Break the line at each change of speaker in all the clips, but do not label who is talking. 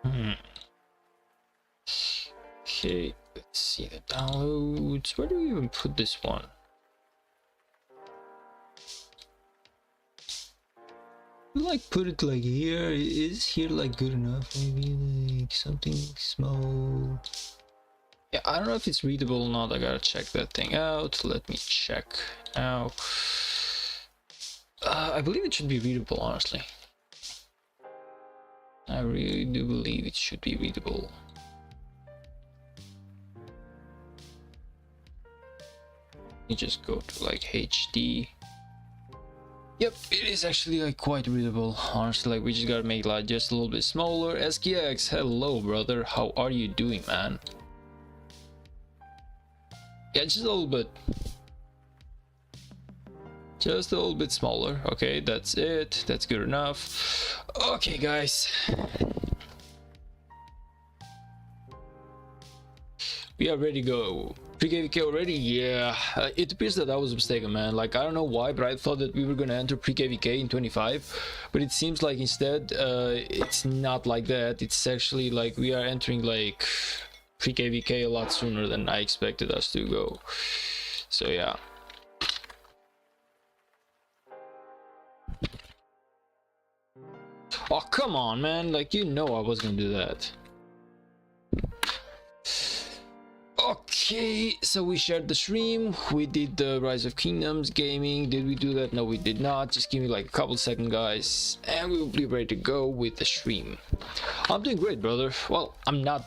Hmm. Okay, let's see the downloads. Where do we even put this one? Like put it like here. Is here like good enough? Maybe like something small. Yeah, I don't know if it's readable or not. I gotta check that thing out. Let me check now. I believe it should be readable, honestly. I really do believe it should be readable. You just go to like HD. Yep, it is actually like quite readable. Honestly, like we just gotta make like just a little bit smaller. SKX, hello brother, how are you doing, man? Yeah, just a little bit. Just a little bit smaller. Okay, that's it. That's good enough. Okay, guys. We are ready to go. Pre-KVK already? Yeah. It appears that I was mistaken, man. Like, I don't know why, but I thought that we were gonna enter pre-KVK in 25. But it seems like instead, it's not like that. It's actually like we are entering like pre-KVK a lot sooner than I expected us to go. So, yeah. Oh, come on, man. Like, you know I was gonna do that. Okay, so we shared the stream. We did the Rise of Kingdoms gaming. Did we do that? No, we did not. Just give me like a couple seconds, guys, and we will be ready to go with the stream. I'm doing great, brother. Well, I'm not.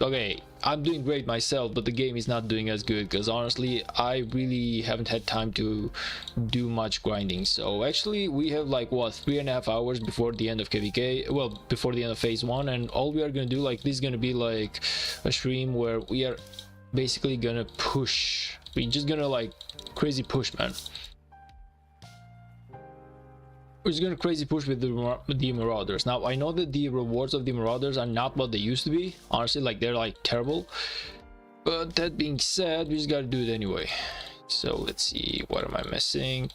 Okay, I'm doing great myself, but the game is not doing as good because honestly, I really haven't had time to do much grinding. So actually, we have like what 3.5 hours before the end of KVK. Well, before the end of phase 1, and all we are gonna do like this is gonna be like a stream where we are basically gonna push. We're just gonna like crazy push, man. We're just gonna crazy push with the Marauders. Now I know that the rewards of the Marauders are not what they used to be. Honestly, like they're like terrible. But that being said, we just gotta do it anyway. So let's see, what am I missing?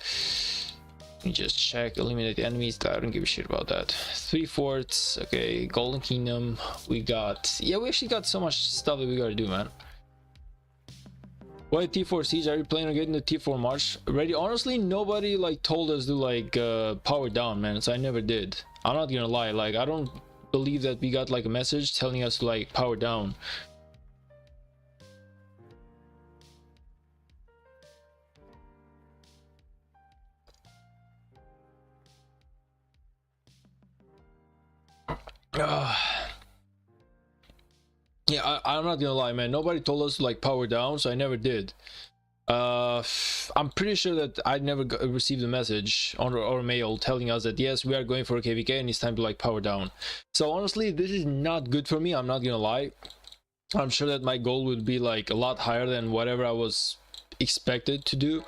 Let me just check. Eliminate the enemies. I don't give a shit about that. 3 forts. Okay, Golden Kingdom. We got. Yeah, we actually got so much stuff that we gotta do, man. Why T4 Siege? Are you planning on getting the T4 March ready? Honestly, nobody like told us to like power down, man, so I never did. I'm not gonna lie, like I don't believe that we got like a message telling us to like power down. Yeah, I'm not gonna lie, man, nobody told us to like power down, so I never did. I'm pretty sure that I never received a message or a mail telling us that yes, we are going for a KVK and it's time to like power down. So honestly, this is not good for me. I'm not gonna lie. I'm sure that my goal would be like a lot higher than whatever I was expected to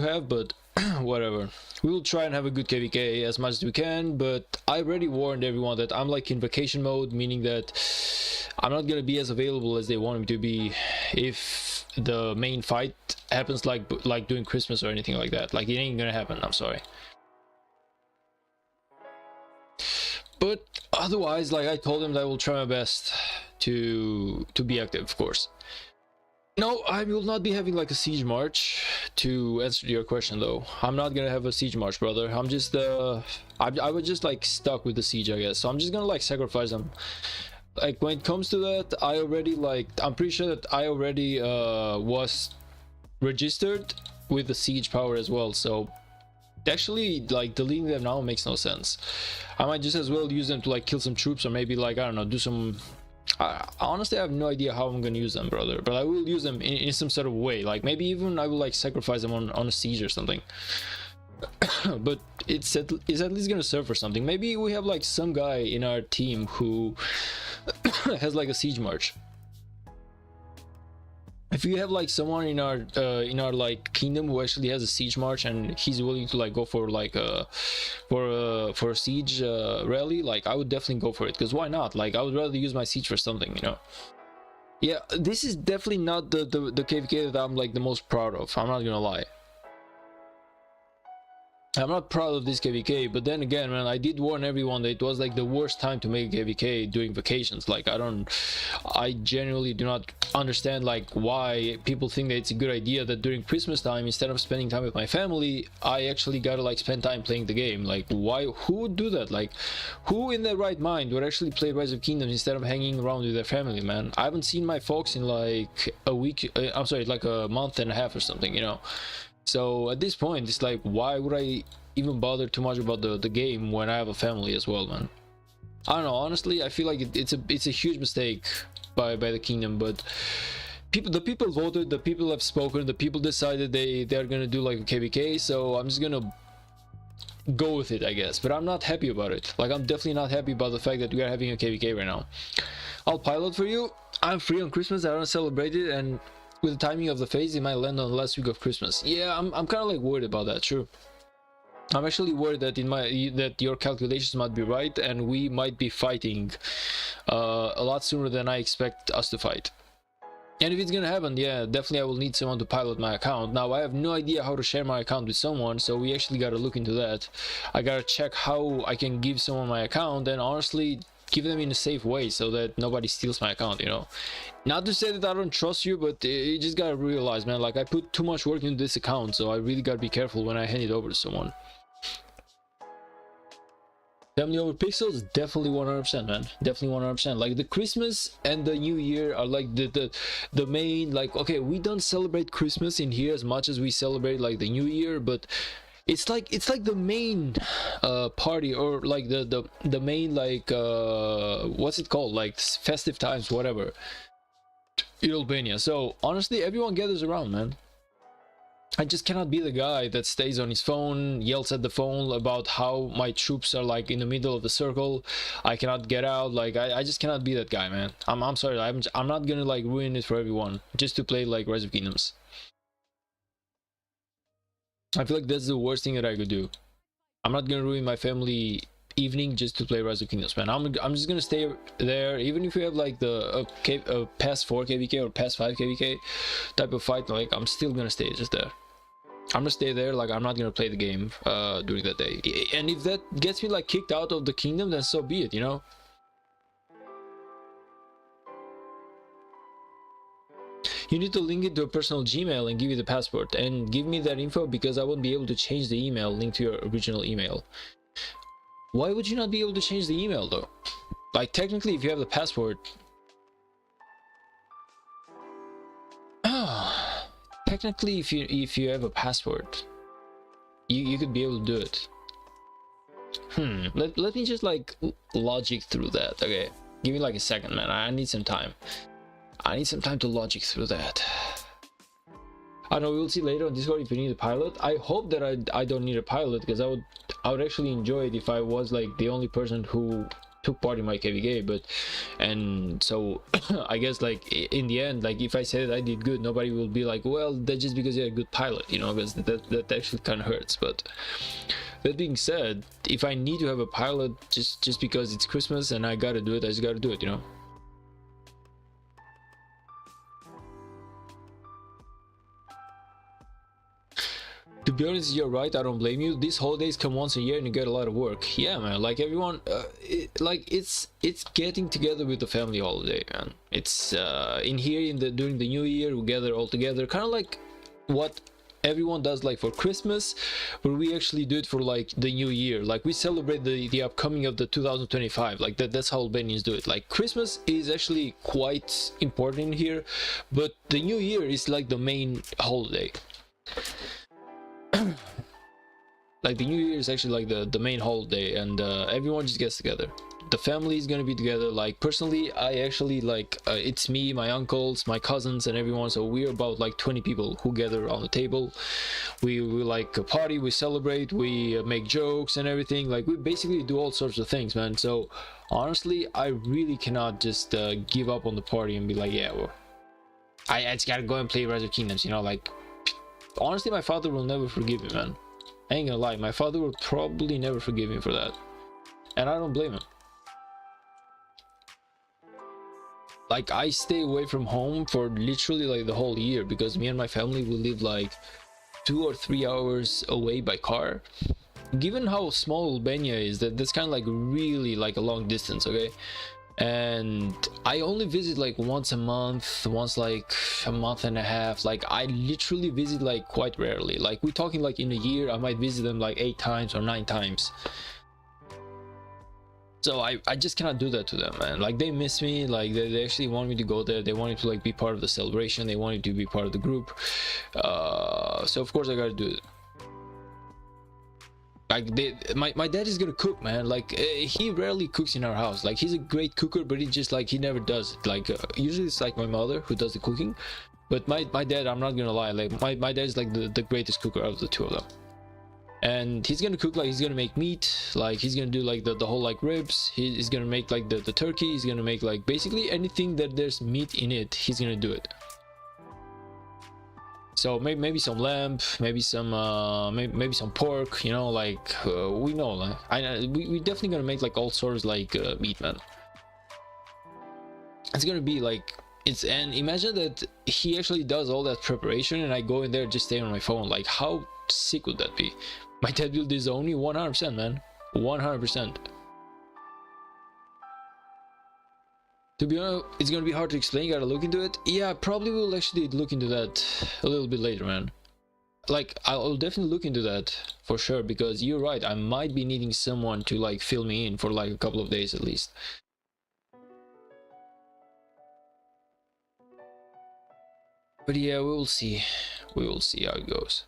have, but whatever. We will try and have a good KVK as much as we can, but I already warned everyone that I'm like in vacation mode, meaning that I'm not gonna be as available as they want me to be if the main fight happens like during Christmas or anything like that. Like it ain't gonna happen. I'm sorry. But otherwise, like I told him that I will try my best to be active, of course. No, I will not be having like a siege march. To answer your question though, I'm not gonna have a siege march, brother. I'm just I was just like stuck with the siege, I guess, so I'm just gonna like sacrifice them. Like when it comes to that, I already like I'm pretty sure that I already was registered with the siege power as well, so actually like deleting them now makes no sense. I might just as well use them to like kill some troops, or maybe like I don't know, do some honestly I have no idea how I'm gonna use them, brother, but I will use them in some sort of way. Like maybe even I will like sacrifice them on a siege or something. But it's at least gonna serve for something. Maybe we have like some guy in our team who has like a siege march. If you have like someone in our like kingdom who actually has a siege march and he's willing to like go for like for a siege rally, like I would definitely go for it, because why not? Like I would rather use my siege for something, you know. Yeah, this is definitely not the KVK that I'm like the most proud of. I'm not gonna lie. I'm not proud of this KVK, but then again, man, I did warn everyone that it was like the worst time to make a KVK during vacations. Like, I genuinely do not understand like why people think that it's a good idea that during Christmas time, instead of spending time with my family, I actually gotta like spend time playing the game. Like, why? Who would do that? Like, who in their right mind would actually play Rise of Kingdoms instead of hanging around with their family, man? I haven't seen my folks in like a week. I'm sorry, like a month and a half or something, you know. So at this point, it's like, why would I even bother too much about the game when I have a family as well, man? I don't know. Honestly, I feel like it's a huge mistake by the kingdom, but the people voted, the people have spoken, the people decided they're gonna do like a KVK, so I'm just gonna go with it, I guess. But I'm not happy about it. Like, I'm definitely not happy about the fact that we are having a KVK right now. I'll pilot for you. I'm free on Christmas. I don't celebrate it, and with the timing of the phase, it might land on the last week of Christmas. Yeah, I'm kind of like worried about that. True. I'm actually worried that that your calculations might be right, and we might be fighting a lot sooner than I expect us to fight. And if it's gonna happen, yeah, definitely I will need someone to pilot my account. Now, I have no idea how to share my account with someone, so we actually gotta look into that. I gotta check how I can give someone my account, and honestly give them in a safe way so that nobody steals my account, you know. Not to say that I don't trust you, but you just gotta realize, man, like, I put too much work into this account, so I really gotta be careful when I hand it over to someone. Family over pixels, definitely 100%, man. Definitely 100%. Like, the Christmas and the New Year are like the main, like, okay, we don't celebrate Christmas in here as much as we celebrate like the New Year, but it's like the main party, or like the main, like, what's it called, like festive times, whatever, in Albania. So honestly, everyone gathers around, man. I just cannot be the guy that stays on his phone, yells at the phone about how my troops are like in the middle of the circle. I cannot get out. Like, I just cannot be that guy, man. I'm sorry. I'm not gonna like ruin it for everyone just to play like Rise of Kingdoms. I feel like that's the worst thing that I could do. I'm not gonna ruin my family evening just to play Rise of Kingdoms, man. I'm just gonna stay there, even if we have like the past 4 kvk or past 5 kvk type of fight. Like, I'm still gonna stay just there. I'm gonna stay there. Like, I'm not gonna play the game during that day. And if that gets me like kicked out of the kingdom, then so be it, you know. You need to link it to a personal Gmail and give you the password, and give me that info, because I won't be able to change the email linked to your original email. Why would you not be able to change the email though? Like, technically, if you have the password, technically, if you have a password, you could be able to do it. Let me just like logic through that. Okay, give me like a second, man. I need some time. I need some time to logic through that. I know, we'll see later on Discord if you need a pilot. I hope that I don't need a pilot, because I would actually enjoy it if I was like the only person who took part in my KVK. But, and so I guess like in the end, like, if I say that I did good, nobody will be like, well, that's just because you're a good pilot, you know, because that actually kind of hurts. But that being said, if I need to have a pilot just because it's Christmas and I gotta do it, I just gotta do it, you know. To be honest, you're right. I don't blame you. These holidays come once a year and you get a lot of work. Yeah, man. Like, everyone, it's getting together with the family holiday, man. It's in here during the New Year, we gather all together, kind of like what everyone does like for Christmas, but we actually do it for like the New Year. Like, we celebrate the upcoming of the 2025. Like, that's how Albanians do it. Like, Christmas is actually quite important here, but the New Year is like the main holiday. Like, the New Year is actually like the main holiday, and everyone just gets together. The family is gonna be together. Like, personally, I actually like it's me, my uncles, my cousins, and everyone. So we're about like 20 people who gather on the table. We like a party, we celebrate, we make jokes and everything. Like, we basically do all sorts of things, man. So honestly, I really cannot just give up on the party and be like, yeah, well, I just gotta go and play Rise of Kingdoms, you know. Like, honestly, my father will never forgive me, man. I ain't gonna lie, my father will probably never forgive me for that, and I don't blame him. Like, I stay away from home for literally like the whole year, because me and my family will live like 2 or 3 hours away by car, given how small Albania is, that's kind of like really like a long distance, okay? And I only visit like once a month, once like a month and a half. Like I literally visit like quite rarely. Like we're talking like in a year I might visit them like 8 times or 9 times. So I just cannot do that to them, man. Like they miss me. Like they actually want me to go there. They wanted to like be part of the celebration. They wanted to be part of the group. So of course I gotta do it. Like my dad is gonna cook, man. Like he rarely cooks in our house. Like he's a great cooker, but he just like he never does it. Like usually it's like my mother who does the cooking, but my dad, I'm not gonna lie, like my dad is like the greatest cooker out of the two of them. And he's gonna cook, like he's gonna make meat, like he's gonna do like the whole like ribs. He's gonna make like the turkey. He's gonna make like basically anything that there's meat in it, he's gonna do it. So maybe some lamb, maybe some maybe some pork, you know, like we know, like we definitely gonna make like all sorts like meat, man. It's gonna be like and imagine that he actually does all that preparation and I go in there just stay on my phone. Like how sick would that be? My dad will disown me 100%, man. 100%. To be honest, it's gonna be hard to explain. Gotta look into it. Yeah, probably will actually look into that a little bit later, man. Like I'll definitely look into that for sure, because you're right, I might be needing someone to like fill me in for like a couple of days at least. But yeah, we will see how it goes.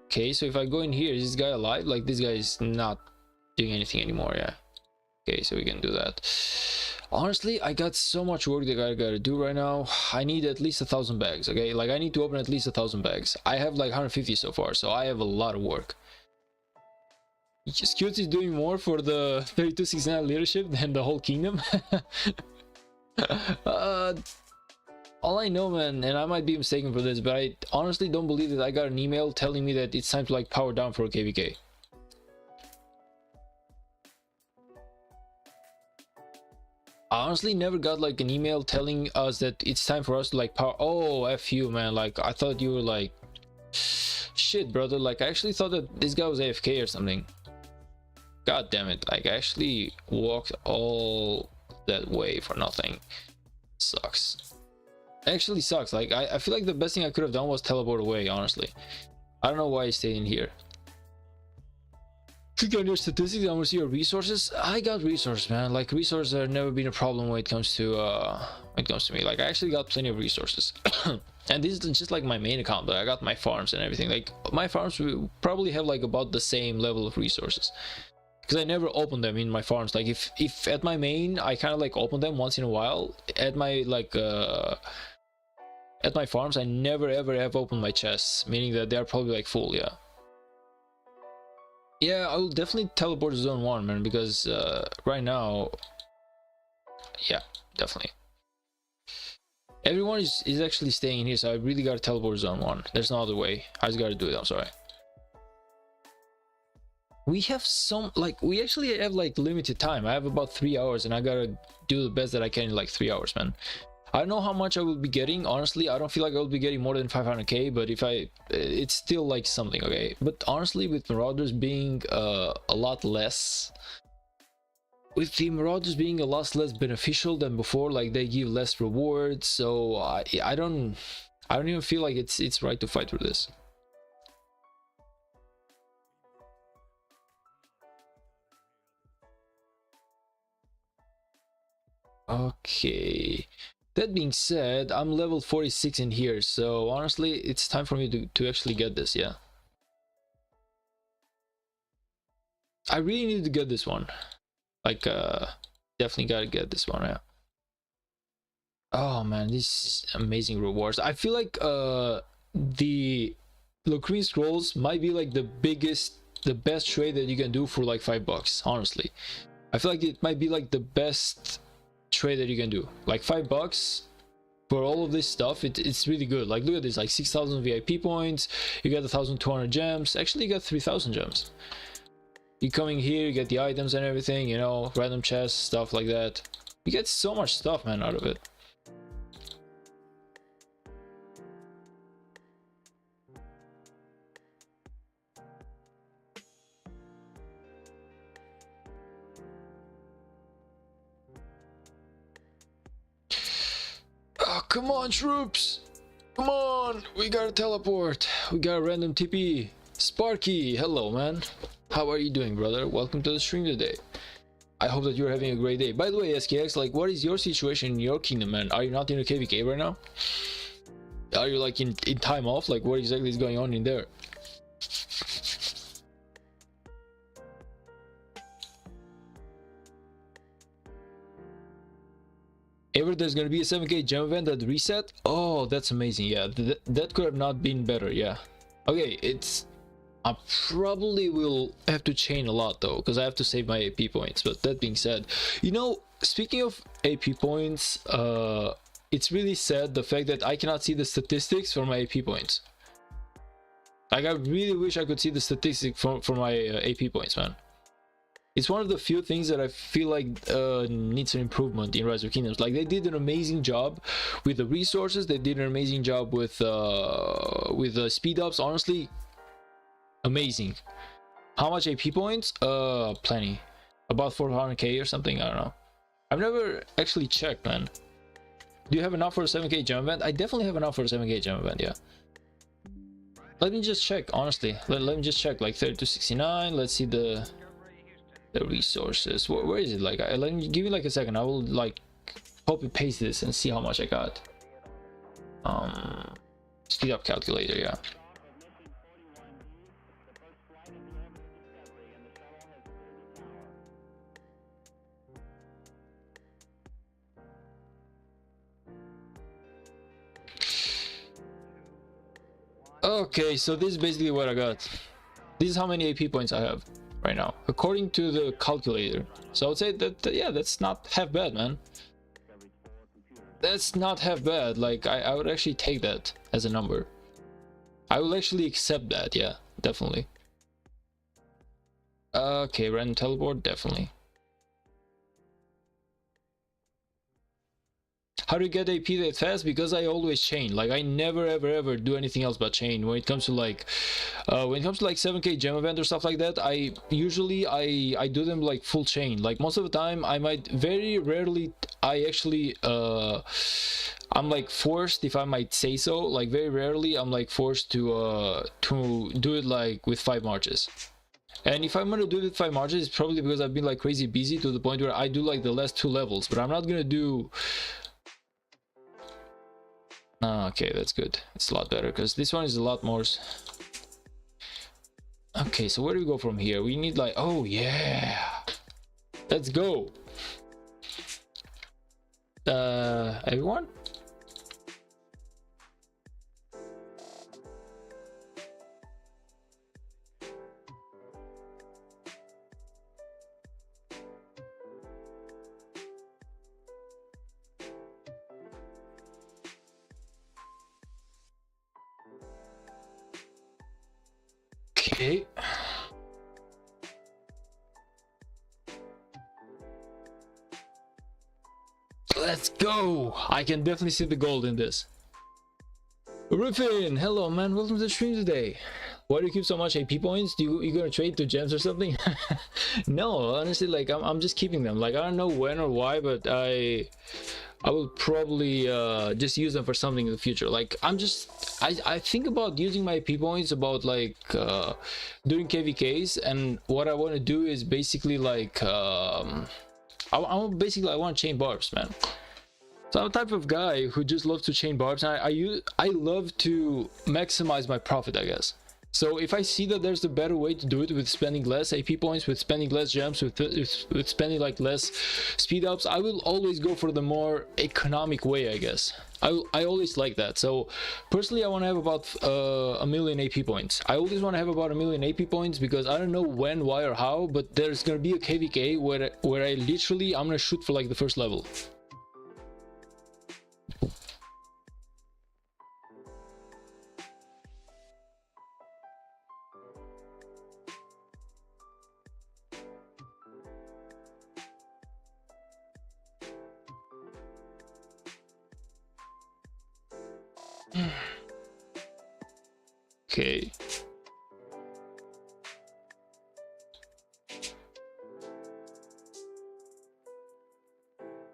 Okay, so if I go in here, is this guy alive? Like this guy is not doing anything anymore. Yeah, okay, so we can do that. Honestly, I got so much work that I gotta do right now. I need at least 1,000 bags. Okay, like I need to open at least 1,000 bags. I have like 150 so far, so I have a lot of work. Scute is doing more for the 3269 leadership than the whole kingdom. All I know, man, and I might be mistaken for this, but I honestly don't believe that I got an email telling me that it's time to like power down for KVK. I honestly never got like an email telling us that it's time for us to like power. Oh, F you, man. Like I thought you were like, shit, brother. Like I actually thought that this guy was AFK or something. God damn it. Like I actually walked all that way for nothing. Sucks. Actually sucks. Like I feel like the best thing I could have done was teleport away, honestly. I don't know why I stayed in here. Click on your statistics. I want to see your resources. I got resources, man. Like resources have never been a problem when it comes to me. Like I actually got plenty of resources. And this is just like my main account, but I got my farms and everything. Like my farms will probably have like about the same level of resources, because I never open them in my farms. Like if at my main I kind of like open them once in a while, at my like at my farms I never ever have opened my chests, meaning that they are probably like full. Yeah, I will definitely teleport to zone 1, man, because right now, yeah, definitely everyone is actually staying in here, so I really gotta teleport to zone 1. There's no other way. I just gotta do it. I'm sorry. We have some, like, we actually have like limited time. I have about 3 hours and I gotta do the best that I can in like 3 hours, man. I don't know how much I will be getting. Honestly, I don't feel like I will be getting more than 500k, but if it's still like something, okay? But honestly, with Marauders being a lot less, with the Marauders being a lot less beneficial than before, like they give less rewards, so I don't even feel like it's right to fight for this. Okay, that being said, I'm level 46 in here, so honestly it's time for me to actually get this. Yeah, I really need to get this one. Like definitely gotta get this one. Yeah. Oh man, these amazing rewards. I feel like the Locrine Scrolls might be like the best trade that you can do for like $5, honestly. I feel like it might be like the best trade that you can do. Like $5 for all of this stuff, it's really good. Like look at this, like 6,000 VIP points, you get 1,200 gems. Actually you got 3,000 gems. You coming here, you get the items and everything, you know, random chests, stuff like that. You get so much stuff, man, out of it. Oh, come on, troops! Come on! We gotta teleport! We got a random TP! Sparky! Hello, man! How are you doing, brother? Welcome to the stream today. I hope that you're having a great day. By the way, SKX, like, what is your situation in your kingdom, man? Are you not in a KVK right now? Are you, like, in time off? Like, what exactly is going on in there? Ever there's gonna be a 7k gem event that reset? Oh, that's amazing. Yeah, that could have not been better. Yeah. Okay, I probably will have to chain a lot though, because I have to save my AP points. But that being said, you know, speaking of AP points, it's really sad the fact that I cannot see the statistics for my AP points. Like, I really wish I could see the statistics for my AP points, man. It's one of the few things that I feel like needs an improvement in Rise of Kingdoms. Like, they did an amazing job with the resources. They did an amazing job with the speed ups. Honestly, amazing. How much AP points? Plenty. About 400k or something. I don't know. I've never actually checked, man. Do you have enough for a 7k gem event? I definitely have enough for a 7k gem event. Yeah. Let me just check. Honestly, let me just check. Like 30 to 69. Let's see the resources. Where is it? Like, let me give me like a second. I will like copy paste this and see how much I got. Speed up calculator. Yeah. Okay, so this is basically what I got. This is how many AP points I have right now, according to the calculator. So I would say that, yeah, that's not half bad, man. That's not half bad. Like, I would actually take that as a number. I will actually accept that. Yeah, definitely. Okay, random teleport, definitely. How do you get AP that fast? Because I always chain. Like, I never ever do anything else but chain. When it comes to like 7k gem event or stuff like that, I usually I do them like full chain. Like, most of the time I might, very rarely I actually I'm like forced, if I might say so, like very rarely I'm like forced to do it like with 5 marches. And if I'm gonna do it with 5 marches, it's probably because I've been like crazy busy to the point where I do like the last 2 levels, but I'm not gonna do. Okay, that's good. It's a lot better because this one is a lot more. Okay, so where do we go from here? We need like, oh yeah, let's go. Everyone. Okay. Let's go. I can definitely see the gold in this. Riffin, hello man, welcome to the stream today. Why do you keep so much AP points? You gonna trade to gems or something? No, honestly, like I'm just keeping them. Like, I don't know when or why, but I will probably just use them for something in the future. Like, I think about using my AP points about like doing KVKs, and what I want to do is basically like I want to chain barbs, man. So I'm the type of guy who just loves to chain barbs, and I love to maximize my profit, I guess. So if I see that there's a better way to do it with spending less AP points, with spending less gems, with spending like less speed ups, I will always go for the more economic way, I guess. I always like that. So personally, I want to have about 1,000,000 AP points. I always want to have about 1,000,000 AP points because I don't know when, why, or how, but there's gonna be a KVK where I literally, I'm gonna shoot for like the first level. Okay.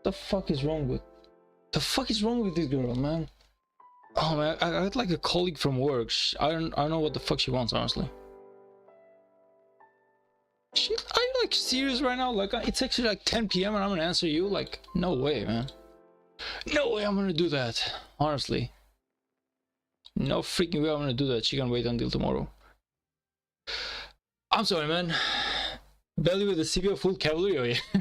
The fuck is wrong with The fuck is wrong with this girl, man? Oh man, I got like a colleague from work. I don't know what the fuck she wants, honestly. Are you like serious right now? Like it's actually like 10 p.m. and I'm gonna answer you? Like, no way, man. No way I'm gonna do that. Honestly. No freaking way I'm gonna do that. She can wait until tomorrow. I'm sorry, man. Belly with the CPU full cavalry? Oh yeah.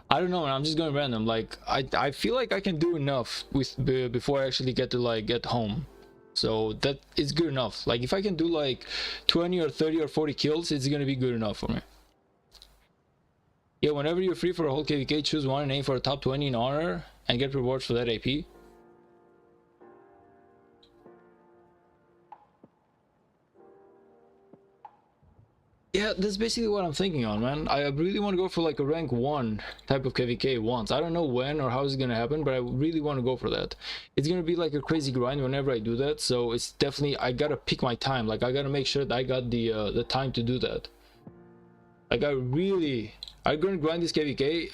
I don't know, man. I'm just going random. Like I feel like I can do enough with before I actually get to like get home. So that is good enough. Like if I can do like 20 or 30 or 40 kills, it's gonna be good enough for me. Yeah, whenever you're free for a whole KVK, choose one and aim for a top 20 in honor and get rewards for that AP. Yeah, that's basically what I'm thinking on, man. I really want to go for like a rank 1 type of KVK once. I don't know when or how it's gonna happen, but I really want to go for that. It's gonna be like a crazy grind whenever I do that, so it's definitely, I gotta pick my time. Like I gotta make sure that I got the time to do that. Like I'm gonna grind this KVK?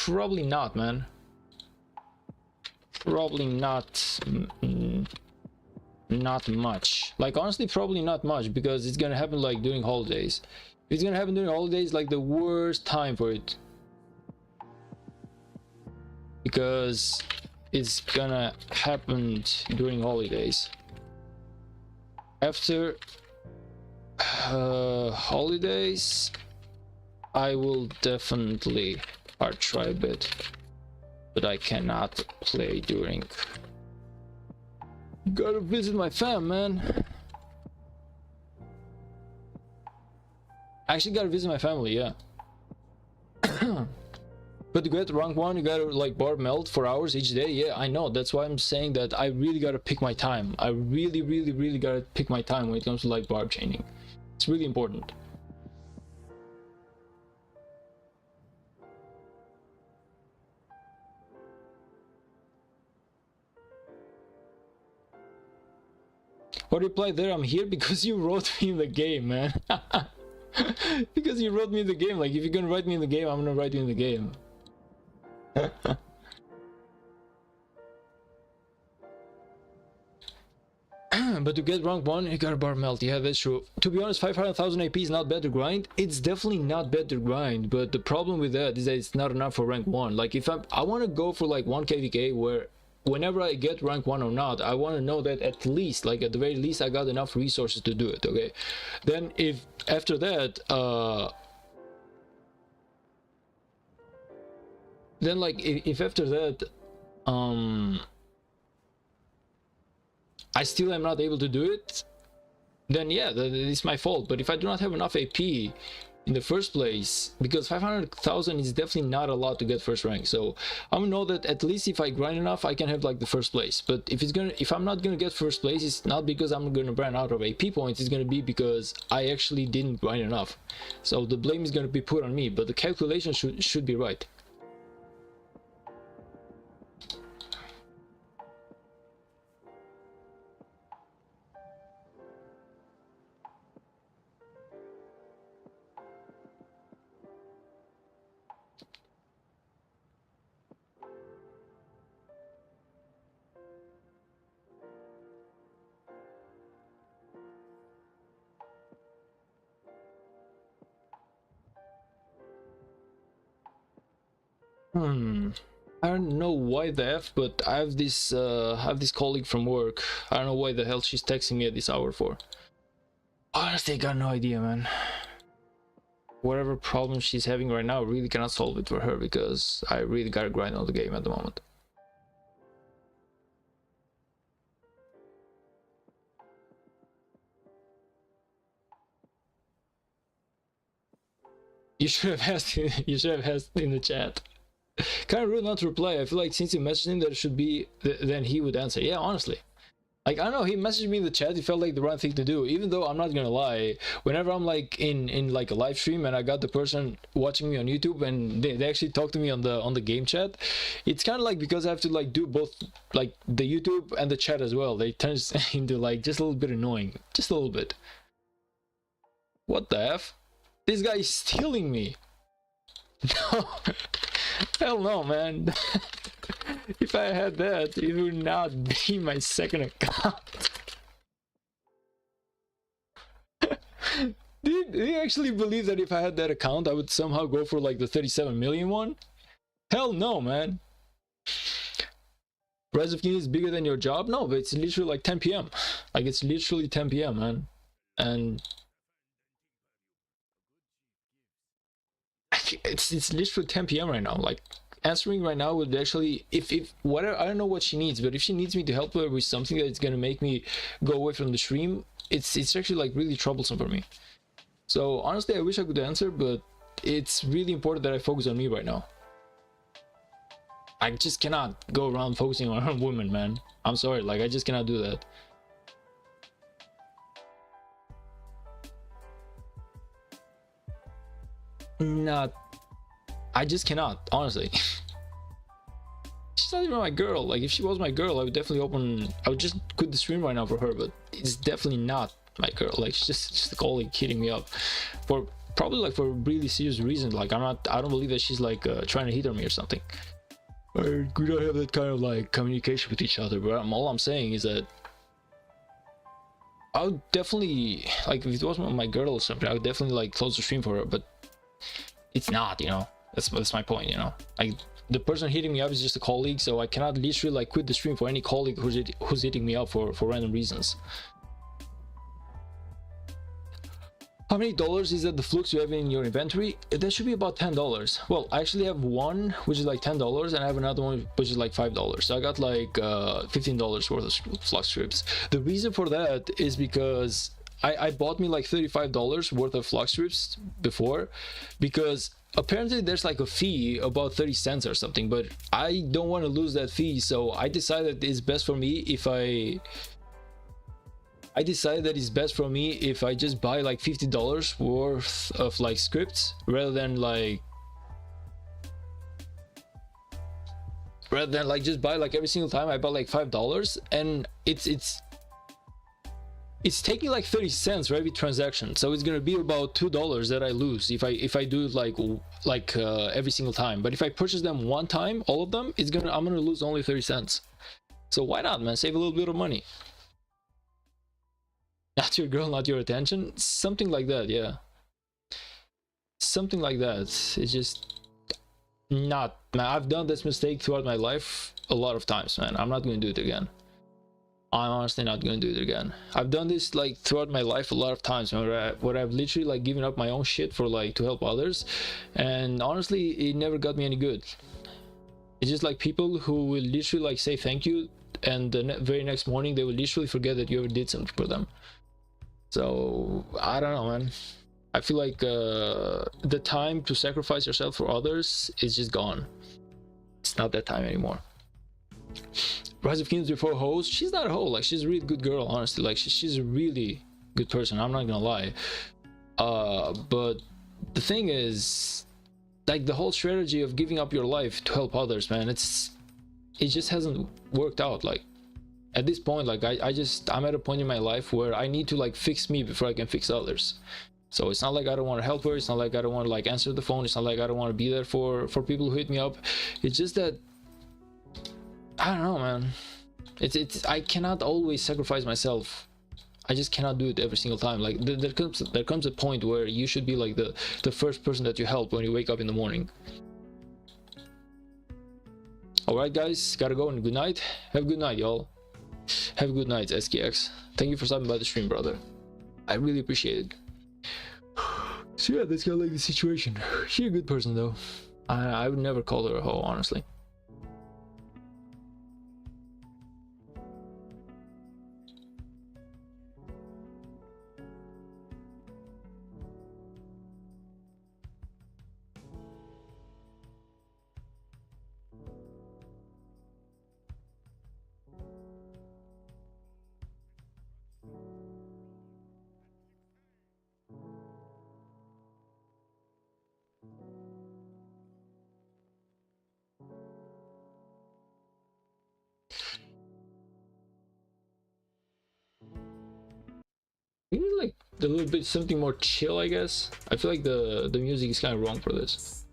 Probably not, man. Probably not. Not much. Like honestly, probably not much, because it's gonna happen like during holidays. If it's gonna happen during holidays, like the worst time for it, because it's gonna happen during holidays. After holidays, I will definitely try a bit, but I cannot play during. Gotta visit my fam, man. I actually gotta visit my family, yeah. But to get rank 1, you gotta like barb melt for hours each day. Yeah, I know. That's why I'm saying that I really gotta pick my time. I really gotta pick my time when it comes to like barb chaining. It's really important. What reply there? I'm here because you wrote me in the game, man. Because you wrote me in the game. Like if you're gonna write me in the game, I'm gonna write you in the game. But to get rank 1, you gotta bar melt. Yeah, that's true. To be honest, 500,000 AP is not bad to grind. It's definitely not bad to grind, but the problem with that is that it's not enough for rank 1. Like if I want to go for like 1 KVK where whenever I get rank 1 or not, I want to know that at least, like at the very least, I got enough resources to do it. Okay, then if after that then like if after that I still am not able to do it, then yeah, that is my fault. But if I do not have enough AP in the first place, because 500,000 is definitely not a lot to get first rank, so I'm gonna know that at least if I grind enough, I can have like the first place. But if I'm not gonna get first place, it's not because I'm gonna run out of AP points. It's gonna be because I actually didn't grind enough. So the blame is gonna be put on me, but the calculation should be right. I don't know why the F, but I have this colleague from work. I don't know why the hell she's texting me at this hour for. Honestly, I got no idea, man. Whatever problem she's having right now, I really cannot solve it for her, because I really gotta grind on the game at the moment. You should have asked. You should have asked in the chat. Kind of rude not to reply. I feel like since you messaged him that it should be, then he would answer. Yeah, honestly. Like, I don't know, he messaged me in the chat, it felt like the right thing to do. Even though I'm not gonna lie, whenever I'm like in like a live stream and I got the person watching me on YouTube and they actually talk to me on the game chat, it's kind of like because I have to like do both, like the YouTube and the chat as well. They turns into like just a little bit annoying. Just a little bit. What the F? This guy is stealing me. No. Hell no, man. If I had that, it would not be my second account. Do you actually believe that if I had that account, I would somehow go for like the 37 million one? Hell no, man. Rise of Kings is bigger than your job? No, but it's literally like 10 p.m. Like, it's literally 10 p.m., man. And it's literally 10 p.m. right now. Like, answering right now would actually, if whatever, I don't know what she needs, but if she needs me to help her with something that's gonna make me go away from the stream, it's actually like really troublesome for me. So honestly, I wish I could answer, but it's really important that I focus on me right now. I just cannot go around focusing on women, man. I'm sorry, like, I just cannot do that. Not, I just cannot, honestly. She's not even my girl. Like, if she was my girl, I would definitely I would just quit the stream right now for her, but it's definitely not my girl. Like, she's just a colleague hitting me up for probably like for a really serious reason. Like, I don't believe that she's like trying to hit on me or something. Or we don't have that kind of like communication with each other, but all I'm saying is that I would definitely, like, if it was my girl or something, I would definitely like close the stream for her, but it's not, you know. That's my point, you know. Like, the person hitting me up is just a colleague, so I cannot literally like quit the stream for any colleague who's hitting me up for random reasons. How many dollars is that the flux you have in your inventory? That should be about $10. Well, I actually have one which is like $10, and I have another one which is like $5. So I got like $15 worth of flux strips. The reason for that is because I bought me like $35 worth of flux strips before, because apparently there's like a fee about 30 cents or something, but I don't want to lose that fee, so I decided it's best for me if I just buy like $50 worth of like scripts rather than like just buy like every single time I buy like $5, and it's taking like 30 cents for every transaction, so it's gonna be about $2 that I lose if I do it like every single time. But if I purchase them one time, all of them, I'm gonna lose only 30 cents. So why not, man? Save a little bit of money. Not your girl, not your attention, something like that. Yeah, something like that. It's just not, man. I've done this mistake throughout my life a lot of times, man. I'm not gonna do it again. I'm honestly not going to do it again. I've done this like throughout my life a lot of times where I've literally like given up my own shit for like to help others, and honestly it never got me any good. It's just like people who will literally like say thank you, and the very next morning they will literally forget that you ever did something for them. So I don't know, man. I feel like the time to sacrifice yourself for others is just gone. It's not that time anymore. Rise of Kings before hoes, she's not a hoe. Like, she's a really good girl, honestly. Like, she's a really good person, I'm not gonna lie. But the thing is, like, the whole strategy of giving up your life to help others, man, it just hasn't worked out. Like, at this point, like, I'm at a point in my life where I need to like fix me before I can fix others. So it's not like I don't want to help her, it's not like I don't want to like answer the phone, it's not like I don't want to be there for people who hit me up. It's just that I don't know, man. I cannot always sacrifice myself. I just cannot do it every single time. Like, there comes a point where you should be like the first person that you help when you wake up in the morning. All right, guys, gotta go, and good night. Have a good night, y'all. Have a good night, SKX. Thank you for stopping by the stream, brother. I really appreciate it. So yeah, that's kind of like the situation. She's a good person though. I would never call her a hoe, honestly. Maybe like a little bit something more chill, I guess. I feel like the music is kind of wrong for this.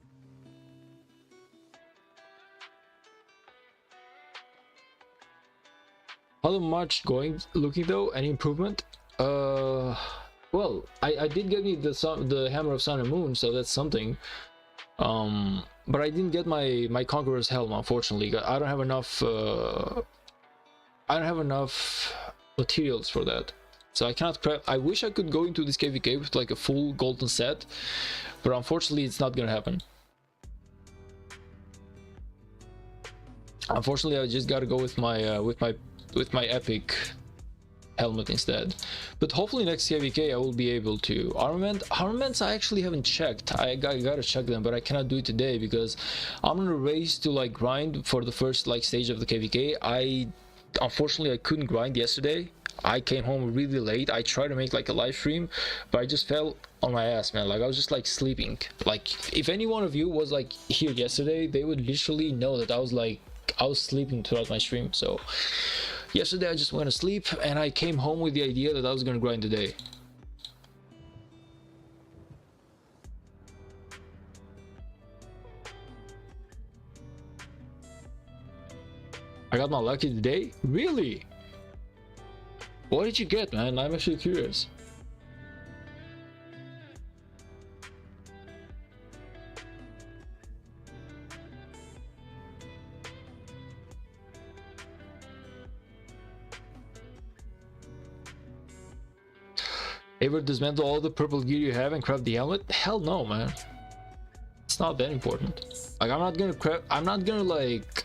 How the march going looking though? Any improvement? Well, I did get me the hammer of sun and moon, so that's something. But I didn't get my conqueror's helm, unfortunately. I don't have enough materials for that, so I cannot craft. I wish I could go into this kvk with like a full golden set, but unfortunately it's not gonna happen. Unfortunately, I just gotta go with my epic helmet instead. But hopefully next kvk I will be able to. Armaments I actually haven't checked. I gotta check them, but I cannot do it today because I'm on a race to like grind for the first like stage of the kvk. Unfortunately I couldn't grind yesterday. I came home really late. I tried to make like a live stream, but I just fell on my ass, man. Like I was just like sleeping. Like if any one of you was like here yesterday, they would literally know that I was sleeping throughout my stream. So yesterday I just went to sleep and I came home with the idea that I was gonna grind today. I got my lucky today? Really? What did you get, man? I'm actually curious. Ever dismantle all the purple gear you have and craft the helmet? Hell no, man. It's not that important. Like I'm not gonna like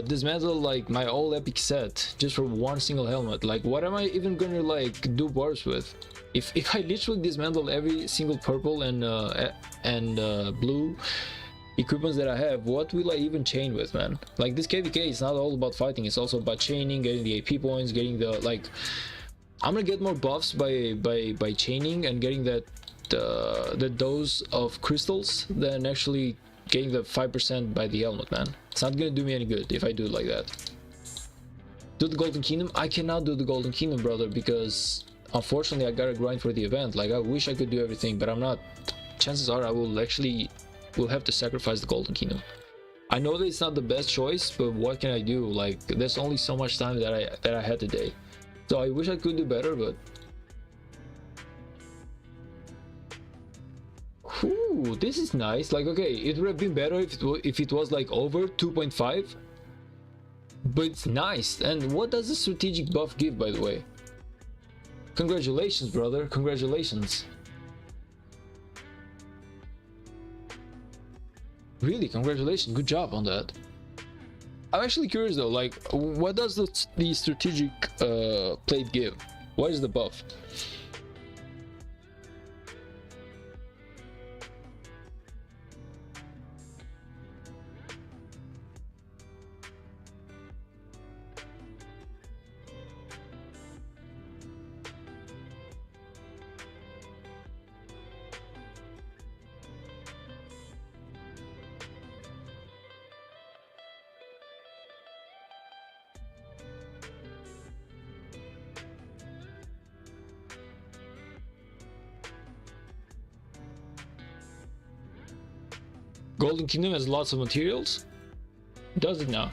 dismantle like my all epic set just for one single helmet. Like what am I even gonna like do bars with? If I literally dismantle every single purple and blue equipments that I have, what will I even chain with, man? Like this kvk is not all about fighting, it's also about chaining, getting the AP points, getting the like. I'm gonna get more buffs by chaining and getting that the dose of crystals than actually getting the 5% by the helmet, man. It's not gonna do me any good if I do it like that. Do the Golden Kingdom? I cannot do the Golden Kingdom, brother, because unfortunately I gotta grind for the event. Like I wish I could do everything, but I'm not. Chances are I will have to sacrifice the Golden Kingdom. I know that it's not the best choice, but what can I do? Like there's only so much time that I had today. So I wish I could do better, but ooh, this is nice. Like okay, it would have been better if it was like over 2.5, but it's nice. And what does the strategic buff give, by the way? Congratulations, brother. Congratulations. Really, congratulations. Good job on that. I'm actually curious though, like what does the strategic plate give? What is the buff? Golden Kingdom has lots of materials? Does it now?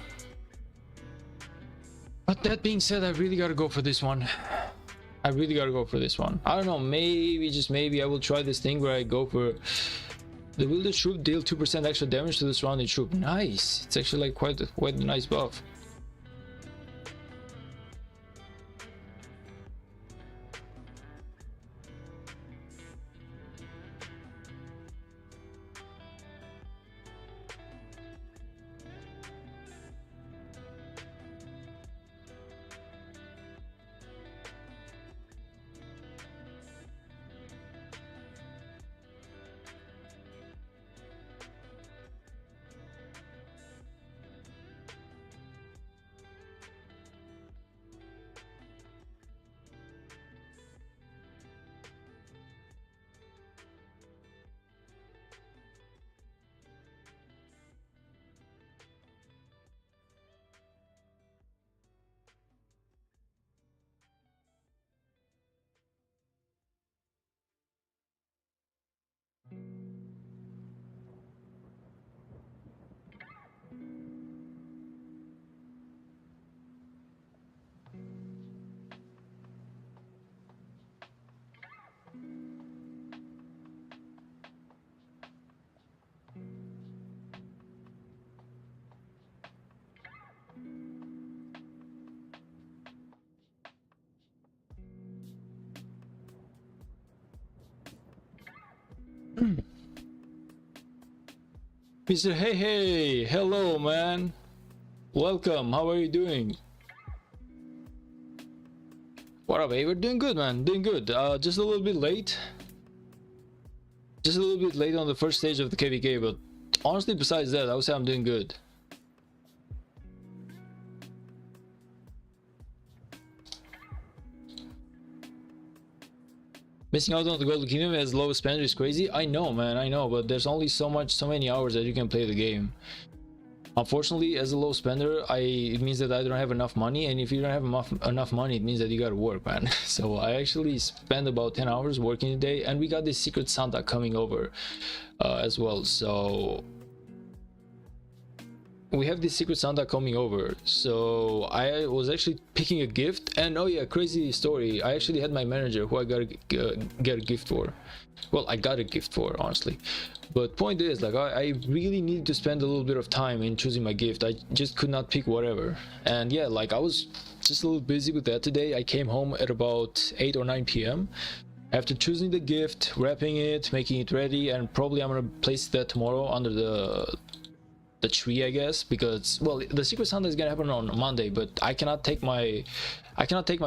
But that being said, I really gotta go for this one. I really gotta go for this one. I don't know, maybe, just maybe I will try this thing where I go for the wielded troop, deal 2% extra damage to the surrounding troop. Nice. It's actually like quite a nice buff. Mr. Hey Hey, hello man. Welcome, how are you doing? What up, We're doing good, man, doing good. Just a little bit late. Just a little bit late on the first stage of the KVK, but honestly, besides that, I would say I'm doing good. Missing out on the Golden Kingdom as low spender is crazy. I know, man, I know, but there's only so many hours that you can play the game. Unfortunately, as a low spender, it means that I don't have enough money, and if you don't have enough money, it means that you gotta work, man. So I actually spend about 10 hours working a day, and we got this Secret Santa coming over as well. So we have this Secret Santa coming over, so I was actually picking a gift. And oh yeah, crazy story, I actually had my manager who I gotta get a gift for. Well, I got a gift for, honestly. But point is, like, I really needed to spend a little bit of time in choosing my gift. I just could not pick whatever. And yeah, like, I was just a little busy with that today. I came home at about 8 or 9 p.m. after choosing the gift, wrapping it, making it ready, and probably I'm gonna place that tomorrow under the tree, I guess, because, well, the Secret Santa is gonna happen on Monday, but I cannot take my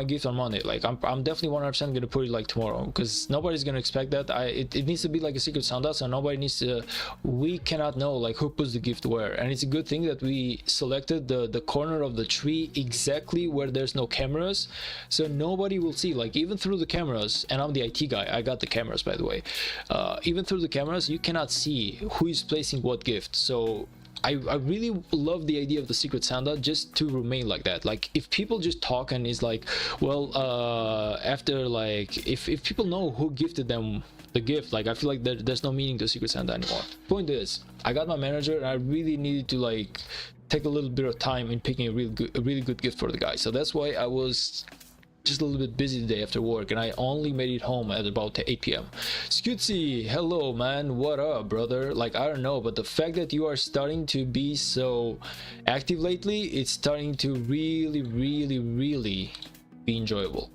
gift on Monday. Like, I'm definitely 100% gonna put it like tomorrow, because nobody's gonna expect that. It needs to be like a Secret Santa, so nobody needs to, we cannot know like who puts the gift where. And it's a good thing that we selected the corner of the tree exactly where there's no cameras, so nobody will see, like, even through the cameras. And I'm the IT guy, I got the cameras, by the way. Even through the cameras, you cannot see who is placing what gift. So I really love the idea of the Secret Santa just to remain like that. Like, if people just talk and is like, well, after, like, if people know who gifted them the gift, like, I feel like there's no meaning to Secret Santa anymore. Point is, I got my manager and I really needed to, like, take a little bit of time in picking a really good gift for the guy. So that's why I was just a little bit busy today after work, and I only made it home at about 8 p.m. Scootsy, hello man, what up, brother? Like, I don't know, but the fact that you are starting to be so active lately, it's starting to really be enjoyable.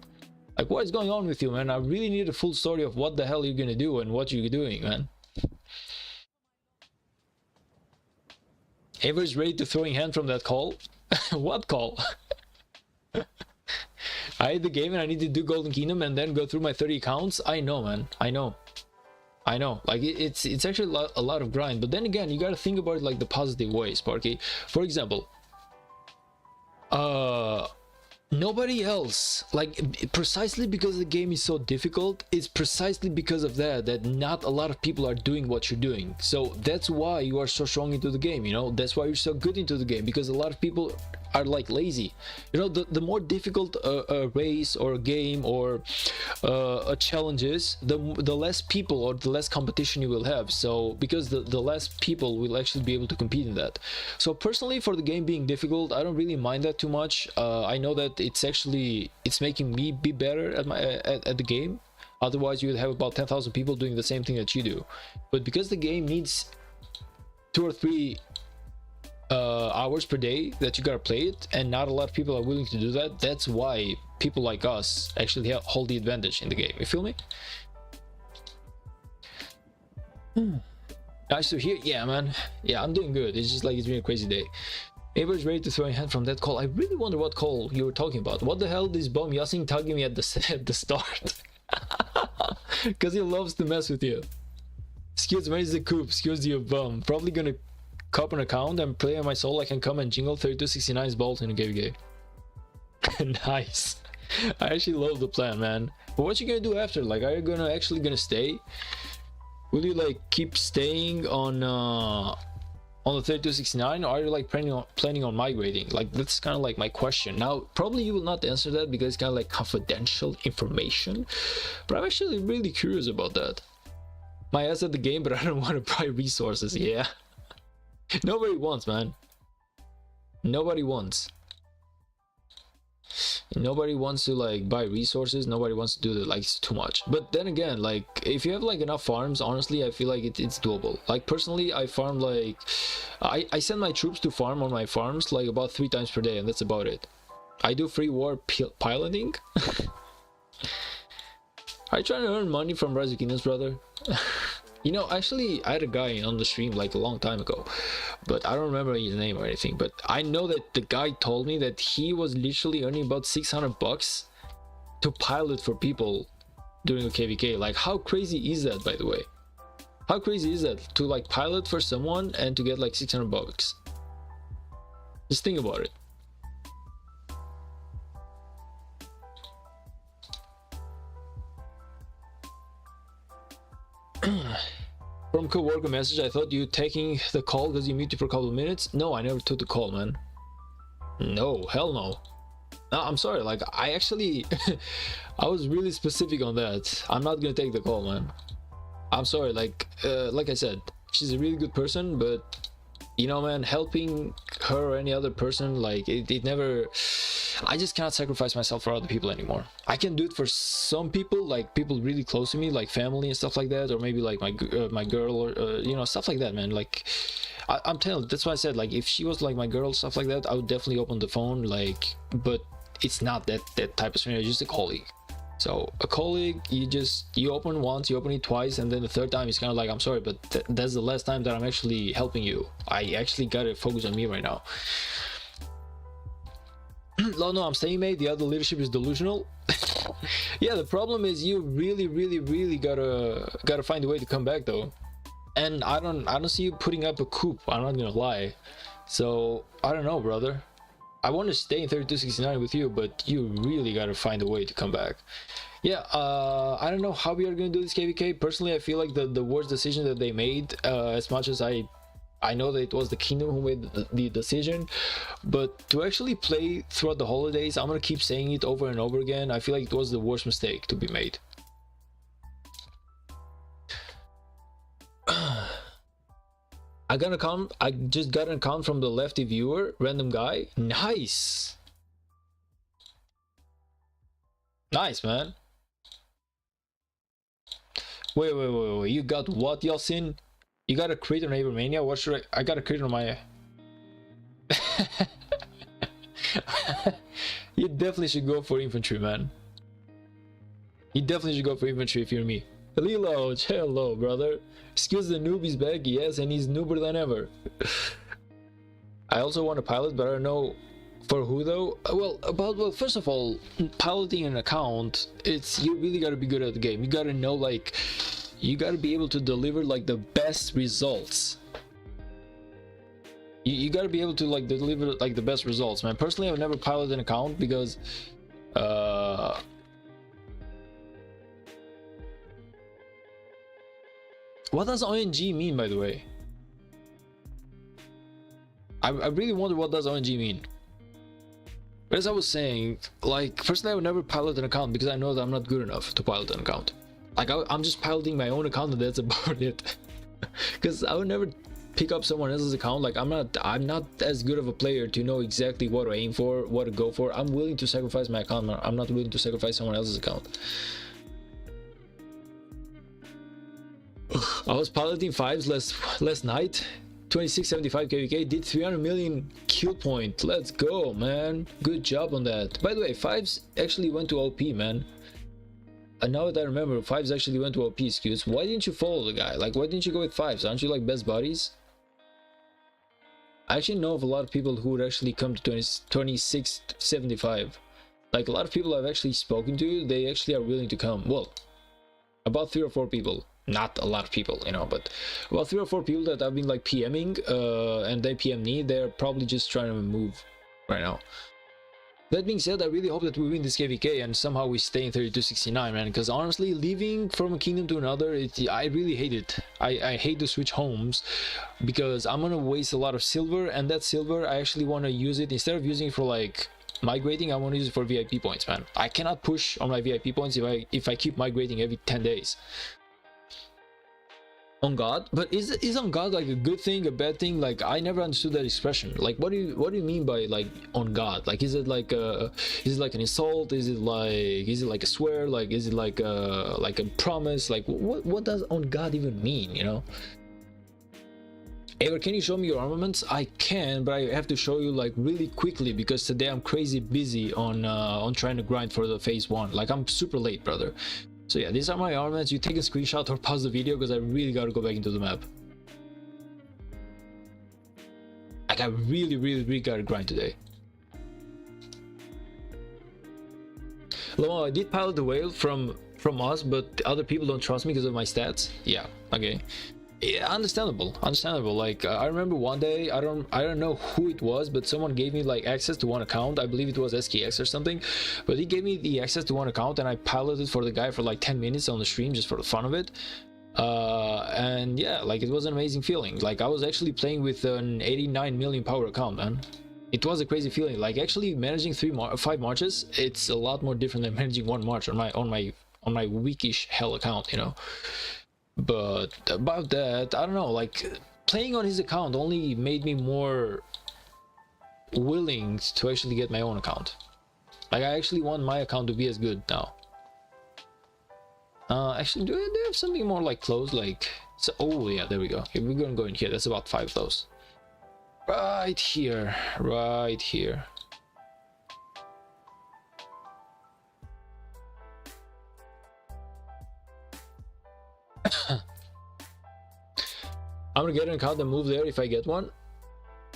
Like, what is going on with you, man? I really need a full story of what the hell you're gonna do and what you're doing, man. Ava's ready to throwing hand from that call. What call? I hate the game and I need to do Golden Kingdom and then go through my 30 accounts. I know, man. I know. Like, it's actually a lot of grind. But then again, you gotta think about it like the positive way, Sparky. For example, nobody else, like, precisely because the game is so difficult, it's precisely because of that not a lot of people are doing what you're doing. So that's why you are so strong into the game, you know. That's why you're so good into the game, because a lot of people are, like, lazy, you know. The more difficult a race or a game or a challenge is, the less people or the less competition you will have. So because the less people will actually be able to compete in that. So personally, for the game being difficult, I don't really mind that too much. I know that it's making me be better at the game. Otherwise you would have about 10,000 people doing the same thing that you do. But because the game needs 2 or 3 hours per day that you gotta play it, and not a lot of people are willing to do that, that's why people like us actually hold the advantage in the game. You feel me? Nice to hear. Yeah, man. Yeah, I'm doing good. It's just like, it's been a crazy day. Ava's ready to throw a hand from that call. I really wonder what call you were talking about. What the hell is Bum Yassing tugging me at the start? Because he loves to mess with you. Excuse me, is the coop. Excuse you, bum. Probably gonna cop an account and play on my soul. I can come and jingle 3269's bolt in a KVK. Nice. I actually love the plan, man. But what you gonna do after? Like, are you actually gonna stay? Will you, like, keep staying on the 3269, or are you, like, planning on migrating? Like, that's kind of like my question. Now, probably you will not answer that because it's kind of like confidential information, but I'm actually really curious about that. My ass at the game, but I don't want to buy resources. Yeah. Nobody wants, man. Nobody wants. Nobody wants to, like, buy resources. Nobody wants to do that. Like, it's too much. But then again, like, if you have, like, enough farms, honestly, I feel like it's doable. Like, personally, I farm, like, I send my troops to farm on my farms, like, about 3 times per day, and that's about it. I do free war piloting. Are you trying to earn money from Rise of Kingdoms, brother? You know, actually, I had a guy on the stream like a long time ago, but I don't remember his name or anything. But I know that the guy told me that he was literally earning about 600 bucks to pilot for people during a kvk. Like, how crazy is that, by the way? How crazy is that to like pilot for someone and to get like 600 bucks? Just think about it. From co-worker message, I thought you taking the call because you muted for a couple of minutes. No, I never took the call, man. No, hell no. No, I'm sorry, like I actually I was really specific on that. I'm not gonna take the call, man. I'm sorry, like I said, she's a really good person, but you know, man, helping her or any other person, like it never, I just cannot sacrifice myself for other people anymore. I can do it for some people, like people really close to me, like family and stuff like that, or maybe like my girl, or you know, stuff like that, man. Like I'm telling you, that's why I said, like, if she was like my girl, stuff like that, I would definitely open the phone, like, but it's not that type of scenario. Just a colleague. So a colleague, you open once, you open it twice, and then the third time it's kind of like, I'm sorry, but that's the last time that I'm actually helping you. I actually gotta focus on me right now. No, I'm saying, mate, the other leadership is delusional. Yeah, the problem is you really gotta find a way to come back though. And I don't see you putting up a coup, I'm not gonna lie. So I don't know, brother. I want to stay in 3269 with you, but you really gotta find a way to come back. Yeah, I don't know how we are gonna do this kvk. Personally, I feel like the worst decision that they made, as much as I know that it was the kingdom who made the decision, but to actually play throughout the holidays, I'm gonna keep saying it over and over again, I feel like it was the worst mistake to be made. I just got an account from the lefty viewer, random guy. Nice, man. Wait, you got what, Yasin? You got a crit on Avermania? What should I got a crit on my You definitely should go for infantry, man. You definitely should go for infantry if you're me. Lilo, hello, brother. Excuse the noob, he's back, yes, and he's noober than ever. I also want to pilot, but I don't know for who though. Well, first of all, piloting an account, you really gotta be good at the game. You gotta know, like, you gotta be able to deliver like the best results. You gotta be able to like deliver like the best results, man. Personally, I've never piloted an account because what does ONG mean, by the way? I really wonder what does ONG mean. But as I was saying, like, personally I would never pilot an account because I know that I'm not good enough to pilot an account. Like, I'm just piloting my own account and that's about it. Because I would never pick up someone else's account. Like, I'm not as good of a player to know exactly what to aim for, what to go for. I'm willing to sacrifice my account. I'm not willing to sacrifice someone else's account. I was piloting fives last night, 2675 kvk, did 300 million kill point. Let's go, man. Good job on that. By the way, fives actually went to OP, man. And now that I remember, fives actually went to OP. Excuse. Why didn't you follow the guy? Like, why didn't you go with fives? Aren't you like best buddies? I actually know of a lot of people who would actually come to 2675. Like, a lot of people I've actually spoken to, they actually are willing to come. Well, about 3 or 4 people. Not a lot of people, you know, but about 3 or 4 people that I've been like PMing, and they PM me, they're probably just trying to move right now. That being said, I really hope that we win this kvk and somehow we stay in 3269, man, because honestly, leaving from a kingdom to another, I really hate it. I hate to switch homes because I'm gonna waste a lot of silver, and that silver I actually want to use it, instead of using it for like migrating, I want to use it for VIP points, man. I cannot push on my VIP points if I keep migrating every 10 days. On God? But is on God like a good thing, a bad thing? Like, I never understood that expression. Like, what do you mean by like on God? Like, is it like an insult? Is it like a swear? Like, is it like a promise? Like, what does on God even mean, you know? Ever, can you show me your armaments? I can, but I have to show you like really quickly because today I'm crazy busy on trying to grind for the phase 1. Like, I'm super late, brother. So yeah, these are my armaments. You take a screenshot or pause the video because I really gotta go back into the map. Like, I really gotta grind today. Well, I did pilot the whale from us, but other people don't trust me because of my stats. Yeah, okay. Yeah, understandable. Like, I remember one day, I don't know who it was, but someone gave me like access to one account. I believe it was SKX or something, but he gave me the access to one account, and I piloted for the guy for like 10 minutes on the stream just for the fun of it. And yeah, like, it was an amazing feeling. Like, I was actually playing with an 89 million power account, man. It was a crazy feeling. Like, actually managing 5 marches, it's a lot more different than managing 1 march on my weakish hell account, you know. But about that, I don't know, like, playing on his account only made me more willing to actually get my own account. Like, I actually want my account to be as good now. Actually, do I have something more like close? Like, so, oh yeah, there we go. Okay, we're gonna go in here. That's about 5 of those. Right here, right here. I'm gonna get an account and move there if I get one.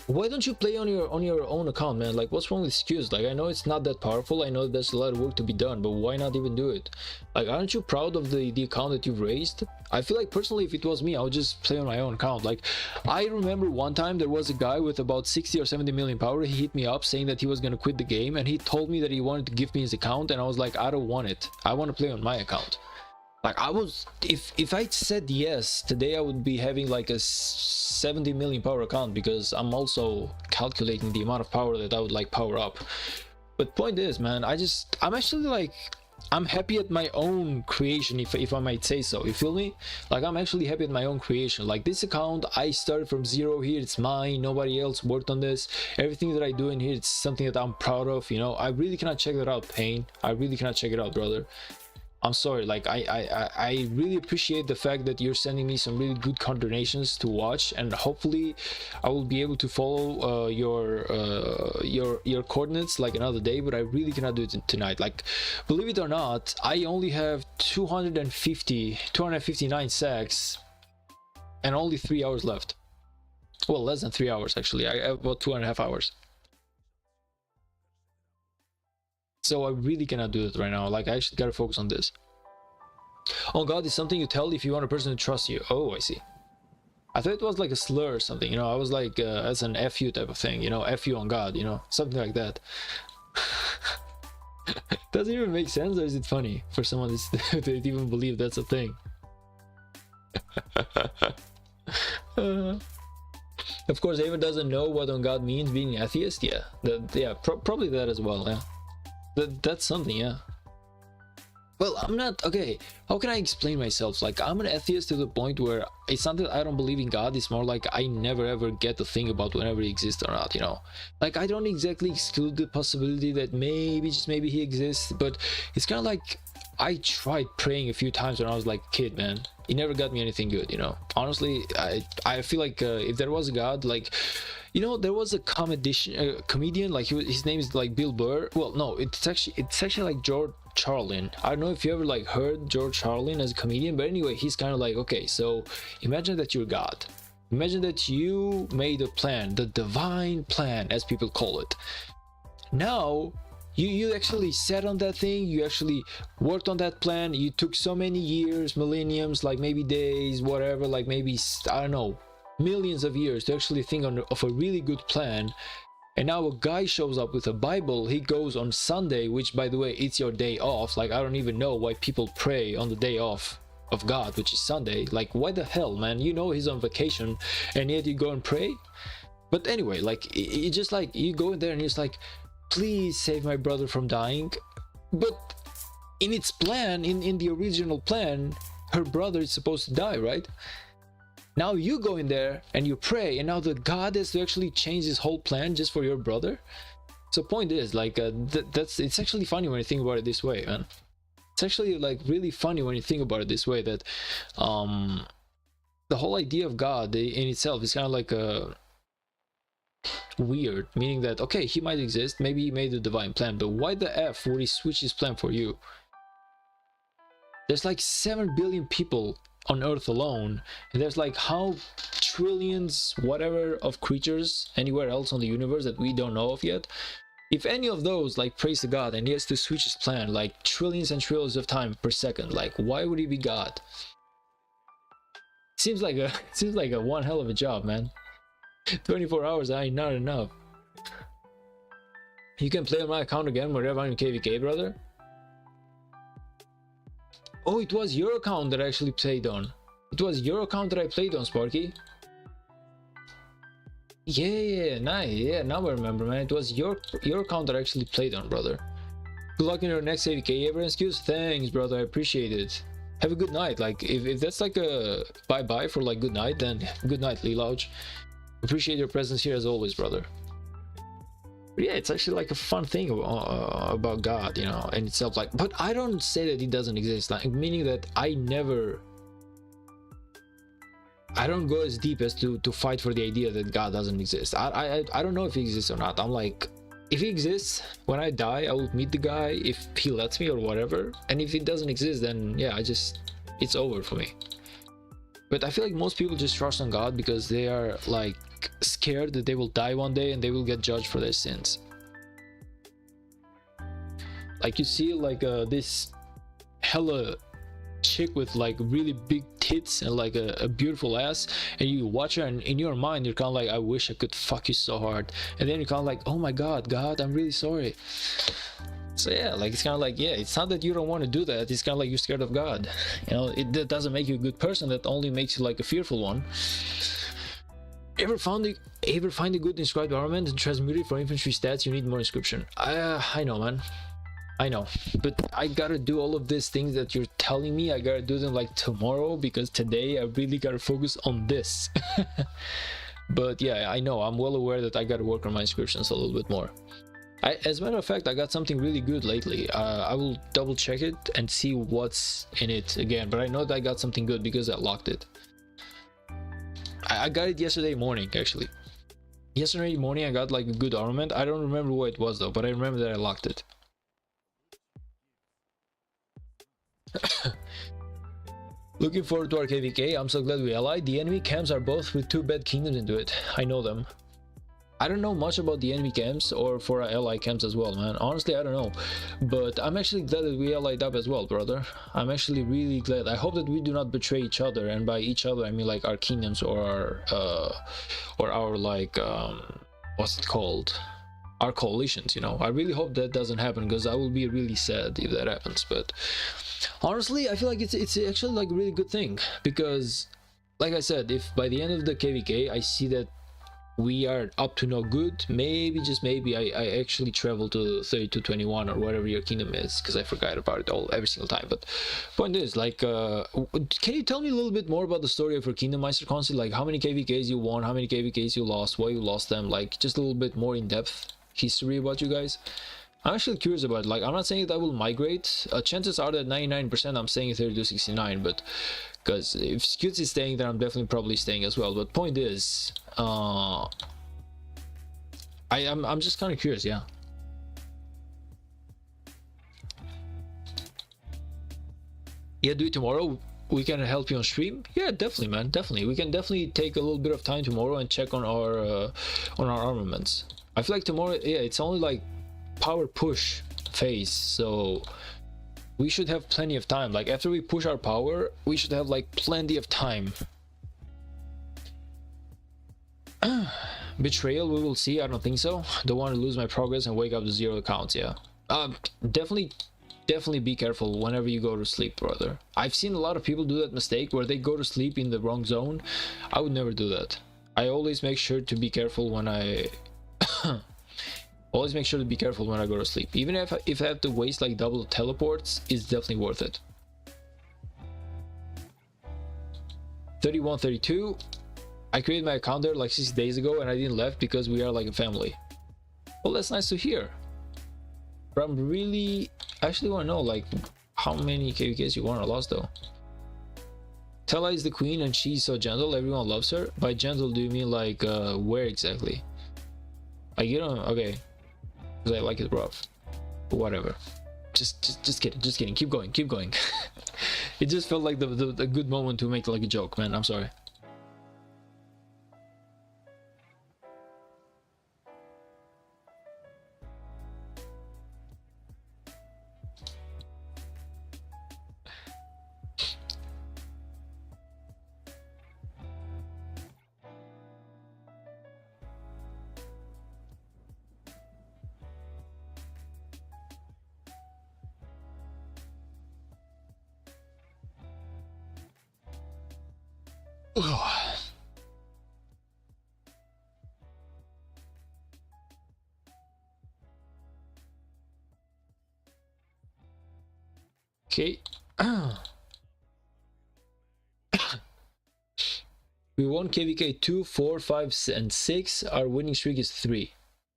Why don't you play on your own account, man? Like, what's wrong with excuse? Like, I know it's not that powerful, I know there's a lot of work to be done, but why not even do it? Like, aren't you proud of the account that you've raised? I feel like, personally, if it was me, I would just play on my own account. Like, I remember one time there was a guy with about 60 or 70 million power. He hit me up saying that he was gonna quit the game, and he told me that he wanted to give me his account, and I was like, I don't want it. I want to play on my account. Like, I was, if I said yes today, I would be having like a 70 million power account, because I'm also calculating the amount of power that I would like power up. But point is, man, I'm actually like, I'm happy at my own creation, if I might say so. You feel me? Like, I'm actually happy at my own creation. Like, this account, I started from zero here. It's mine. Nobody else worked on this. Everything that I do in here, it's something that I'm proud of. You know, I really cannot check that out, Pain. I really cannot check it out, brother. I'm sorry, like, I really appreciate the fact that you're sending me some really good coordinations to watch, and hopefully I will be able to follow your coordinates like another day, but I really cannot do it tonight. Like, believe it or not, I only have 259 sacks and only 3 hours left. Well, less than 3 hours, actually. I have about 2.5 hours. So I really cannot do it right now. Like, I actually gotta focus on this. Oh God, is something you tell if you want a person to trust you. Oh, I see. I thought it was like a slur or something, you know. I was like, as an FU type of thing, you know, FU on God, you know, something like that. Doesn't even make sense, or is it funny for someone to even believe that's a thing? Of course, Ava doesn't know what on God means, being an atheist. Yeah, probably that as well. Yeah. That's something, yeah. Well, I'm not, okay, how can I explain myself? Like, I'm an atheist to the point where it's not that I don't believe in God, it's more like I never ever get to think about whenever he exists or not, you know. Like, I don't exactly exclude the possibility that maybe, just maybe, he exists, but it's kind of like, I tried praying a few times when I was like a kid, man. It never got me anything good, you know. Honestly, I feel like if there was a God, like, you know, there was a comedian, like, his name is like Bill Burr. Well, no, it's actually like George Carlin. I don't know if you ever like heard George Carlin as a comedian, but anyway, he's kind of like, okay, so imagine that you're God. Imagine that you made a plan, the divine plan, as people call it. Now, you actually sat on that thing, you actually worked on that plan, you took so many years, millenniums, like maybe days, whatever, like maybe, I don't know, millions of years to actually think of a really good plan. And now a guy shows up with a Bible. He goes on Sunday, which, by the way, it's your day off. Like, I don't even know why people pray on the day off of God, which is Sunday. Like, why the hell, man? You know he's on vacation, and yet you go and pray. But anyway, like, it just like, you go in there and it's like, please save my brother from dying. But in its plan, in the original plan, her brother is supposed to die, right? Now you go in there and you pray, and now the God has to actually change his whole plan just for your brother. So point is, like, it's actually funny when you think about it this way, man. It's actually like really funny when you think about it this way, that the whole idea of God in itself is kind of like weird, meaning that, okay, he might exist, maybe he made a divine plan, but why the F would he switch his plan for you? There's like 7 billion people on Earth alone, and there's like how trillions whatever of creatures anywhere else on the universe that we don't know of yet. If any of those like prays to God and he has to switch his plan like trillions and trillions of time per second, like why would he be God? Seems like a one hell of a job, man. 24 hours ain't not enough. You can play on my account again whenever I'm in KVK, brother. Oh, it was your account that I actually played on. It was your account that I played on, Sparky. Yeah, nice. Yeah, now I remember, man. It was your account that I actually played on, brother. Good luck in your next AVK. Ever excuse? Thanks, brother. I appreciate it. Have a good night. Like, if that's like a bye-bye for like good night, then good night, Lee Louch. Appreciate your presence here as always, brother. But yeah, it's actually like a fun thing about God, you know, and itself. Like, but I don't say that it doesn't exist, like meaning that I don't go as deep as to fight for the idea that God doesn't exist. I don't know if he exists or not. I'm like, if he exists, when I die, I will meet the guy if he lets me or whatever. And if it doesn't exist, then yeah, it's over for me. But I feel like most people just trust on God because they are like scared that they will die one day and they will get judged for their sins. Like you see like this hella chick with like really big tits and like a beautiful ass, and you watch her and in your mind you're kind of like, I wish I could fuck you so hard, and then you're kind of like, oh my God, I'm really sorry. So yeah, like it's kind of like, yeah, it's not that you don't want to do that, it's kind of like you're scared of God, you know. That doesn't make you a good person, that only makes you like a fearful one. Ever find a good inscribed armament and transmute it for infantry stats? You need more inscription. I know, man, I know, but I gotta do all of these things that you're telling me. I gotta do them like tomorrow because today I really gotta focus on this. But yeah, I know, I'm well aware that I gotta work on my inscriptions a little bit more. As a matter of fact, I got something really good lately. I will double check it and see what's in it again, but I know that I got something good because I locked it. I got it yesterday morning, actually. Yesterday morning I got like a good armament. I don't remember what it was though, but I remember that I locked it. Looking forward to our KVK. I'm so glad we allied. The enemy camps are both with 2 bad kingdoms into it. I know them. I don't know much about the enemy camps or for our ally camps as well, man. Honestly, I don't know. But I'm actually glad that we allied up as well, brother. I'm actually really glad. I hope that we do not betray each other, and by each other I mean like our kingdoms or our like what's it called? Our coalitions, you know. I really hope that doesn't happen because I will be really sad if that happens. But honestly, I feel like it's actually like a really good thing, because like I said, if by the end of the KVK I see that we are up to no good, maybe, just maybe, I actually travel to 3221 or whatever your kingdom is, because I forgot about it every single time. But point is, like, can you tell me a little bit more about the story of your kingdom, Meister Consul? Like, how many KVKs you won, how many KVKs you lost, why you lost them, like just a little bit more in-depth history about you guys. I'm actually curious about it. Like, I'm not saying that I will migrate. Chances are that 99% I'm staying at 3269, but because if Scutes is staying, then I'm definitely probably staying as well. But point is, I'm just kind of curious, yeah. Yeah, do it tomorrow. We can help you on stream. Yeah, definitely, man, definitely. We can definitely take a little bit of time tomorrow and check on our armaments. I feel like tomorrow, yeah, it's only like power push phase, so we should have plenty of time. Like, after we push our power, we should have like plenty of time. Betrayal, we will see. I don't think so. Don't want to lose my progress and wake up to 0 accounts. Yeah, definitely be careful whenever you go to sleep, brother. I've seen a lot of people do that mistake where they go to sleep in the wrong zone. I would never do that. I always make sure to be careful when I always make sure to be careful when I go to sleep. Even if I have to waste like double teleports, it's definitely worth it. 3132. I created my account there like 6 days ago and I didn't left because we are like a family. Well, that's nice to hear. But I'm really actually want to know like how many KVKs you won or lost though. Tella is the queen and she's so gentle, everyone loves her. By gentle, do you mean like where exactly? Like, you know, okay, because I like it rough, but whatever. Just kidding, keep going. It just felt like the good moment to make like a joke, man. I'm sorry. Okay. We won KVK 2, 4, 5, and 6. Our winning streak is 3.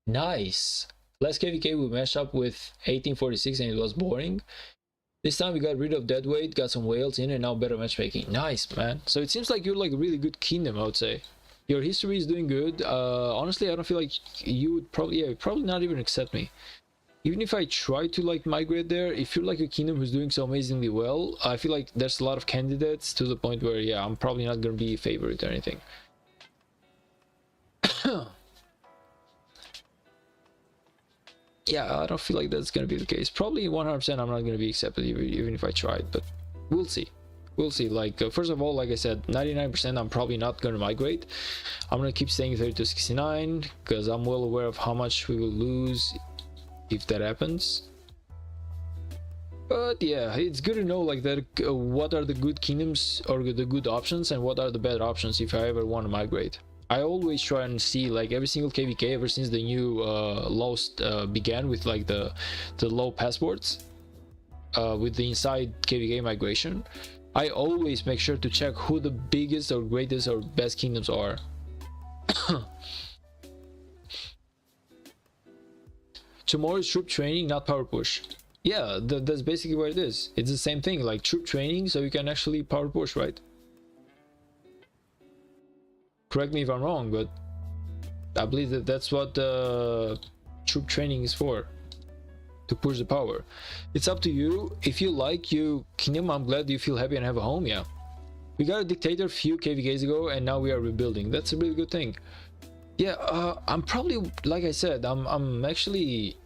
Nice. Last KVK we matched up with 1846 and it was boring. This time we got rid of deadweight, got some whales in, and now better matchmaking. Nice, man. So it seems like you're like a really good kingdom, I would say. Your history is doing good. Honestly, I don't feel like you would probably not even accept me. Even if I try to like migrate there, if you're like a kingdom who's doing so amazingly well, I feel like there's a lot of candidates to the point where, yeah, I'm probably not gonna be a favorite or anything. Yeah, I don't feel like that's gonna be the case. Probably 100% I'm not gonna be accepted even if I tried, but we'll see. We'll see. Like, first of all, like I said, 99% I'm probably not gonna migrate. I'm gonna keep staying 3269 because I'm well aware of how much we will lose if that happens. But yeah, it's good to know like that what are the good kingdoms or the good options and what are the bad options if I ever want to migrate. I always try and see like every single KVK ever since the new laws began with like the low passports with the inside KVK migration. I always make sure to check who the biggest or greatest or best kingdoms are. Tomorrow is troop training, not power push. Yeah, that's basically what it is. It's the same thing, like troop training, so you can actually power push, right? Correct me if I'm wrong, but I believe that that's what troop training is for, to push the power. It's up to you. If you like you kingdom, I'm glad you feel happy and have a home. Yeah, we got a dictator a few KVKs ago, and now we are rebuilding. That's a really good thing. Yeah, I'm probably, like I said, I'm actually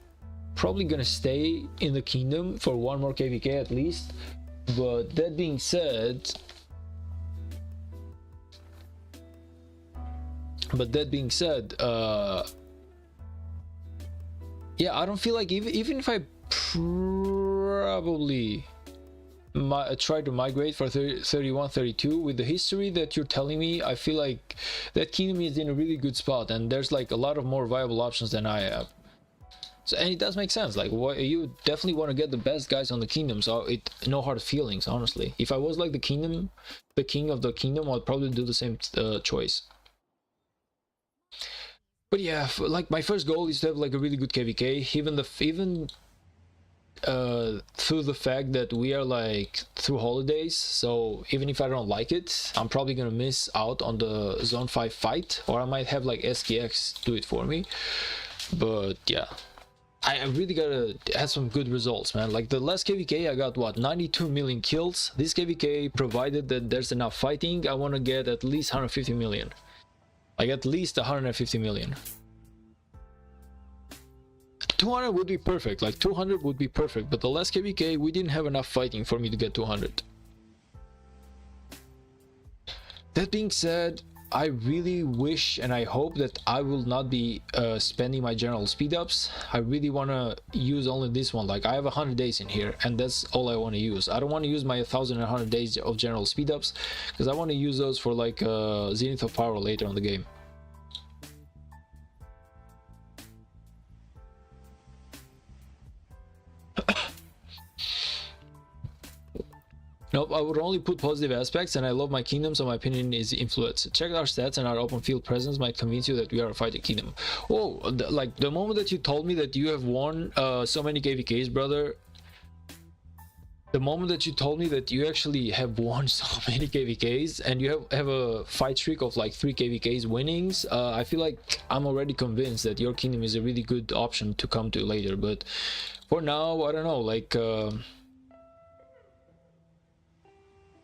probably gonna stay in the kingdom for one more KVK at least. But that being said, yeah, I don't feel like even if I probably try to migrate for 31 32 with the history that you're telling me, I feel like that kingdom is in a really good spot and there's like a lot of more viable options than I have. So, and it does make sense, like you definitely want to get the best guys on the kingdom, so no hard feelings, honestly. If I was like the king of the kingdom, I'd probably do the same choice. But yeah, like my first goal is to have like a really good KVK, even through the fact that we are like through holidays, so even if I don't like it, I'm probably gonna miss out on the zone 5 fight, or I might have like SKX do it for me. But yeah, I really gotta have some good results, man. Like the last KVK I got what, 92 million kills. This KVK, provided that there's enough fighting, I want to get at least 150 million, like at least 150 million. 200 would be perfect, like 200 would be perfect, but the last KVK we didn't have enough fighting for me to get 200. That being said, I really wish and I hope that I will not be spending my general speed ups. I really want to use only this one. Like I have 100 days in here and that's all I want to use. I don't want to use my 1100 days of general speed ups because I want to use those for like Zenith of Power later on the game. Nope, I would only put positive aspects, and I love my kingdom, so my opinion is influence. Check our stats and our open field presence might convince you that we are a fighting kingdom. Oh, like the moment that you told me that you have won so many KVKs, brother, the moment that you told me that you actually have won so many KVKs and you have a fight streak of like 3 KVKs winnings, I feel like I'm already convinced that your kingdom is a really good option to come to later. But for now, I don't know, like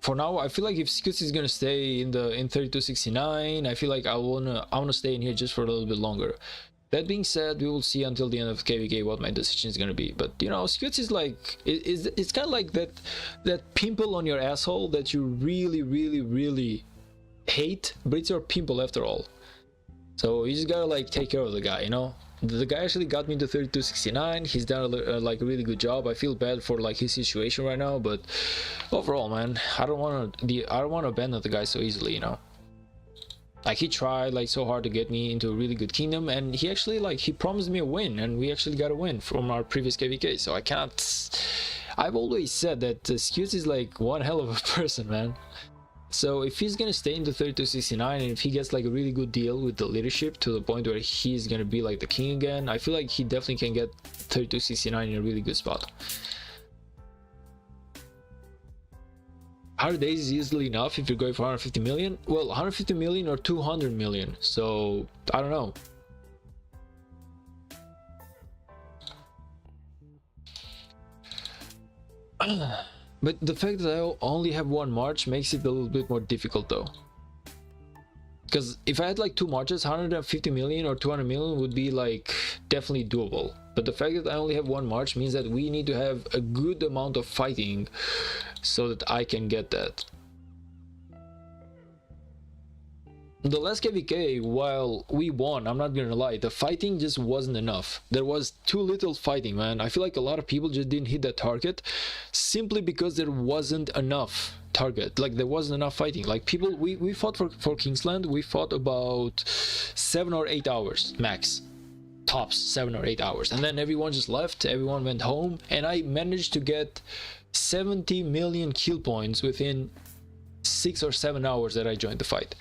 for now, I feel like if Scoots is gonna stay in 3269, I feel like I wanna stay in here just for a little bit longer. That being said, we will see until the end of KVK what my decision is gonna be. But you know, Scoots is like it's kind of like that pimple on your asshole that you really hate, but it's your pimple after all. So you just gotta like take care of the guy, you know. The guy actually got me to 3269. He's done like a really good job. I feel bad for like his situation right now, but overall, man, I don't want to abandon the guy so easily, you know. Like he tried like so hard to get me into a really good kingdom, and he actually like he promised me a win, and we actually got a win from our previous KVK. So I can't. I've always said that Scutes is like one hell of a person, man. So if he's gonna stay in the 3269, and if he gets like a really good deal with the leadership to the point where he's gonna be like the king again, I feel like he definitely can get 3269 in a really good spot. 100 days is easily enough if you're going for 150 million. Well, 150 million or 200 million. So I don't know. But the fact that I only have one march makes it a little bit more difficult though. Because if I had like 2 marches, 150 million or 200 million would be like definitely doable. But the fact that I only have 1 march means that we need to have a good amount of fighting so that I can get that. The last KVK, while we won, I'm not gonna lie, the fighting just wasn't enough. There was too little fighting, man. I feel like a lot of people just didn't hit that target simply because there wasn't enough target. Like there wasn't enough fighting. Like people, we fought for Kingsland, we fought about 7 or 8 hours max. Tops 7 or 8 hours, and then everyone just left, everyone went home, and I managed to get 70 million kill points within 6 or 7 hours that I joined the fight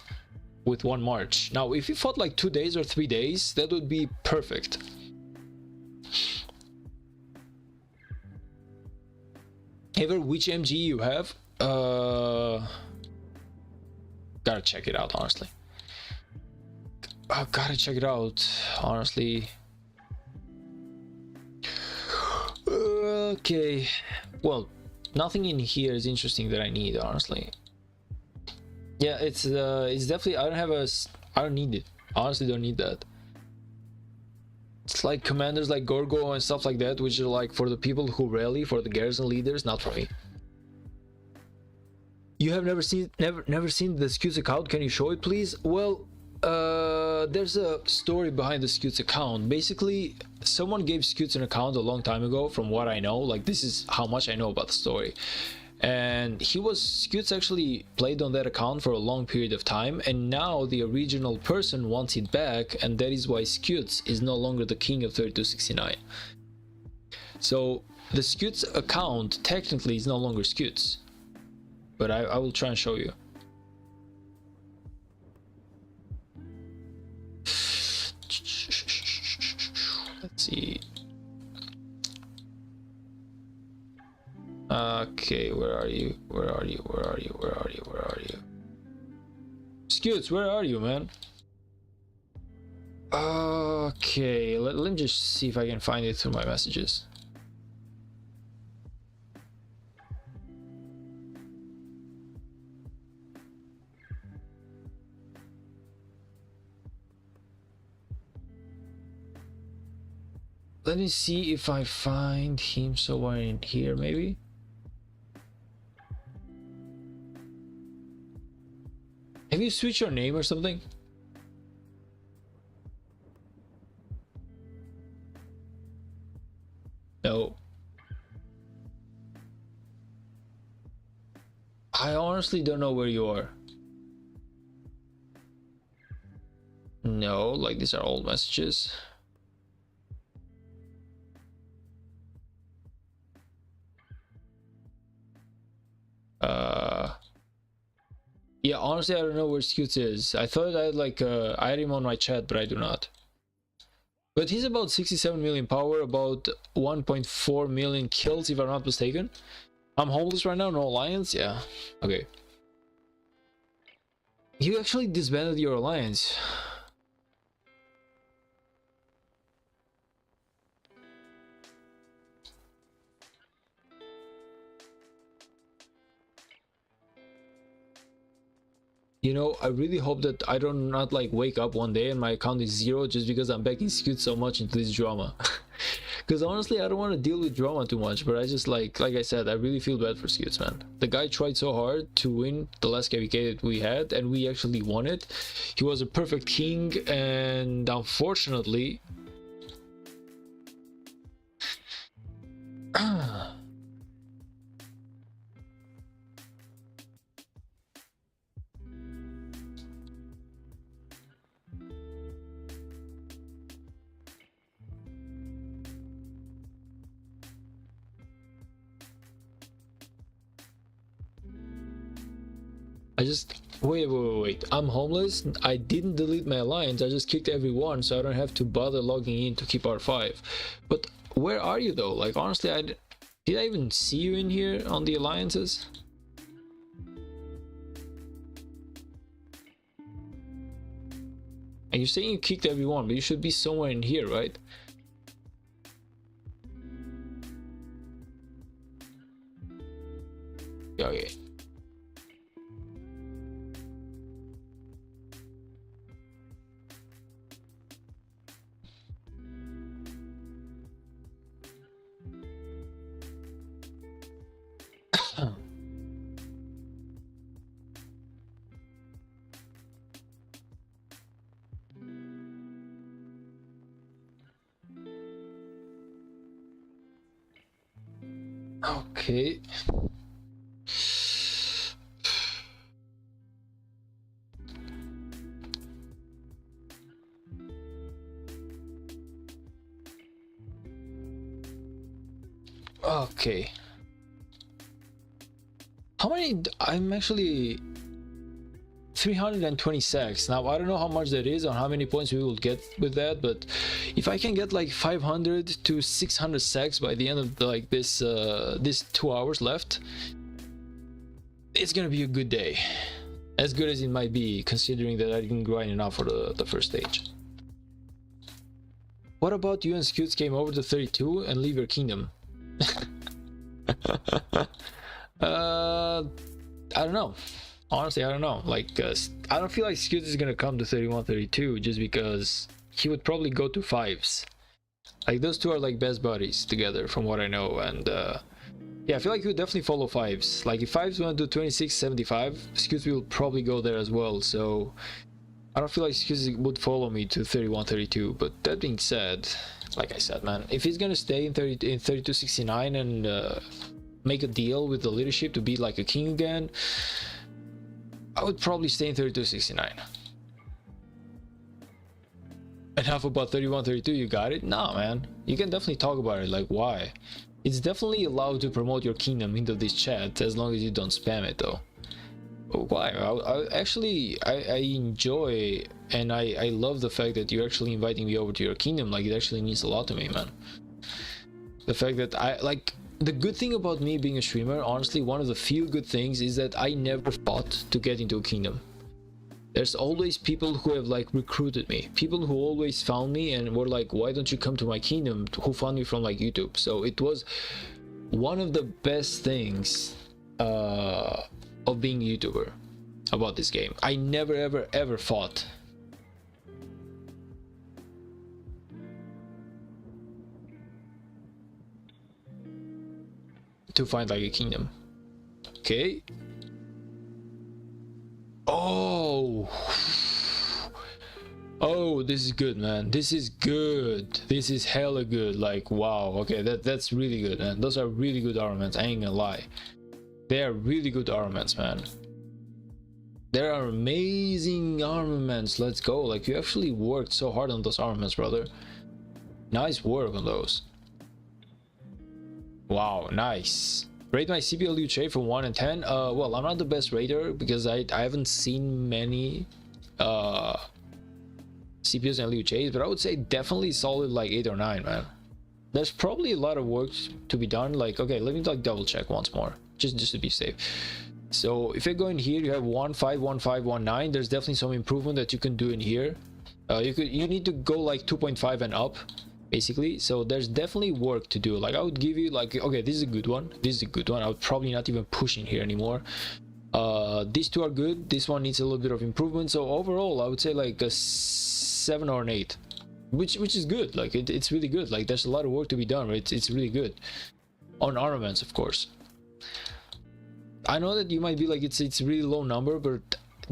with 1 march. Now if you fought like 2 days or 3 days, that would be perfect. Ever which MG you have? Gotta check it out, honestly. I gotta check it out, honestly. Okay, well, nothing in here is interesting that I need, honestly. Yeah, it's definitely, I don't need it. Honestly, don't need that. It's like commanders like Gorgo and stuff like that, which are like for the people who rally, for the garrison leaders, not for me. You have never seen the Scutes account? Can you show it, please? Well, there's a story behind the Scutes account. Basically, someone gave Scutes an account a long time ago, from what I know. Like, this is how much I know about the story. And Scutes actually played on that account for a long period of time, and now the original person wants it back, and that is why Scutes is no longer the king of 3269. So the Scutes account technically is no longer Scutes, but I will try and show you. Let's see. Okay, where are you? Where are you? Where are you? Where are you? Where are you? Scutes, where are you, man? Okay, let me just see if I can find it through my messages. Let me see if I find him somewhere in here, maybe. Have you switched your name or something? No. I honestly don't know where you are. No, like these are old messages. Yeah, honestly, I don't know where Scutes is. I thought I had like I had him on my chat, but I do not. But he's about 67 million power, about 1.4 million kills, if I'm not mistaken. I'm homeless right now, no alliance. Yeah, okay. You actually disbanded your alliance. You know, I really hope that I don't not like wake up one day and my account is 0 just because I'm backing Scoot so much into this drama. Because honestly, I don't want to deal with drama too much, but I just like I said, I really feel bad for Scoots, man. The guy tried so hard to win the last KVK that we had, and we actually won it. He was a perfect king, and unfortunately... I just wait. I'm homeless. I didn't delete my alliance. I just kicked everyone, so I don't have to bother logging in to keep R5. But where are you though? Like honestly, did I even see you in here on the alliances? And you're saying you kicked everyone, but you should be somewhere in here, right? Yeah, okay. Okay. Okay. How many? I'm actually 326. Now I don't know how much that is or how many points we will get with that, but if I can get like 500 to 600 sacks by the end of like this 2 hours left, it's gonna be a good day. As good as it might be, considering that I didn't grind enough for the first stage. What about you and Scoots came over to 32 and leave your kingdom? I don't know. Honestly, I don't know. Like, I don't feel like Scoots is gonna come to 31, 32 just because he would probably go to 5s. Like, those two are like best buddies together, from what I know. And yeah, I feel like he would definitely follow 5s. Like, if 5s want to do 26, 75, Scoots will probably go there as well. So I don't feel like Scoots would follow me to 31, 32. But that being said, like I said, man, if he's gonna stay in 3269 and make a deal with the leadership to be like a king again, I would probably stay in 3269. And half about 31, 32, you got it? Nah, man. You can definitely talk about it, like why. It's definitely allowed to promote your kingdom into this chat as long as you don't spam it though. Why? I enjoy and I love the fact that you're actually inviting me over to your kingdom. Like, it actually means a lot to me, man. The fact that the good thing about me being a streamer, honestly, one of the few good things is that I never fought to get into a kingdom. There's always people who have like recruited me, people who always found me and were like, why don't you come to my kingdom, who found me from like YouTube. So it was one of the best things of being a YouTuber about this game. I never ever fought. To find like a kingdom. Okay. Oh, this is good, man. This is good. This is hella good. Like, wow. Okay, that's really good, man. Those are really good armaments. I ain't gonna lie. They are really good armaments, man. There are amazing armaments. Let's go. Like, you actually worked so hard on those armaments, brother. Nice work on those. Wow, nice. Rate my CPL Luce from 1 and 10. Well, I'm not the best rater because I haven't seen many CPUs and Luces, but I would say definitely solid like 8 or 9, man. There's probably a lot of work to be done. Like, okay, let me like double check once more, just to be safe. So if you go in here, you have 1.5, 1.5, 1.9. There's definitely some improvement that you can do in here. You need to go like 2.5 and up, basically. So there's definitely work to do. Like, I would give you like, okay, this is a good one, this is a good one. I would probably not even push in here anymore. These two are good. This one needs a little bit of improvement. So overall, I would say like a 7 or an 8, which is good. Like it's really good. Like there's a lot of work to be done. Right? It's really good on armaments, of course. I know that you might be like it's a really low number, but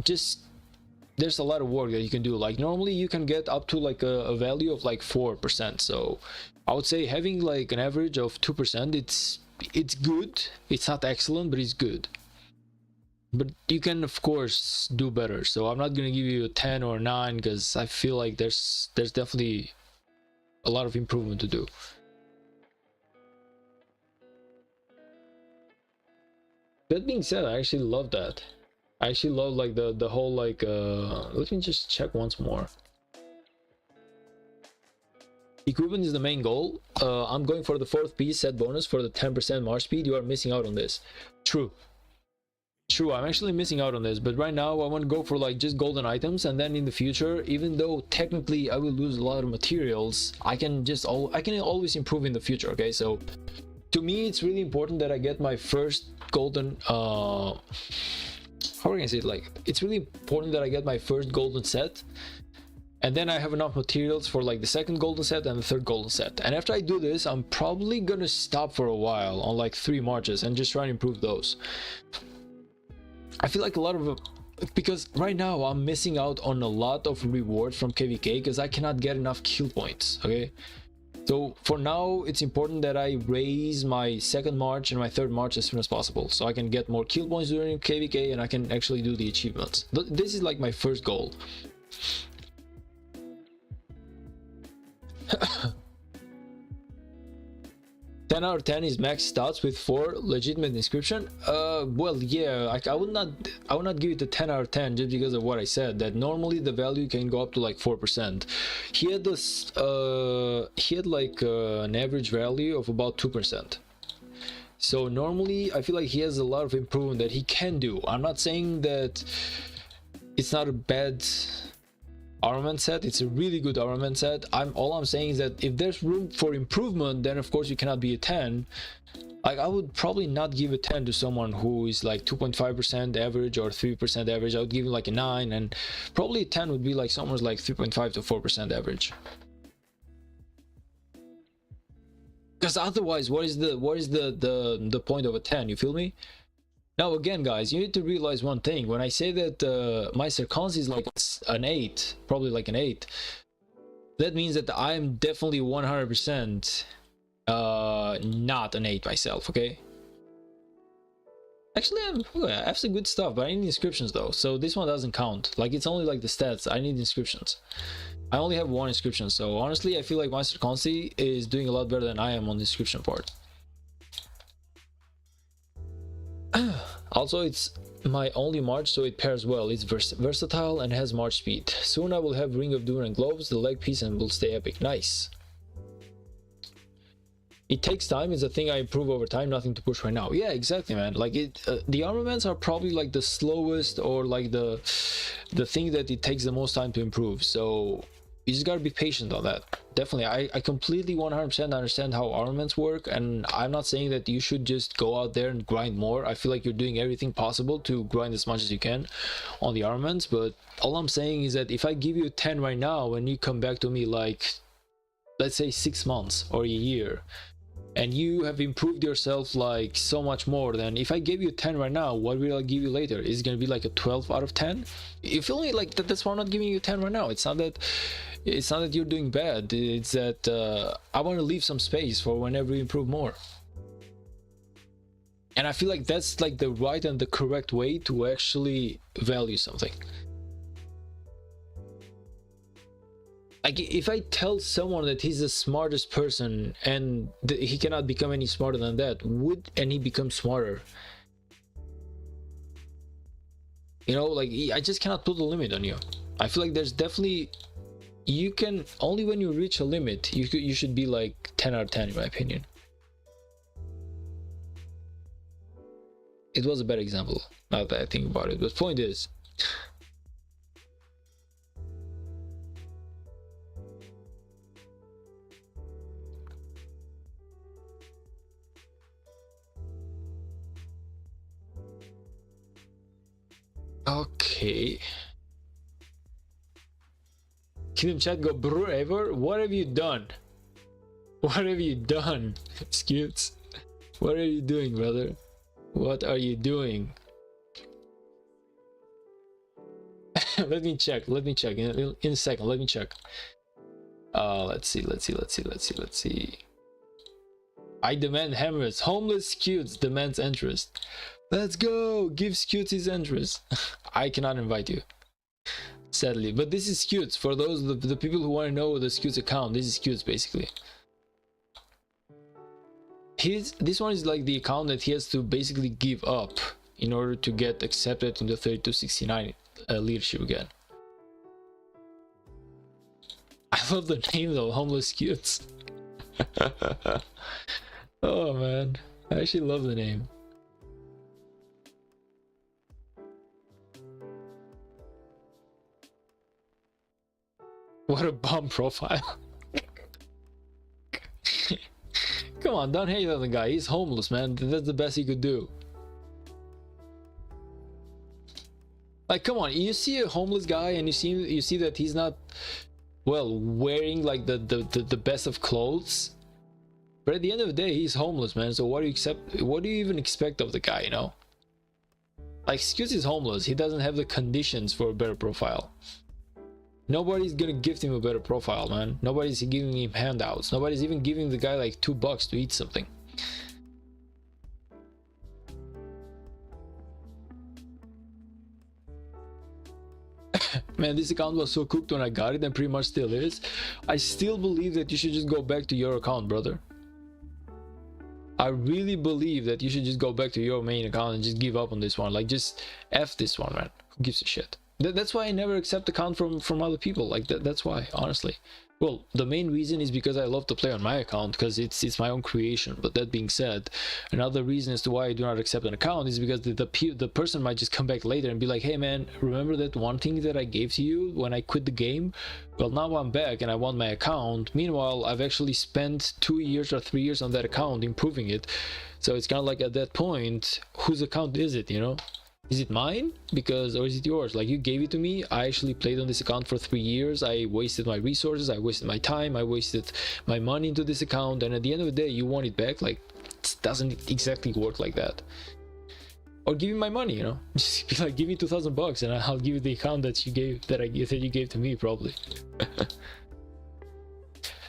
just there's a lot of work that you can do. Like normally you can get up to like a value of like 4%. So I would say having like an average of 2%, it's good. It's not excellent, but it's good. But you can of course do better. So I'm not gonna give you a 10 or 9 because I feel like there's definitely a lot of improvement to do. That being said, I actually love that. I actually love like the whole like let me just check once more. Equipment is the main goal. I'm going for the 4th piece set bonus for the 10% march speed. You are missing out on this. True, I'm actually missing out on this, but right now I want to go for like just golden items, and then in the future, even though technically I will lose a lot of materials, I can always improve in the future. Okay, so to me it's really important that I get my first golden how can I say it, like it's really important that I get my first golden set, and then I have enough materials for like the 2nd golden set and the 3rd golden set. And after I do this, I'm probably gonna stop for a while on like 3 marches and just try and improve those. I feel like a lot of, because right now I'm missing out on a lot of rewards from KVK because I cannot get enough kill points. Okay, so for now it's important that I raise my 2nd march and my 3rd march as soon as possible, so I can get more kill points during KVK and I can actually do the achievements. This is like my first goal. 10 out of 10 is max stats with 4 legitimate inscription. Well, yeah, I would not give it a 10 out of 10 just because of what I said, that normally the value can go up to like 4%. He had this he had like an average value of about 2%. So normally I feel like he has a lot of improvement that he can do. I'm not saying that it's not a bad armament set. It's a really good armament set. All I'm saying is that if there's room for improvement, then of course you cannot be a 10. Like I would probably not give a 10 to someone who is like 2.5% average or 3% average. I would give him like a 9, and probably a 10 would be like somewhere like 3.5 to 4% average. Because otherwise, what is the point of a 10? You feel me? Now again, guys, you need to realize one thing. When I say that my circumference is like an 8, probably like an 8, that means that I'm definitely 100% not an 8 myself. Okay, actually I have some good stuff, but I need inscriptions though, so this one doesn't count. Like it's only like the stats. I need inscriptions. I only have 1 inscription, so honestly I feel like my circumference is doing a lot better than I am on the inscription part. Also, it's my only march, so it pairs well. It's versatile and has march speed. Soon I will have Ring of Doom and Gloves, the leg piece, and will stay epic. Nice. It takes time. It's a thing I improve over time. Nothing to push right now. Yeah, exactly, man. Like the armaments are probably like the slowest, or like the thing that it takes the most time to improve. So you just gotta be patient on that. Definitely, I completely 100% understand how armaments work, and I'm not saying that you should just go out there and grind more. I feel like you're doing everything possible to grind as much as you can on the armaments, but all I'm saying is that if I give you a 10 right now and you come back to me like, let's say 6 months or a year, and you have improved yourself like so much more, then if I gave you a 10 right now, what will I give you later? Is it gonna be like a 12 out of 10? You feel me? Like that's why I'm not giving you a 10 right now. It's not that you're doing bad. It's that I want to leave some space for whenever you improve more. And I feel like that's like the right and the correct way to actually value something. Like if I tell someone that he's the smartest person and he cannot become any smarter than that, would any become smarter? You know, like I just cannot put a limit on you. I feel like there's definitely, you can only when you reach a limit you should be like 10 out of 10 in my opinion. It was a bad example now that I think about it, but point is, Okay. Kingdom chat go ever. What have you done? What have you done, Scutes? What are you doing, brother? What are you doing? Let me check. Let me check in a second. Let me check. Let's see. I demand hammers. Homeless Scutes demands interest. Let's go. Give Scutes his interest. I cannot invite you, sadly, but this is Scutes. For those the people who want to know the Scutes account, this is Scutes basically. This one is like the account that he has to basically give up in order to get accepted in the 3269 leadership again. I love the name though, Homeless Scutes. Oh man, I actually love the name. What a bomb profile. Come on, don't hate on the guy. He's homeless, man. That's the best he could do. Like, come on, you see a homeless guy and you see that he's not, well, wearing like the best of clothes. But at the end of the day, he's homeless, man. So what do you even expect of the guy, you know? Like, Scutes is homeless. He doesn't have the conditions for a better profile. Nobody's gonna gift him a better profile, man. Nobody's giving him handouts. Nobody's even giving the guy like $2 to eat something. Man, this account was so cooked when I got it and pretty much still is. I still believe that you should just go back to your account, brother. I really believe that you should just go back to your main account and just give up on this one. Like, just F this one, man. Who gives a shit? That's why I never accept account from other people. Like, that's why, honestly. Well, the main reason is because I love to play on my account, because it's my own creation. But that being said, another reason as to why I do not accept an account is because the person might just come back later and be like, hey man, remember that one thing that I gave to you when I quit the game? Well, now I'm back and I want my account. Meanwhile, I've actually spent 2 years or 3 years on that account improving it. So it's kind of like, at that point, whose account is it, you know? Is it mine? Because, or is it yours? Like, you gave it to me. I actually played on this account for 3 years. I wasted my resources, I wasted my time, I wasted my money into this account, and at the end of the day you want it back. Like, it doesn't exactly work like that. Or give me my money, you know? Just be like, give me $2,000 and I'll give you the account that you gave to me, probably.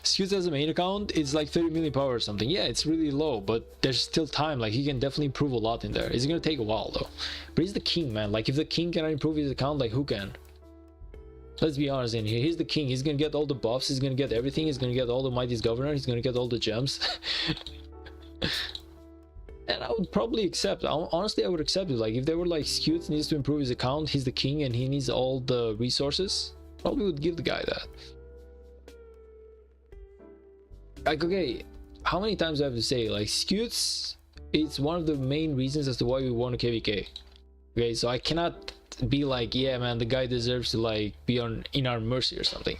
Scutes as a main account, it's like 30 million power or something. Yeah, it's really low, but there's still time. Like, he can definitely improve a lot in there. It's gonna take a while though. But he's the king, man. Like, if the king cannot improve his account, like, who can? Let's be honest in here. He's the king. He's gonna get all the buffs. He's gonna get everything. He's gonna get all the mightiest governor. He's gonna get all the gems. And I would probably accept. Honestly, I would accept it. Like, if they were like, Scutes needs to improve his account, he's the king and he needs all the resources, probably would give the guy that. Like, okay, how many times do I have to say, like, Scutes, it's one of the main reasons as to why we won a KVK. Okay, so I cannot be like, yeah man, the guy deserves to like be in our mercy or something.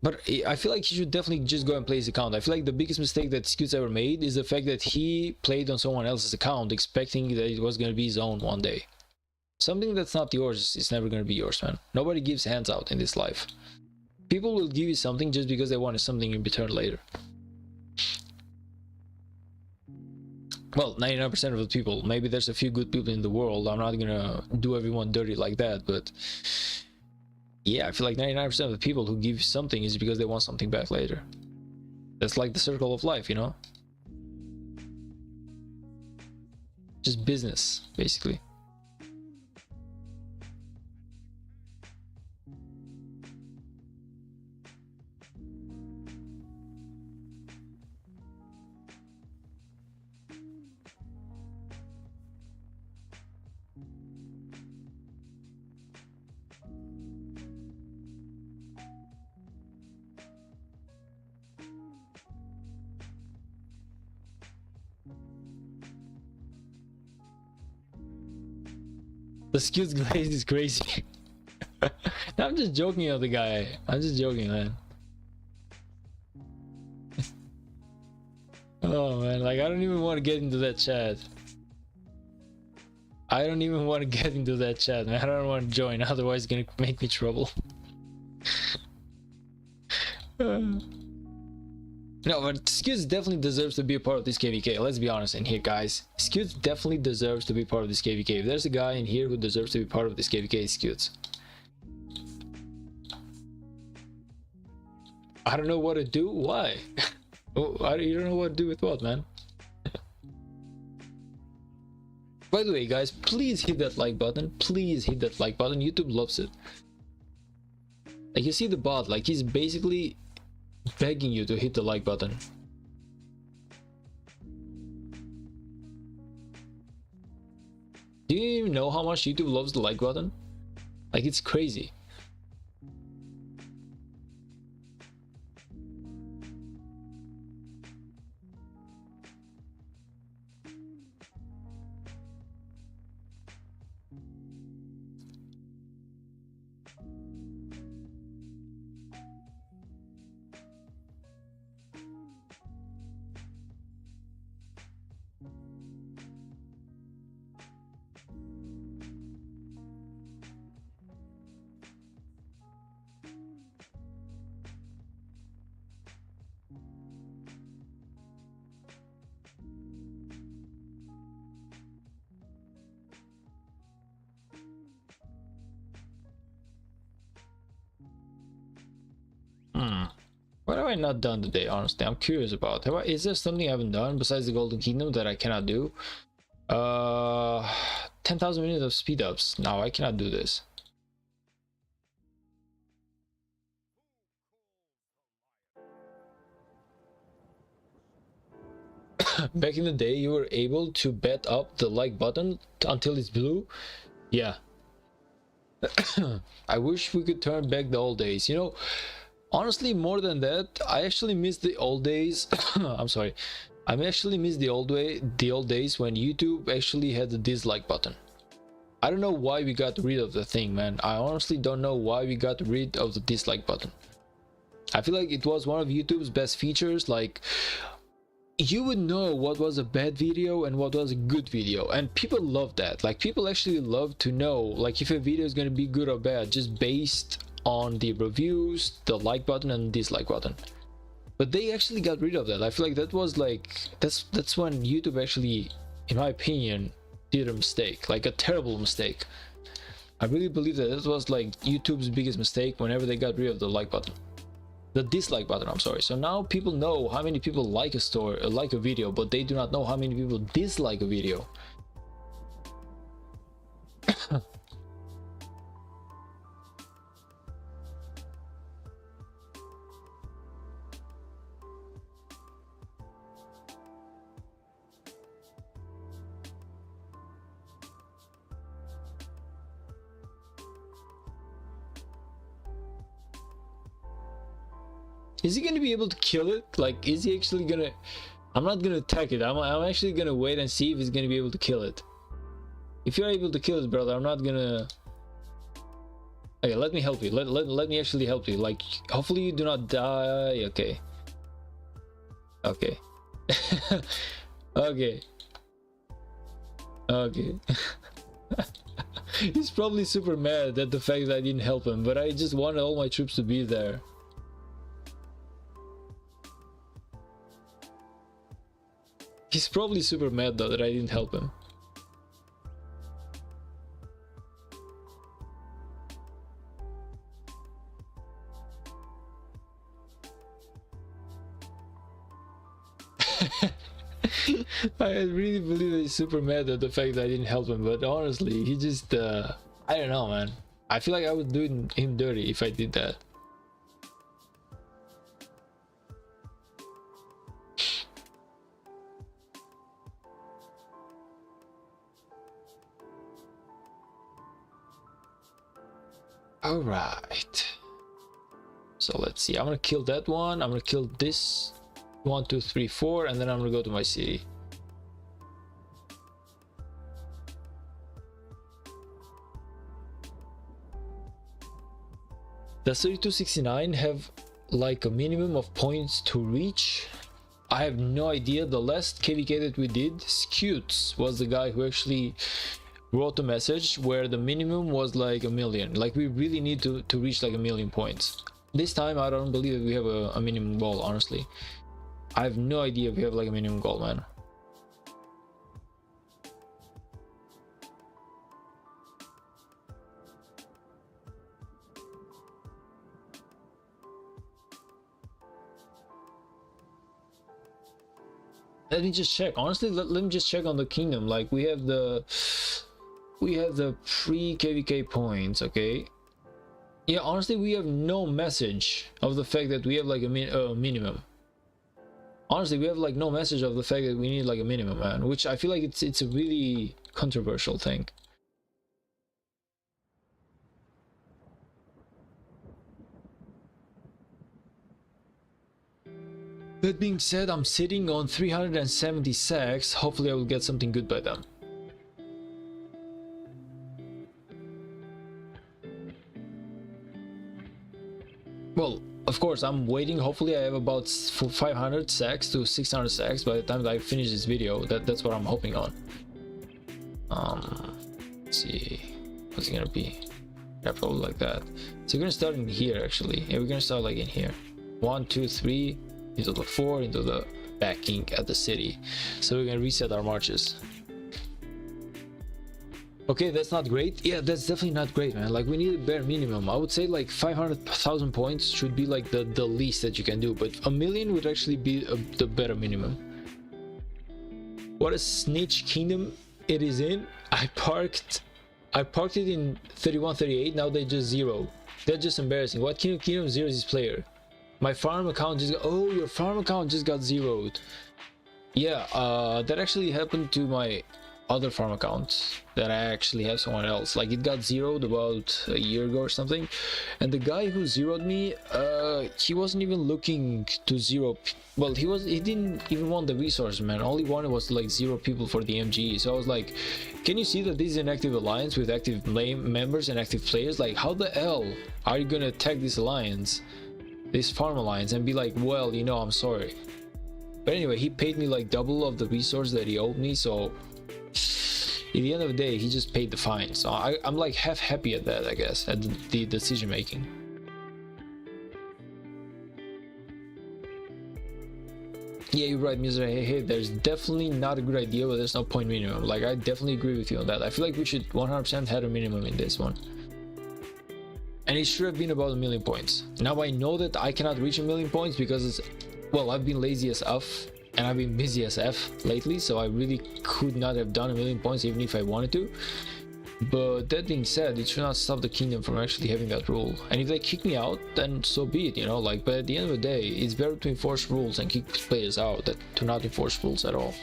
But I feel like he should definitely just go and play his account. I feel like the biggest mistake that Scutes ever made is the fact that he played on someone else's account expecting that it was going to be his own one day. Something that's not yours is never going to be yours, man. Nobody gives hands out in this life. People will give you something just because they want something in return later. Well, 99% of the people. Maybe there's a few good people in the world. I'm not gonna do everyone dirty like that, but yeah, I feel like 99% of the people who give something is because they want something back later. That's like the circle of life, you know? Just business, basically. The Scutes glaze is crazy. No, I'm just joking on the guy. I'm just joking, man. Oh man, like, I don't even want to get into that chat. I don't even want to get into that chat, man. I don't want to join, otherwise it's gonna make me trouble. No, but Scutes definitely deserves to be a part of this KVK. Let's be honest in here, guys. Scutes definitely deserves to be part of this KVK. If there's a guy in here who deserves to be part of this KVK, it's Scutes. I don't know what to do. Why? You don't know what to do with what, man? By the way, guys, please hit that like button. Please hit that like button. YouTube loves it. Like, you see the bot, like, he's basically begging you to hit the like button. Do you even know how much YouTube loves the like button? Like, it's crazy. What have I not done today, honestly? I'm curious about. Is there something I haven't done besides the Golden Kingdom that I cannot do? 10,000 minutes of speed ups. No, I cannot do this. Back in the day, you were able to bet up the like button until it's blue. Yeah. I wish we could turn back the old days. You know, honestly, more than that, I actually miss the old days. I'm sorry. I actually miss the old days when YouTube actually had the dislike button. I don't know why we got rid of the thing, man. I honestly don't know why we got rid of the dislike button. I feel like it was one of YouTube's best features. Like, you would know what was a bad video and what was a good video, and people love that. Like, people actually love to know, like, if a video is going to be good or bad just based on the reviews, the like button and dislike button. But they actually got rid of that. I feel like that was like, that's when YouTube actually, in my opinion, did a mistake, like a terrible mistake. I really believe that was like YouTube's biggest mistake whenever they got rid of the like button, the dislike button, I'm sorry. So now people know how many people like a video, but they do not know how many people dislike a video. Is he gonna be able to kill it? Like, is he actually gonna... I'm not gonna attack it. I'm actually gonna wait and see if he's gonna be able to kill it. If you're able to kill it, brother, I'm not gonna... Okay, let me help you. Let me actually help you. Like, hopefully you do not die. Okay. Okay. Okay. Okay. He's probably super mad at the fact that I didn't help him, but I just wanted all my troops to be there. He's probably super mad though that I didn't help him. I really believe that he's super mad at the fact that I didn't help him, but honestly, he just, I don't know, man. I feel like I would do him dirty if I did that. All right, so let's see. I'm gonna kill that one. I'm gonna kill this 1 2 3 4, and then I'm gonna go to my city. Does 3269 have like a minimum of points to reach? I have no idea. The last KVK that we did, Scutes was the guy who actually wrote a message where the minimum was like 1,000,000. Like we really need to reach like 1,000,000 points. This time I don't believe that we have a minimum goal, honestly. I have no idea if we have like a minimum goal, man. Let me just check. Honestly, let me just check on the kingdom. Like we have the pre-KVK points, okay? Yeah, honestly, we have no message of the fact that we have like a minimum. Honestly, we have like no message of the fact that we need like a minimum, man, which I feel like it's a really controversial thing. That being said, I'm sitting on 370 sacks. Hopefully I will get something good by then. Well, of course, I'm waiting. Hopefully I have about 500 sacks to 600 sacks by the time that I finish this video. That's what I'm hoping on. Let's see, what's it gonna be? Yeah, probably like that. So we're gonna start in here, actually. Yeah, we're gonna start like in here. 1, 2, 3 into the 4 into the backing at the city. So we're gonna reset our marches. Okay, that's not great. Yeah, that's definitely not great, man. Like we need a bare minimum. I would say like 500,000 points should be like the least that you can do, but 1,000,000 would actually be the better minimum. What a snitch kingdom it is in. I parked it in 31, 38. Now they just zero. That's just embarrassing. What kingdom zeros his player? My farm account just got, oh, your farm account just got zeroed. Yeah, that actually happened to my other farm account that I actually have someone else. Like it got zeroed about a year ago or something, and the guy who zeroed me, he wasn't even looking to zero. Well, he didn't even want the resource, man. All he wanted was to like zero people for the MGE. So I was like, can you see that this is an active alliance with active members and active players? Like, how the hell are you gonna attack this alliance, this farm alliance, and be like, well, you know, I'm sorry. But anyway, he paid me like double of the resource that he owed me, so at the end of the day he just paid the fine. So I'm like half happy at that, I guess, at the decision making. Yeah, you're right, Mr. Hey, there's definitely not a good idea, but there's no point minimum. Like I definitely agree with you on that. I feel like we should 100% have a minimum in this one, and it should have been about 1,000,000 points. Now I know that I cannot reach 1,000,000 points because it's, well, I've been lazy as F and I've been busy as F lately, so I really could not have done 1,000,000 points even if I wanted to. But that being said, it should not stop the kingdom from actually having that rule. And if they kick me out, then so be it, you know. Like, but at the end of the day, it's better to enforce rules and kick players out than to not enforce rules at all.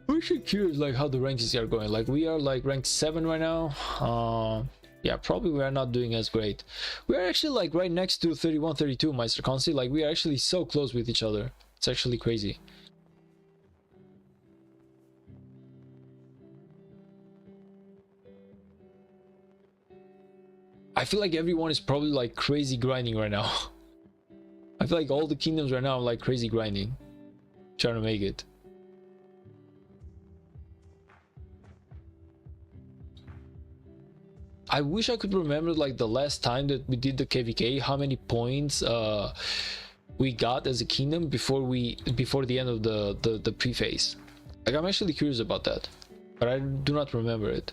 I'm actually curious like how the rankings are going. Like we are like ranked 7 right now. Yeah, probably we are not doing as great. We are actually like right next to 31, 32 Meister Consi. Like we are actually so close with each other. It's actually crazy. I feel like everyone is probably like crazy grinding right now. I feel like all the kingdoms right now are like crazy grinding, trying to make it. I wish I could remember like the last time that we did the KVK, how many points we got as a kingdom before the end of the pre-phase. Like I'm actually curious about that, but I do not remember it.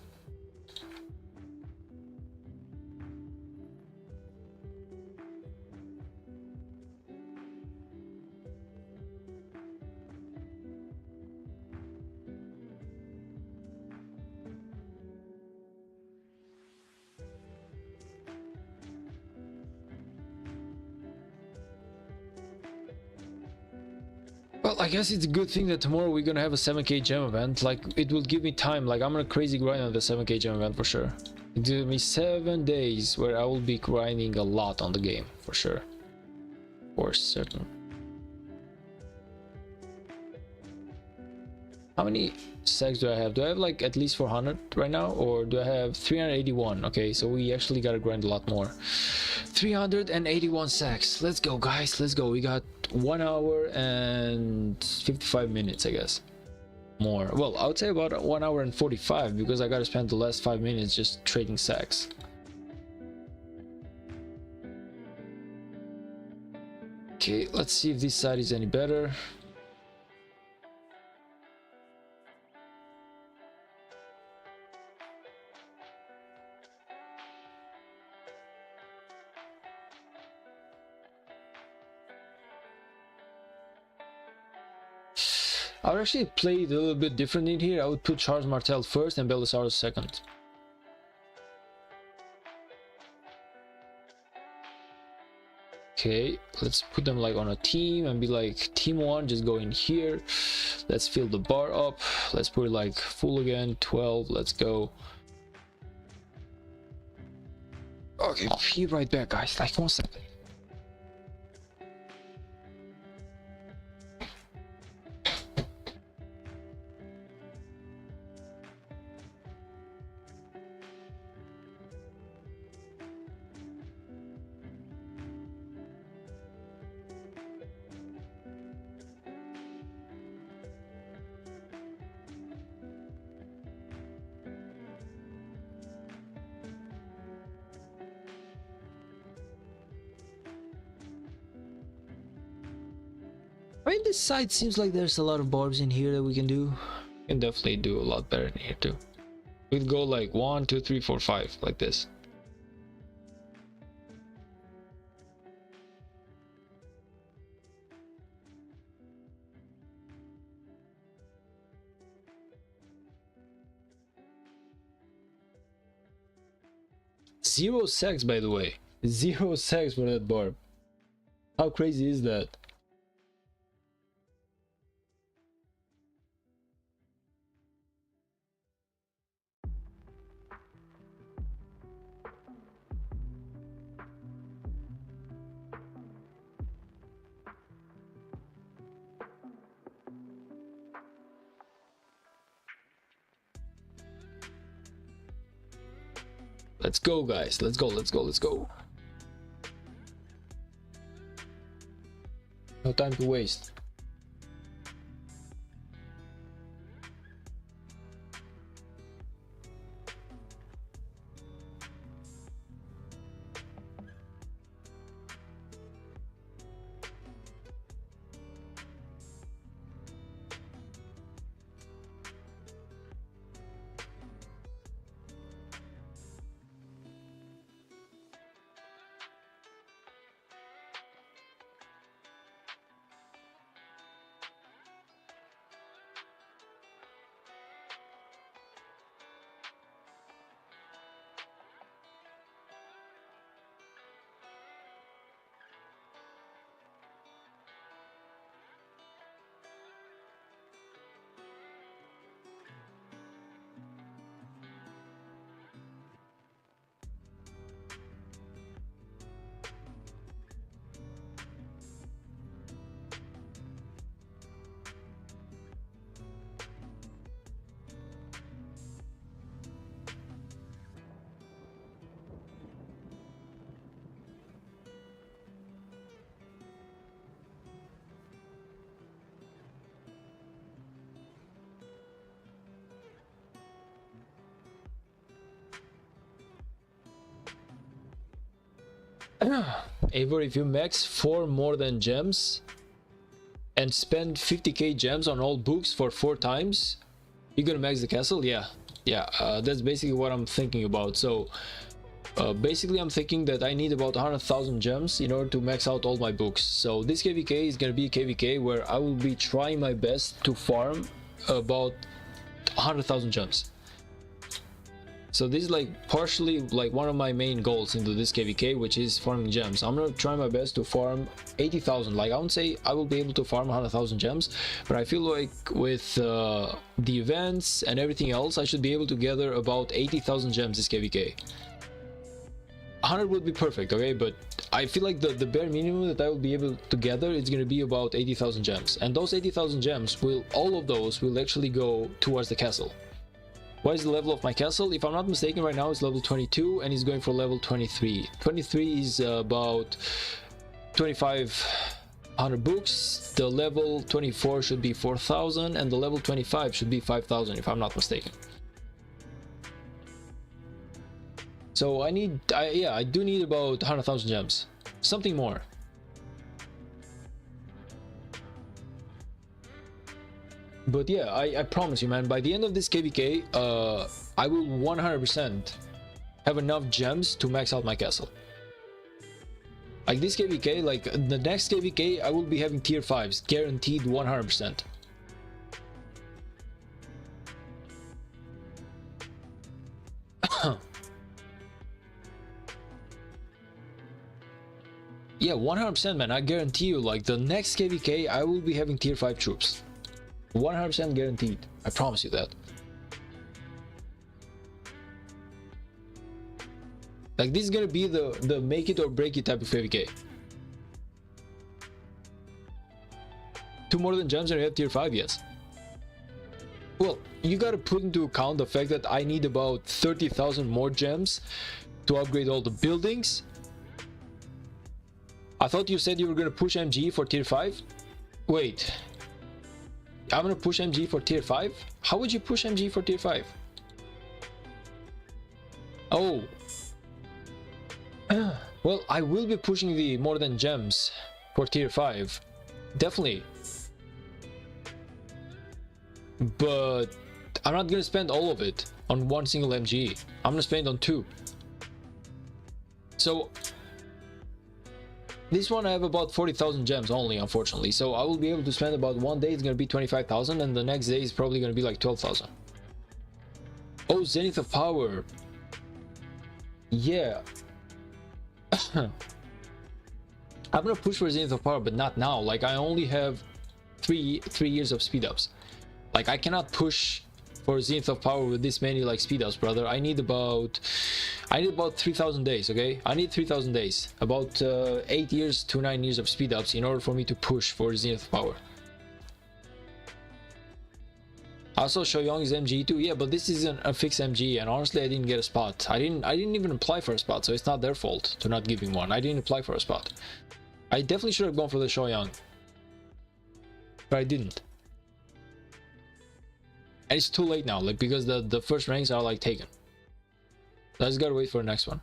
Well, I guess it's a good thing that tomorrow we're gonna have a 7k gem event. Like, it will give me time. Like, I'm gonna crazy grind on the 7k gem event for sure. It will give me 7 days where I will be grinding a lot on the game for sure. For certain. How many sacks do I have? Do I have like at least 400 right now, or do I have 381? Okay, so we actually gotta grind a lot more. 381 sacks. Let's go, guys. Let's go. We got 1 hour and 55 minutes, I guess. More. Well, I would say about 1 hour and 45 because I gotta spend the last 5 minutes just trading sacks. Okay, let's see if this side is any better. I would actually play it a little bit different in here. I would put Charles Martel first and Belisarius second. Okay, let's put them like on a team and be like, team 1, just go in here. Let's fill the bar up. Let's put it like full again, 12, let's go. Okay, be right back, guys, like 1 second. I mean, this side seems like there's a lot of barbs in here that we can do. We can definitely do a lot better in here too. We'd go like 1, 2, 3, 4, 5 like this. Zero sex, by the way. 0 sex for that barb. How crazy is that? Let's go, guys. Let's go, let's go, let's go. No time to waste. Eivor, if you max 4 more than gems and spend 50k gems on all books for 4 times, you're gonna max the castle? Yeah, that's basically what I'm thinking about. So basically I'm thinking that I need about 100,000 gems in order to max out all my books. So this kvk is gonna be a kvk where I will be trying my best to farm about 100,000 gems. So this is like partially like one of my main goals into this kvk, which is farming gems. I'm gonna try my best to farm 80,000. Like, I won't say I will be able to farm 100,000 gems, but I feel like with the events and everything else, I should be able to gather about 80,000 gems this kvk. 100 would be perfect, okay, but I feel like the bare minimum that I will be able to gather is going to be about 80,000 gems, and those 80,000 gems will, all of those will actually go towards the castle. What is the level of my castle? If I'm not mistaken, right now it's level 22 and it's going for level 23. 23 is about 2,500 books. The level 24 should be 4,000 and the level 25 should be 5,000 if I'm not mistaken. So I do need about 100,000 gems, something more. But yeah, I promise you, man, by the end of this kvk, I will 100% have enough gems to max out my castle. Like this kvk, like the next kvk, I will be having tier 5s, guaranteed 100%. Yeah, 100%, man. I guarantee you, like the next kvk, I will be having tier 5 troops. 100% guaranteed. I promise you that. Like this is gonna be the make it or break it type of kvk. 2 more than gems and you have tier 5, yes. Well, you gotta put into account the fact that I need about 30,000 more gems to upgrade all the buildings. I thought you said you were gonna push MG for tier 5. Wait, I'm gonna push MG for tier 5? How would you push MG for tier 5? Oh. Well, I will be pushing the more than gems for tier 5. Definitely. But I'm not gonna spend all of it on one single MG. I'm gonna spend on 2. So this one I have about 40,000 gems only, unfortunately. So I will be able to spend about one day, it's gonna be 25,000, and the next day is probably gonna be like 12,000. Oh, Zenith of Power. Yeah. I'm gonna push for Zenith of Power, but not now. Like I only have three years of speed ups. Like I cannot push for Zenith of Power with this many like speed ups, brother. I need about 3,000 days. Okay, I need 3,000 days, about 8 years to 9 years of speed ups in order for me to push for Zenith of Power. Also, Shoyoung's MG too. Yeah, but this isn't a fixed MG, and honestly, I didn't get a spot. I didn't even apply for a spot, so it's not their fault to not giving one. I didn't apply for a spot. I definitely should have gone for the Shoyoung, but I didn't. And it's too late now, like because the first ranks are like taken. So I just gotta wait for the next one.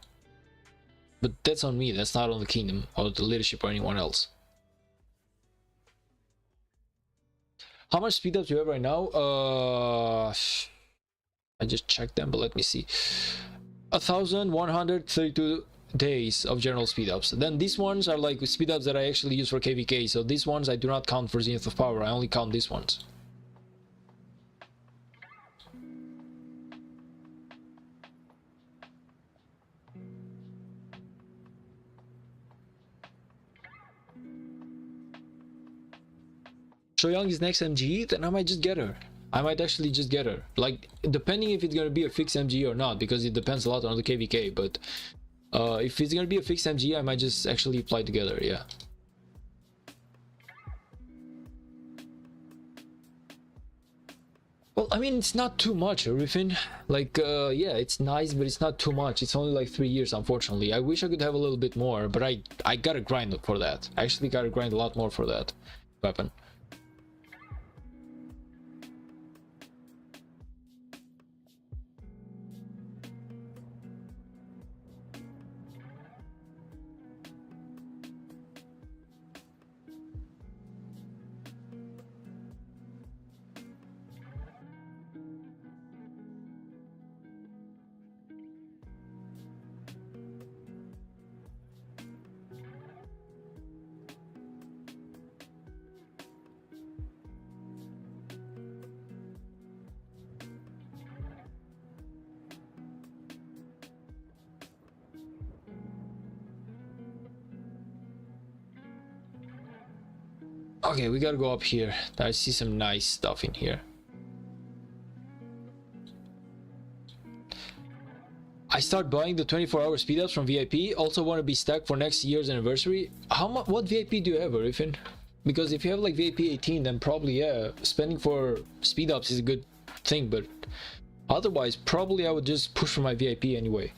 But that's on me. That's not on the kingdom or the leadership or anyone else. How much speed ups do you have right now? I just checked them, but let me see. 1,132 days of general speed ups. Then these ones are like speed ups that I actually use for kvk. So these ones I do not count for Zenith of Power. I only count these ones. Shoyoung is next MG, then I might just get her. I might actually just get her. Like, depending if it's gonna be a fixed MG or not, because it depends a lot on the kvk, but if it's gonna be a fixed MG, I might just actually apply together, yeah. Well, I mean, it's not too much, Riffin. Like, yeah, it's nice, but it's not too much. It's only like 3 years, unfortunately. I wish I could have a little bit more, but I gotta grind for that. I actually gotta grind a lot more for that weapon. Okay, we gotta go up here. I see some nice stuff in here. I start buying the 24-hour speedups from VIP. Also want to be stacked for next year's anniversary. How much? What VIP do you have, Griffin? Because if you have like VIP 18, then probably yeah, spending for speedups is a good thing. But otherwise, probably I would just push for my VIP anyway.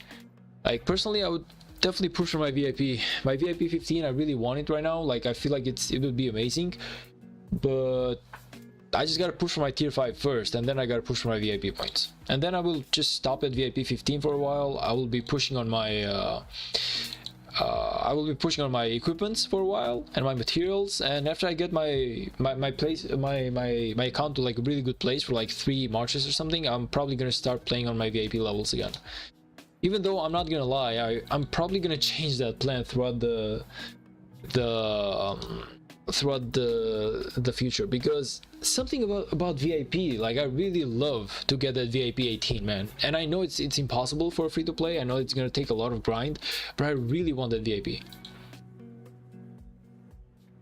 Like personally, I would definitely push for my VIP. My VIP 15, I really want it right now. Like I feel like it would be amazing, but I just gotta push for my tier 5 first, and then I gotta push for my VIP points, and then I will just stop at VIP 15 for a while. I will be pushing on my equipments for a while and my materials, and after I get my account to like a really good place for like 3 marches or something, I'm probably gonna start playing on my VIP levels again. Even though I'm not gonna lie, I'm probably gonna change that plan throughout the future, because something about VIP, like I really love to get that VIP 18, man. And I know it's impossible for free to play. I know it's gonna take a lot of grind, but I really want that VIP.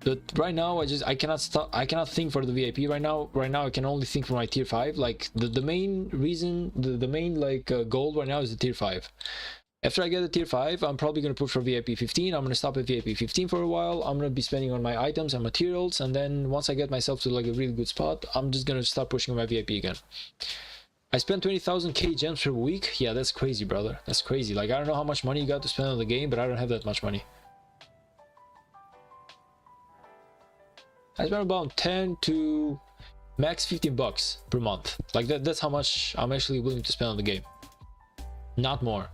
But right now I cannot think for the VIP right now. I can only think for my tier 5. Like the main reason, the main like goal right now is the tier 5. After I get the tier 5, I'm probably going to push for VIP 15. I'm going to stop at VIP 15 for a while. I'm going to be spending on my items and materials, and then once I get myself to like a really good spot, I'm just going to start pushing on my VIP again. I spent 20,000 K gems per week. Yeah, that's crazy, brother. That's crazy. Like I don't know how much money you got to spend on the game, but I don't have that much money. I spend about 10 to max 15 bucks per month. Like that's how much I'm actually willing to spend on the game. Not more.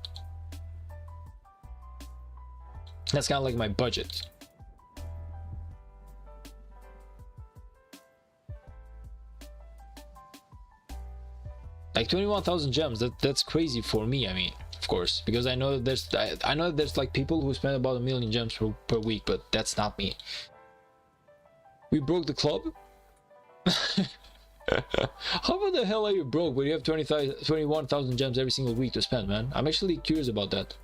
That's kind of like my budget. Like 21,000 gems, that's crazy for me. I mean, of course, because I know that there's like people who spend about 1 million gems per week, but that's not me. We broke the club. How about the hell are you broke when you have 21,000 gems every single week to spend, man? I'm actually curious about that.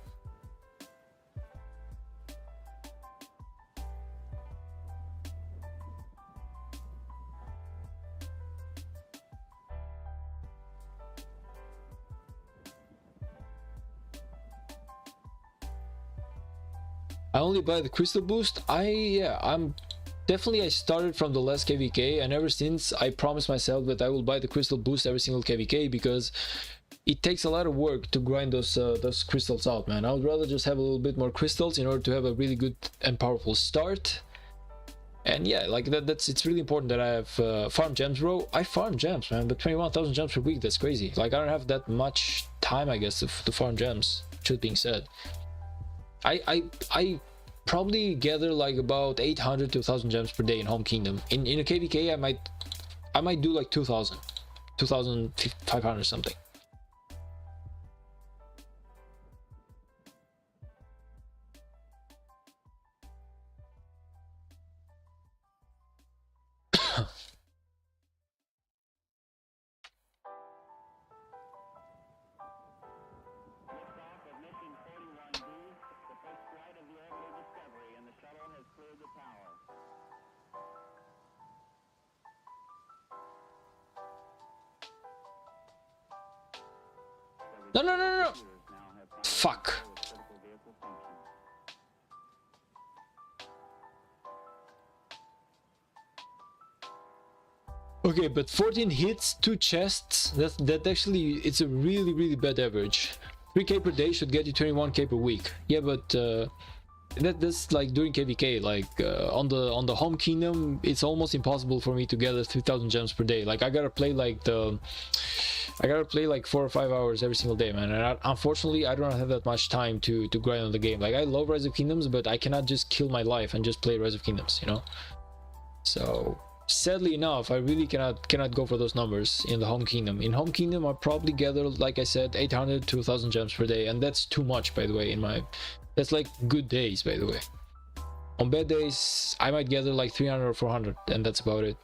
I only buy the crystal boost. I'm definitely, I started from the last kvk, and ever since I promised myself that I will buy the crystal boost every single kvk, because it takes a lot of work to grind those crystals out, man. I would rather just have a little bit more crystals in order to have a really good and powerful start. And yeah, like it's really important that I have farm gems, bro. I farm gems, man, but 21,000 gems per week, that's crazy. Like I don't have that much time, I guess, to farm gems, truth being said. I probably gather like about 800 to 1,000 gems per day in home kingdom. In a kvk I might do like 2,500 something. No. Fuck. Okay, but 14 hits, 2 chests, that actually, it's a really bad average. 3k per day should get you 21k per week. Yeah, but that's like during kvk. Like on the home kingdom, it's almost impossible for me to gather 3,000 gems per day. Like I gotta play like 4 or 5 hours every single day, man. And unfortunately, I don't have that much time to grind on the game. Like I love Rise of Kingdoms, but I cannot just kill my life and just play Rise of Kingdoms, you know. So sadly enough, I really cannot go for those numbers in the home kingdom. In home kingdom, I probably gather, like I said, 800 to 1,000 gems per day, and that's too much, by the way. That's like good days, by the way. On bad days, I might gather like 300 or 400, and that's about it.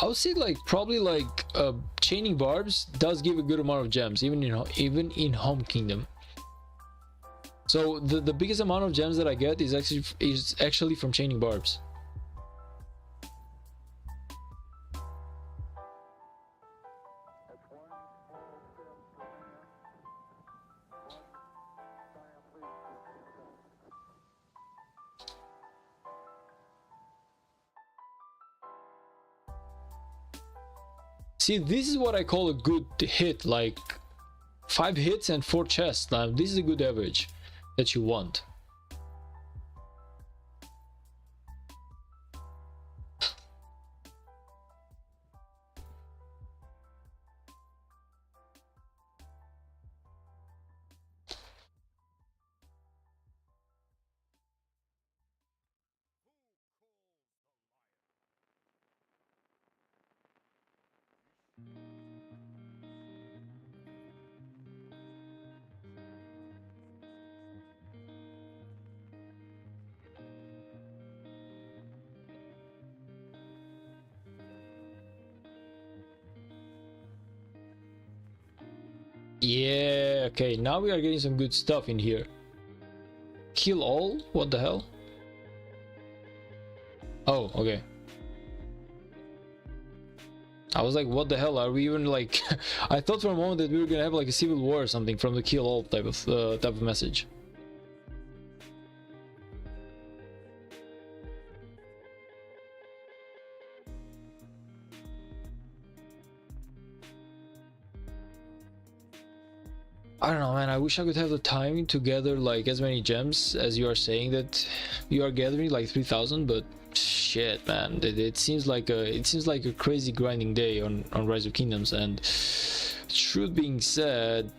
I would say like probably like chaining barbs does give a good amount of gems, even in home kingdom. So the biggest amount of gems that I get is actually from chaining barbs. See, this is what I call a good hit, like 5 hits and 4 chests. Now this is a good average that you want. Yeah, okay, now we are getting some good stuff in here. Kill all? What the hell? Oh, okay. I was like, what the hell? Are we even like... I thought for a moment that we were gonna have like a civil war or something from the kill all type of message. I don't know, man. I wish I could have the time to gather like as many gems as you are saying that you are gathering, like 3,000. But shit, man, it seems like a crazy grinding day on Rise of Kingdoms. And truth being said,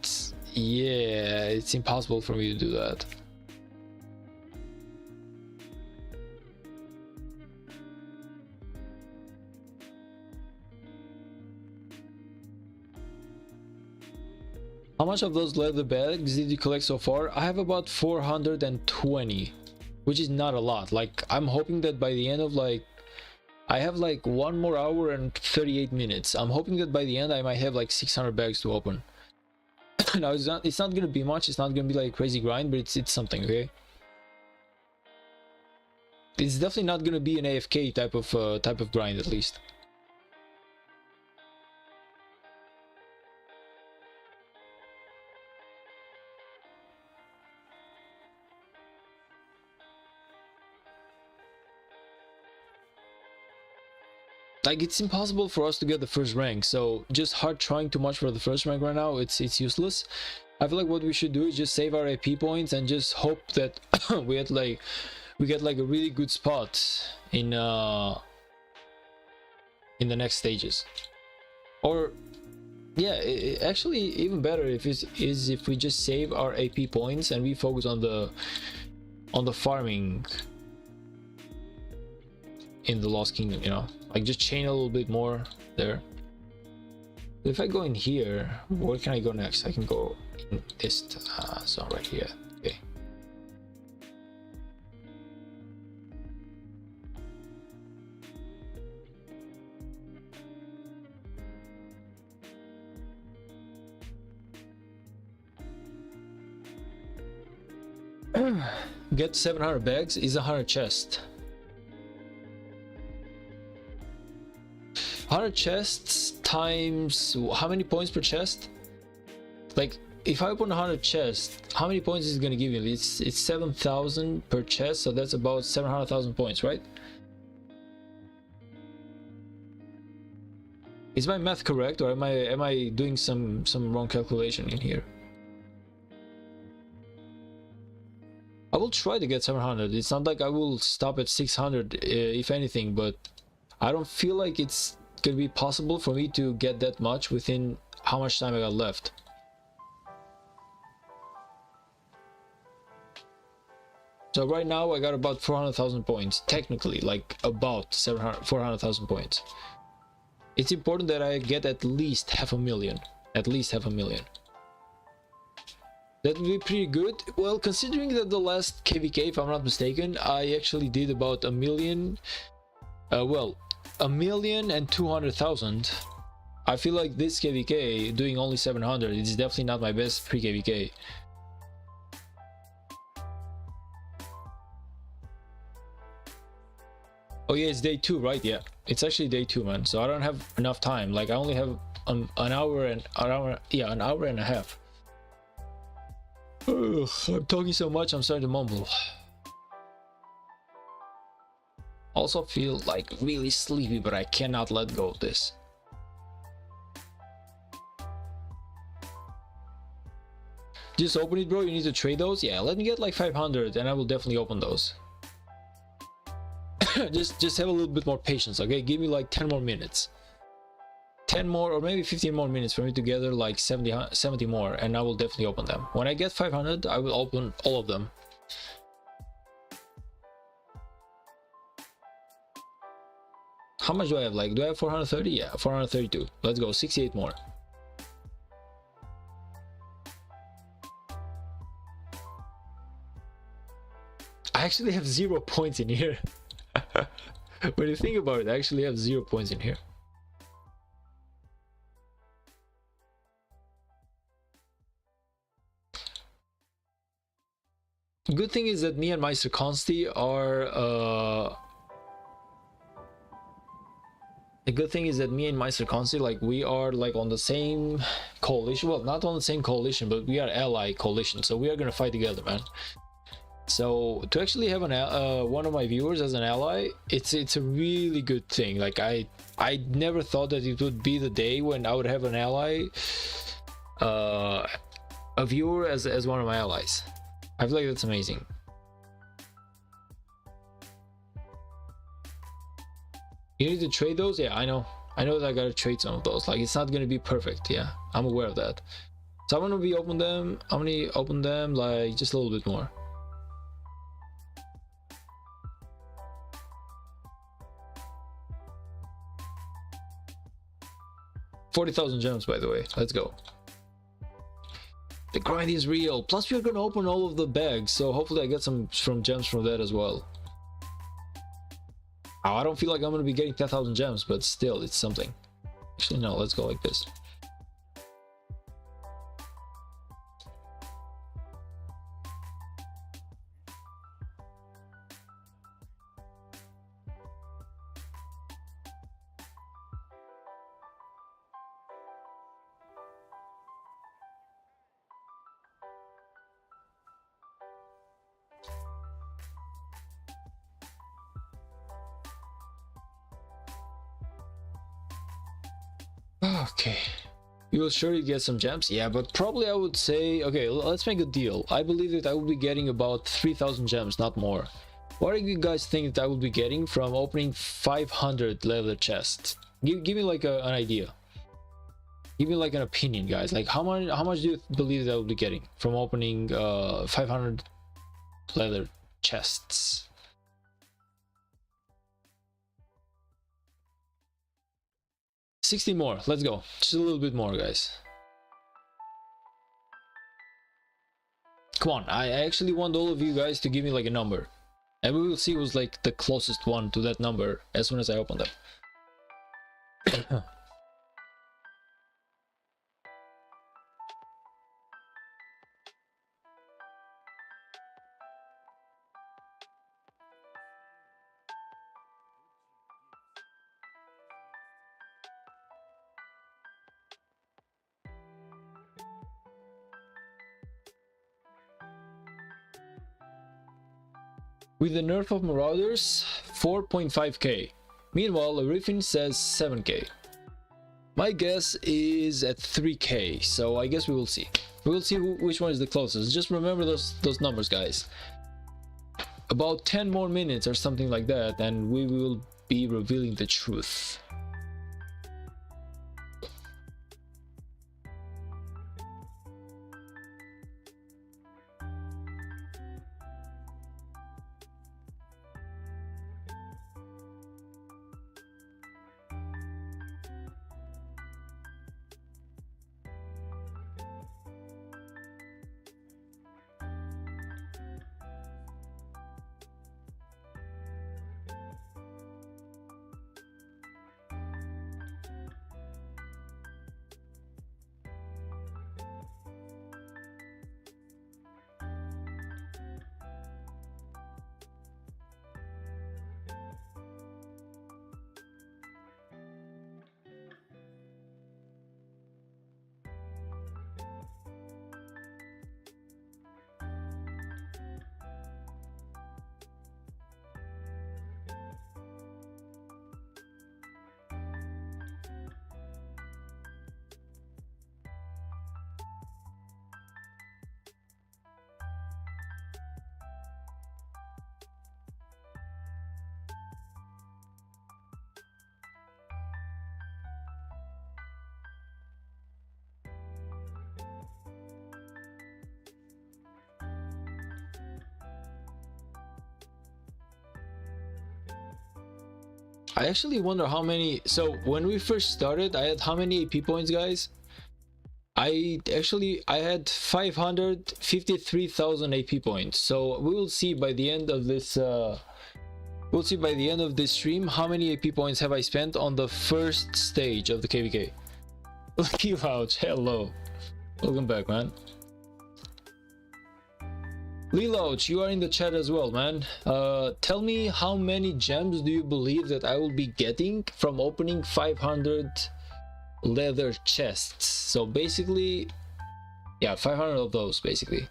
yeah, it's impossible for me to do that. How much of those leather bags did you collect so far? I have about 420, which is not a lot. Like, I'm hoping that by the end of like, I have like 1 more hour and 38 minutes. I'm hoping that by the end I might have like 600 bags to open. Now it's not gonna be much. It's not gonna be like a crazy grind, but it's something, okay? It's definitely not gonna be an AFK type of grind, at least. Like, it's impossible for us to get the first rank, so just hard trying too much for the first rank right now, it's useless. I feel like what we should do is just save our AP points and just hope that we get like a really good spot in the next stages. Or yeah, actually even better if we just save our AP points and we focus on the farming in the Lost Kingdom, you know, like just chain a little bit more there. If I go in here, where can I go next? I can go in this zone right here. Okay. Get 700 bags is 100 chest. 100 chests times how many points per chest? Like, if I open 100 chests, how many points is it gonna give me? It's 7,000 per chest, so that's about 700,000 points, right? Is my math correct, or am I doing some wrong calculation in here? I will try to get 700. It's not like I will stop at 600 if anything, but I don't feel like it's gonna be possible for me to get that much within how much time I got left. So right now I got about 400,000 points, technically, like about 400,000 points. It's important that I get at least 500,000, at least 500,000. That would be pretty good. Well, considering that the last KVK, if I'm not mistaken, I actually did about 1 million. Well, 1,200,000. I feel like this KVK doing only 700 is definitely not my best pre-KVK. Oh yeah, it's day 2, right? Yeah, it's actually day 2, man. So I don't have enough time. Like I only have an hour and an hour and a half. Ugh, I'm talking so much, I'm starting to mumble. Also feel like really sleepy, but I cannot let go of this. Just open it, bro. You need to trade those. Yeah, let me get like 500 and I will definitely open those. just have a little bit more patience, okay? Give me like 10 more minutes. 10 more or maybe 15 more minutes for me to gather like 70 more, and I will definitely open them. When I get 500, I will open all of them. How much do I have? Like, do I have 430? Yeah, 432. Let's go. 68 more. I actually have 0 points in here. When you think about it, I actually have 0 points in here. Good thing is that me and Meister Consti are the good thing is that me and Meister Consti, like, we are like on the same coalition. Well, not on the same coalition, but we are ally coalition, so we are gonna fight together, man. So to actually have an one of my viewers as an ally, it's a really good thing. Like I never thought that it would be the day when I would have an ally, a viewer as one of my allies. I feel like that's amazing. You need to trade those? Yeah, I know that I gotta trade some of those. Like, it's not gonna be perfect. Yeah, I'm aware of that. So I'm gonna open them like just a little bit more. $40,000 gems, by the way. Let's go. The grind is real. Plus, we're gonna open all of the bags, so hopefully I get some gems from that as well. Oh, I don't feel like I'm gonna be getting 10,000 gems, but still, it's something. Actually, no. Let's go like this. Okay, you will surely get some gems. Yeah, but probably I would say, okay, let's make a deal. I believe that I will be getting about 3,000 gems, not more. What do you guys think that I will be getting from opening 500 leather chests? Give me like an idea. Give me like an opinion, guys. Like how much do you believe that I will be getting from opening 500 leather chests? 60 more. Let's go. Just a little bit more, guys. Come on. I actually want all of you guys to give me like a number, and we will see who's like the closest one to that number as soon as I open them. With the nerf of Marauders, 4.5k. Meanwhile, Riffin says 7k. My guess is at 3k, so I guess we will see. We will see which one is the closest. Just remember those numbers, guys. About 10 more minutes or something like that, and we will be revealing the truth. I actually wonder how many. So when we first started, I had how many AP points, guys? I had 553,000 AP points. So we will see by the end of this we'll see by the end of this stream how many AP points have I spent on the first stage of the KVK. Lucky Vouch, hello. Welcome back, man. Lelouch, you are in the chat as well, man. Tell me, how many gems do you believe that I will be getting from opening 500 leather chests? So basically, yeah, 500 of those basically.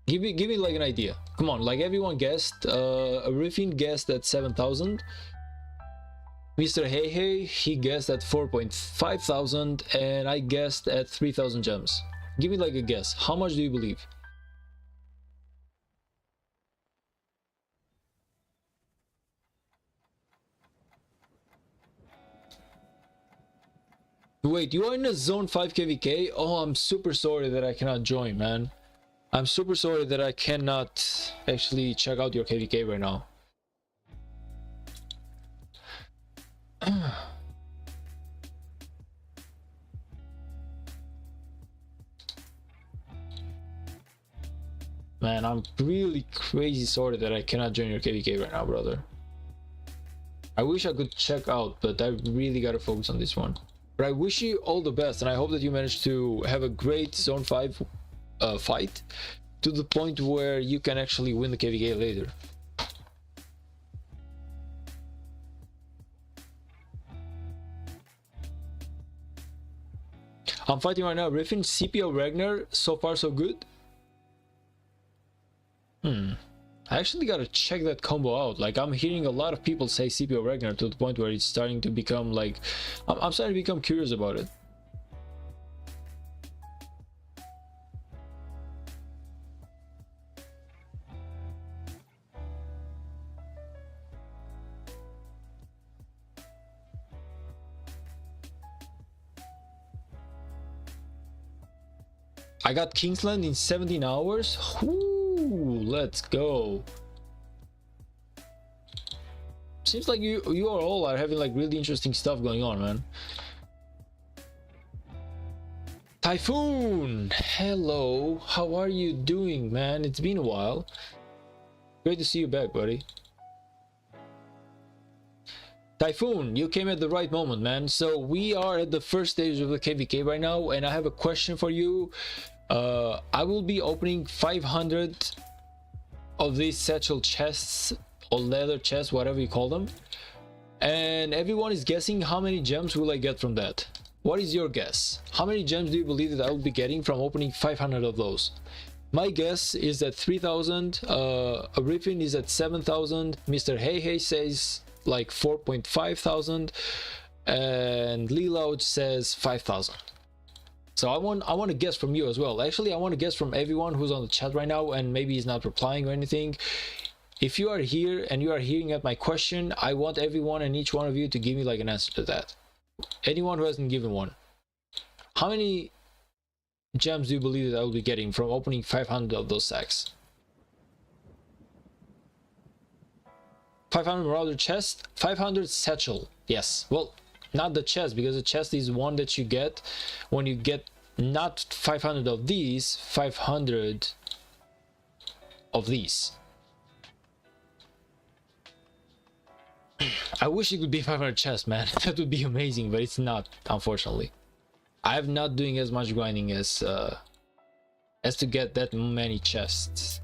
Give me like an idea. Come on, like everyone guessed. Riffin guessed at 7,000. Mr. Hey Hey, he guessed at 4.5 thousand, and I guessed at 3,000 gems. Give me like a guess. How much do you believe? Wait, you are in a zone 5 KVK? Oh, I'm super sorry that I cannot join, man. I'm super sorry that I cannot actually check out your KVK right now. Man, I'm really crazy sorry that I cannot join your KVK right now, brother. I wish I could check out, but I really gotta focus on this one. But I wish you all the best, and I hope that you manage to have a great Zone 5 fight to the point where you can actually win the KVK later. I'm fighting right now. Riffin, CPO Ragnar, so far so good. I actually gotta check that combo out. Like, I'm hearing a lot of people say CPO Ragnar to the point where it's starting to become like, I'm starting to become curious about it. I got Kingsland in 17 hours. Ooh, let's go. Seems like you are all are having like really interesting stuff going on, man. Typhoon, hello. How are you doing, man? It's been a while. Great to see you back, buddy. Typhoon, you came at the right moment, man. So we are at the first stage of the KVK right now, and I have a question for you. I will be opening 500 of these satchel chests or leather chests, whatever you call them, and everyone is guessing how many gems will I get from that. What is your guess? How many gems do you believe that I will be getting from opening 500 of those? My guess is at 3,000. Riffin is at 7,000. Mr. Hey Hey says like 4.5 thousand, and Lelouch says 5,000. So I want to guess from you as well. Actually, I want to guess from everyone who's on the chat right now and maybe is not replying or anything. If you are here and you are hearing at my question, I want everyone and each one of you to give me like an answer to that. Anyone who hasn't given one. How many gems do you believe that I will be getting from opening 500 of those sacks? 500 Marauder chest, 500 satchel. Yes, well, not the chest, because the chest is one that you get when you get not 500 of these, 500 of these. I wish it could be 500 chests, man. That would be amazing, but it's not, unfortunately. I'm not doing as much grinding as to get that many chests.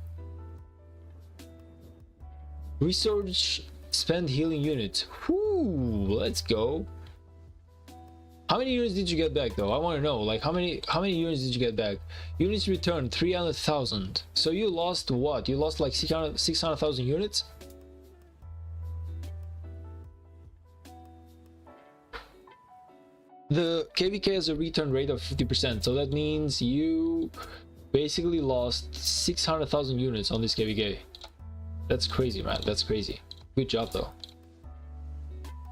Research, spend healing units. Whoo, let's go. How many units did you get back though? I want to know, like, how many units did you get back? Units returned 300,000. So you lost what? You lost like 600,000 units? The KVK has a return rate of 50%, so that means you basically lost 600,000 units on this KVK. That's crazy, man. That's crazy. Good job though.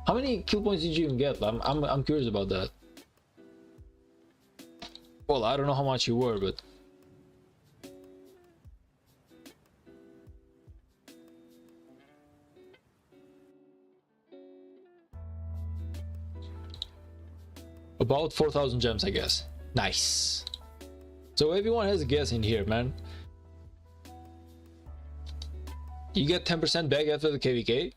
How many kill points did you even get? I'm curious about that. Well, I don't know how much you were, but About 4,000 gems, I guess. Nice. So everyone has a guess in here, man. You get 10% back after the KVK.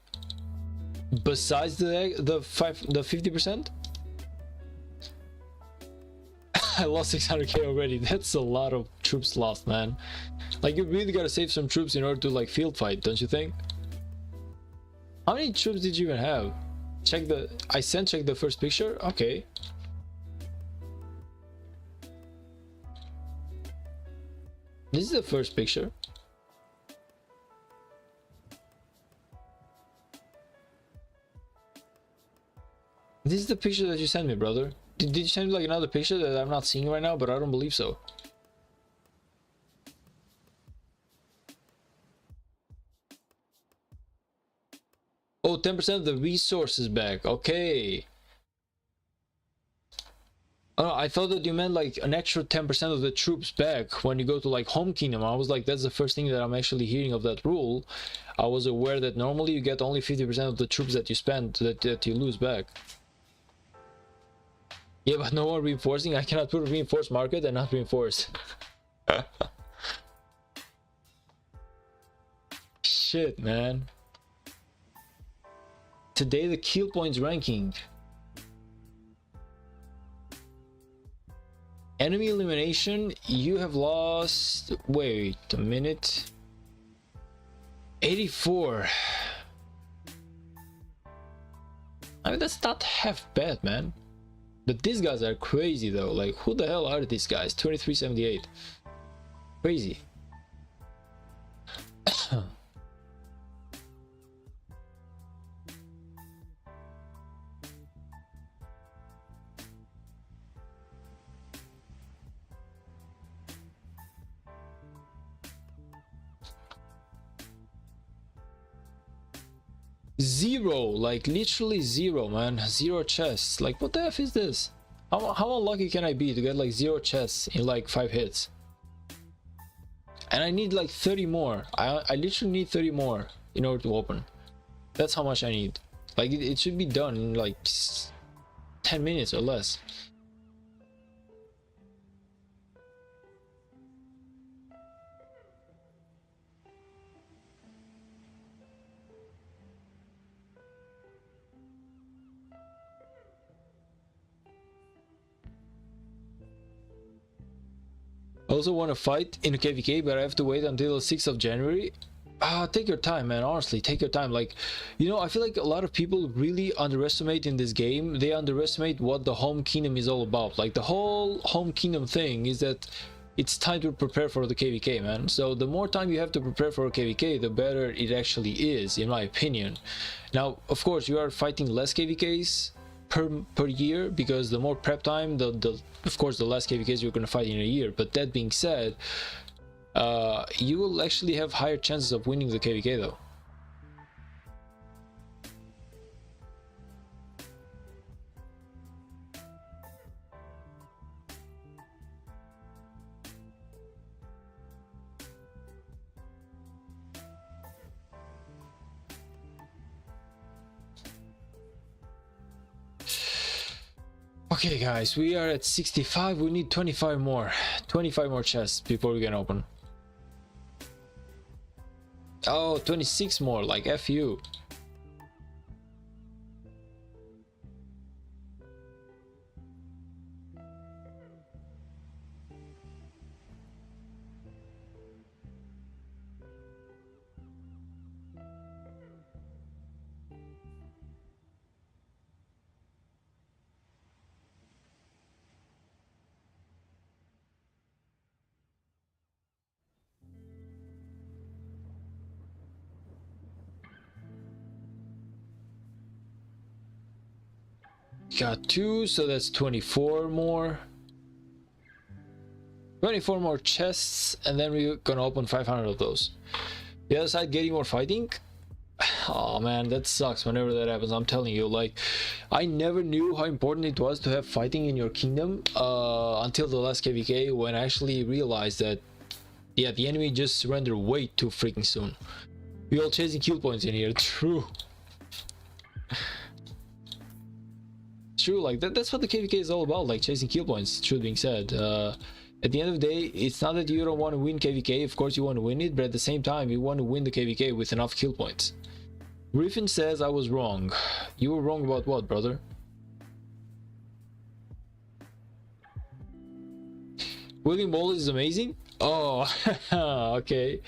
Besides the 50%. I lost 600k already. That's a lot of troops lost, man. Like, you really gotta save some troops in order to like field fight, don't you think? How many troops did you even have? Check the check the first picture. Okay. This is the first picture. This is the picture that you sent me, brother. Did you send me like another picture that I'm not seeing right now? But I don't believe so. Oh, 10% of the resources back. Okay. Oh, I thought that you meant like an extra 10% of the troops back when you go to like home kingdom. I was like, that's the first thing that I'm actually hearing of that rule. I was aware that normally you get only 50% of the troops that you spend that you lose back. Yeah, but no more reinforcing. I cannot put a reinforced market and not reinforce. Shit, man. Today the kill points ranking. Enemy elimination, you have lost, wait a minute, 84. I mean, that's not half bad, man. But these guys are crazy though. Like, who the hell are these guys? 2378. Crazy. Zero, like literally zero, man. Zero chests. Like, what the F is this? How unlucky can I be to get like 0 chests in like 5 hits? And I need like 30 more. I literally need 30 more in order to open. That's how much I need. Like, it should be done in like 10 minutes or less. I also want to fight in KVK, but I have to wait until the 6th of January. Take your time, man. Honestly, take your time. Like, you know, I feel like a lot of people really underestimate in this game. They underestimate what the home kingdom is all about. Like, the whole home kingdom thing is that it's time to prepare for the KVK, man. So the more time you have to prepare for a KVK, the better it actually is, in my opinion. Now, of course, you are fighting less KVKs per year, because the more prep time, of course the less KVKs you're going to fight in a year. But that being said, you will actually have higher chances of winning the KVK though. Okay guys, we are at 65. We need 25 more chests before we can open. Oh, 26 more, like F you. Got 2, so that's 24 more. 24 more chests, and then we're gonna open 500 of those. The other side getting more fighting. Oh man, that sucks whenever that happens. I'm telling you, like, I never knew how important it was to have fighting in your kingdom until the last KVK, when I actually realized that, yeah, the enemy just surrendered way too freaking soon. We all chasing kill points in here. True. true. Like that's what the kvk is all about, like chasing kill points. Truth being said, at the end of the day, it's not that you don't want to win kvk. Of course you want to win it, but at the same time you want to win the kvk with enough kill points. Griffin says I was wrong. You were wrong about what, brother? William Wallace is amazing. Oh, okay.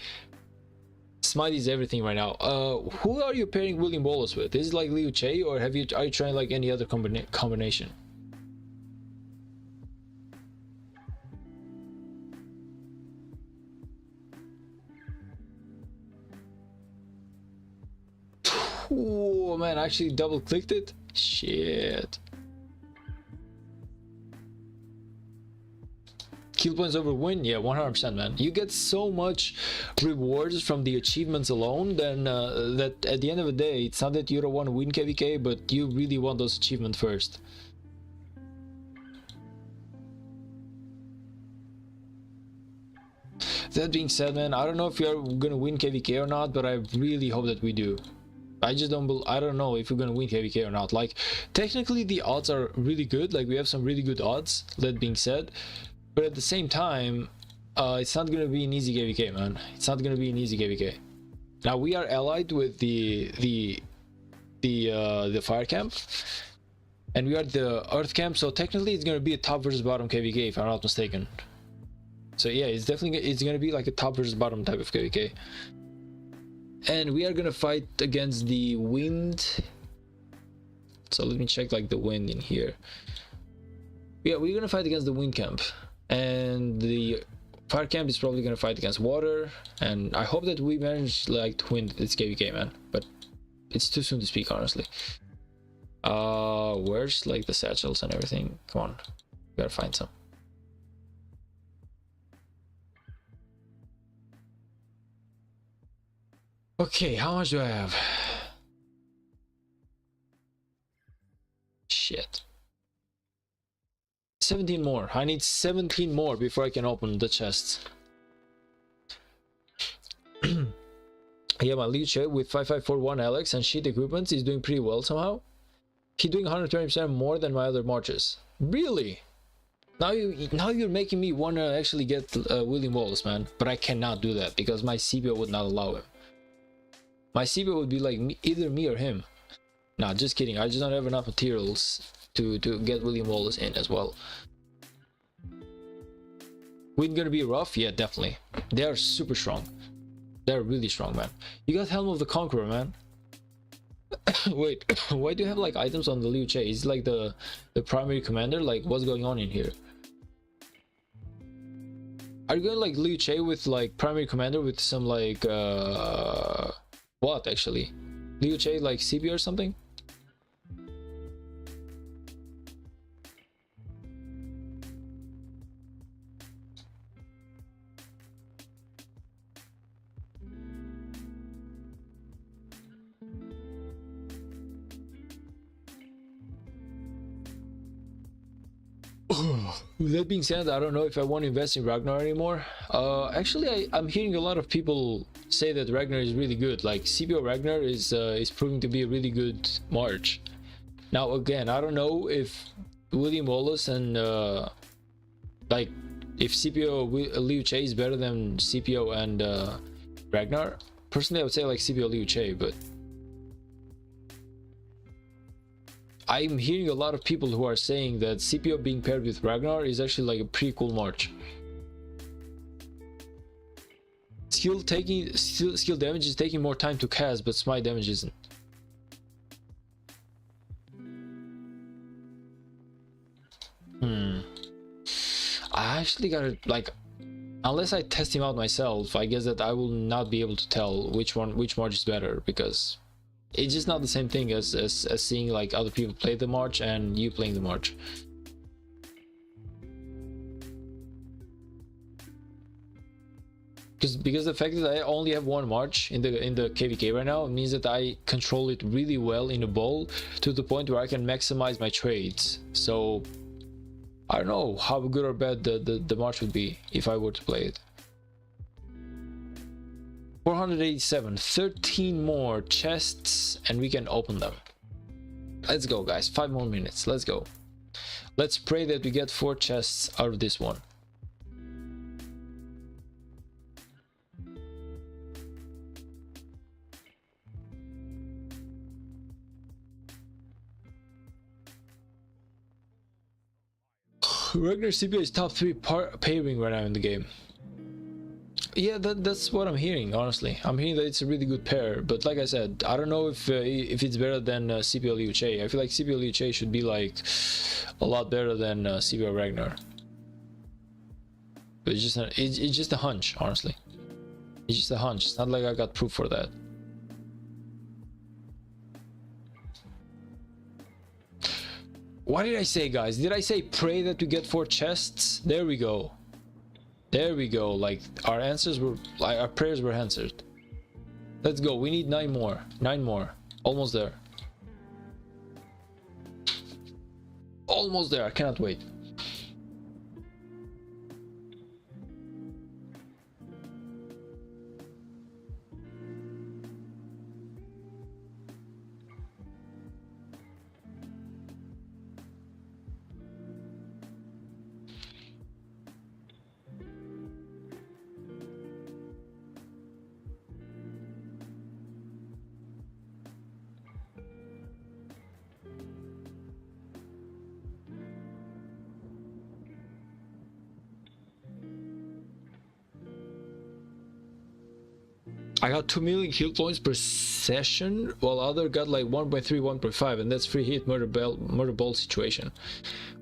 Smite is everything right now. Who are you pairing William Wallace with? Is it like Liu Che, or are you trying like any other combination? Oh man, I actually double clicked it. Shit. Kill points over win, yeah, 100%, man. You get so much rewards from the achievements alone, then that at the end of the day, it's not that you don't want to win kvk, but you really want those achievements first. That being said, man, I don't know if we are gonna win kvk or not, but I really hope that we do. I just I don't know if we're gonna win kvk or not. Like, technically the odds are really good, like we have some really good odds, that being said, but at the same time, it's not gonna be an easy kvk, man. It's not gonna be an easy kvk. Now we are allied with the fire camp, and we are the earth camp, so technically it's gonna be a top versus bottom kvk if I'm not mistaken. So yeah, it's gonna be like a top versus bottom type of kvk. And we are gonna fight against the wind. So let me check like the wind in here. Yeah, we're gonna fight against the wind camp, and the fire camp is probably gonna fight against water. And I hope that we manage like to win this kvk, man, but it's too soon to speak, honestly. Where's like the satchels and everything? Come on, we gotta find some. Okay, how much do I have? Shit. 17 more. I need 17 more before I can open the chests. Yeah, my Liu Che with 5541 Alex and sheet equipment is doing pretty well somehow. He's doing 120% more than my other marches. Really? Now you're making me want to actually get William Wallace, man. But I cannot do that because my CPO would not allow him. My CPO would be like either me or him. Nah, just kidding. I just don't have enough materials to get William Wallace in as well. Wind gonna be rough? Yeah, definitely. They are super strong. They're really strong, man. You got Helm of the Conqueror, man. Wait, why do you have like items on the Liu Che? Is it like the primary commander? Like, what's going on in here? Are you going like Liu Che with like primary commander with some like what actually? Liu Che like CB or something? With that being said, I don't know if I want to invest in Ragnar anymore. Actually, I'm hearing a lot of people say that Ragnar is really good. Like CPO Ragnar is proving to be a really good March. Now again, I don't know if William Wallace and like if CPO Liu Che is better than CPO and Ragnar. Personally, I would say like CPO Liu Che, but I'm hearing a lot of people who are saying that CPO being paired with Ragnar is actually like a pretty cool March. Skill damage is taking more time to cast, but smite damage isn't. I actually gotta like, unless I test him out myself, I guess that I will not be able to tell which March is better, because it's just not the same thing as seeing like other people play the March and you playing the March. Because the fact that I only have one March in the kvk right now means that I control it really well in a bowl, to the point where I can maximize my trades. So I don't know how good or bad the March would be if I were to play it. 487, 13 more chests and we can open them. Let's go, guys. 5 more minutes. Let's go. Let's pray that we get 4 chests out of this one. Ragnar CPO is top 3 pairing right now in the game. Yeah, that's what I'm hearing, honestly. I'm hearing that it's a really good pair, but like I said, I don't know if it's better than CPO Liu Che. I feel like CPO Liu Che should be like a lot better than CPO Ragnar. But it's just a hunch, honestly. It's just a hunch. It's not like I got proof for that. What did I say, guys? Did I say pray that we get 4 chests? There we go. There we go. Like our answers were, like our prayers were answered. Let's go. We need 9 more. 9 more. Almost there. Almost there. I cannot wait. I got 2 million kill points per session, while other got like 1.3, 1.5, and that's free hit murder ball situation.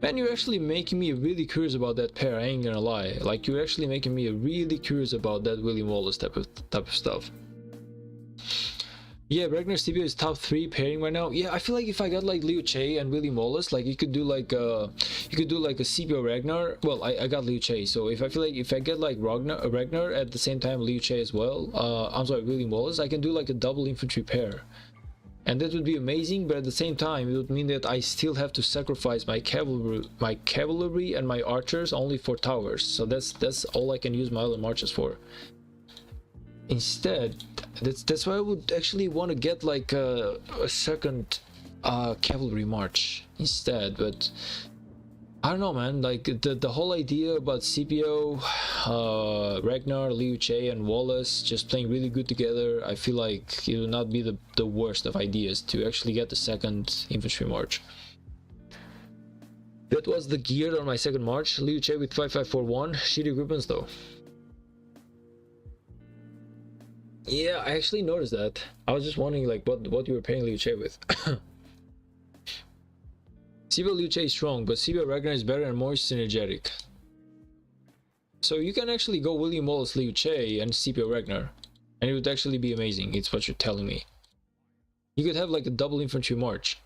Man, you're actually making me really curious about that pair. I ain't gonna lie. Like you're actually making me really curious about that William Wallace type of stuff. Yeah, Ragnar CPO is top 3 pairing right now. Yeah, I feel like if I got like Liu Che and William Wallace, like you could do like a CPO Ragnar. Well, I got Liu Che, so if I feel like if I get like Ragnar at the same time Liu Che as well, I'm sorry, William Wallace, I can do like a double infantry pair. And that would be amazing, but at the same time it would mean that I still have to sacrifice my cavalry and my archers only for towers. So that's all I can use my other marches for. Instead, that's why I would actually want to get like a second cavalry march instead. But I don't know, man. Like the whole idea about CPO, Ragnar, Liu Che, and Wallace just playing really good together, I feel like it would not be the worst of ideas to actually get the second infantry march. That was the gear on my second march. Liu Che with 5541. Shitty equipments though. Yeah, I actually noticed that. I was just wondering like what you were pairing Liu Che with. CPO Liu Che is strong, but CPO Ragnar is better and more synergetic. So you can actually go William Wallace Liu Che and CPO Ragnar, and it would actually be amazing. It's what you're telling me. You could have like a double infantry march.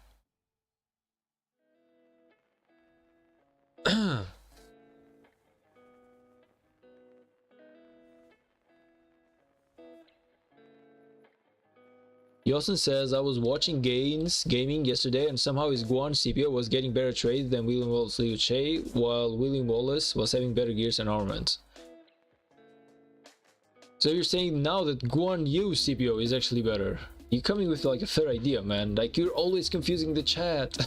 Yosin says, I was watching gaming yesterday and somehow his Guan CPO was getting better trade than William Wallace Liu Che, while William Wallace was having better gears and armaments. So you're saying now that Guan Yu CPO is actually better. You're coming with like a fair idea, man. Like you're always confusing the chat.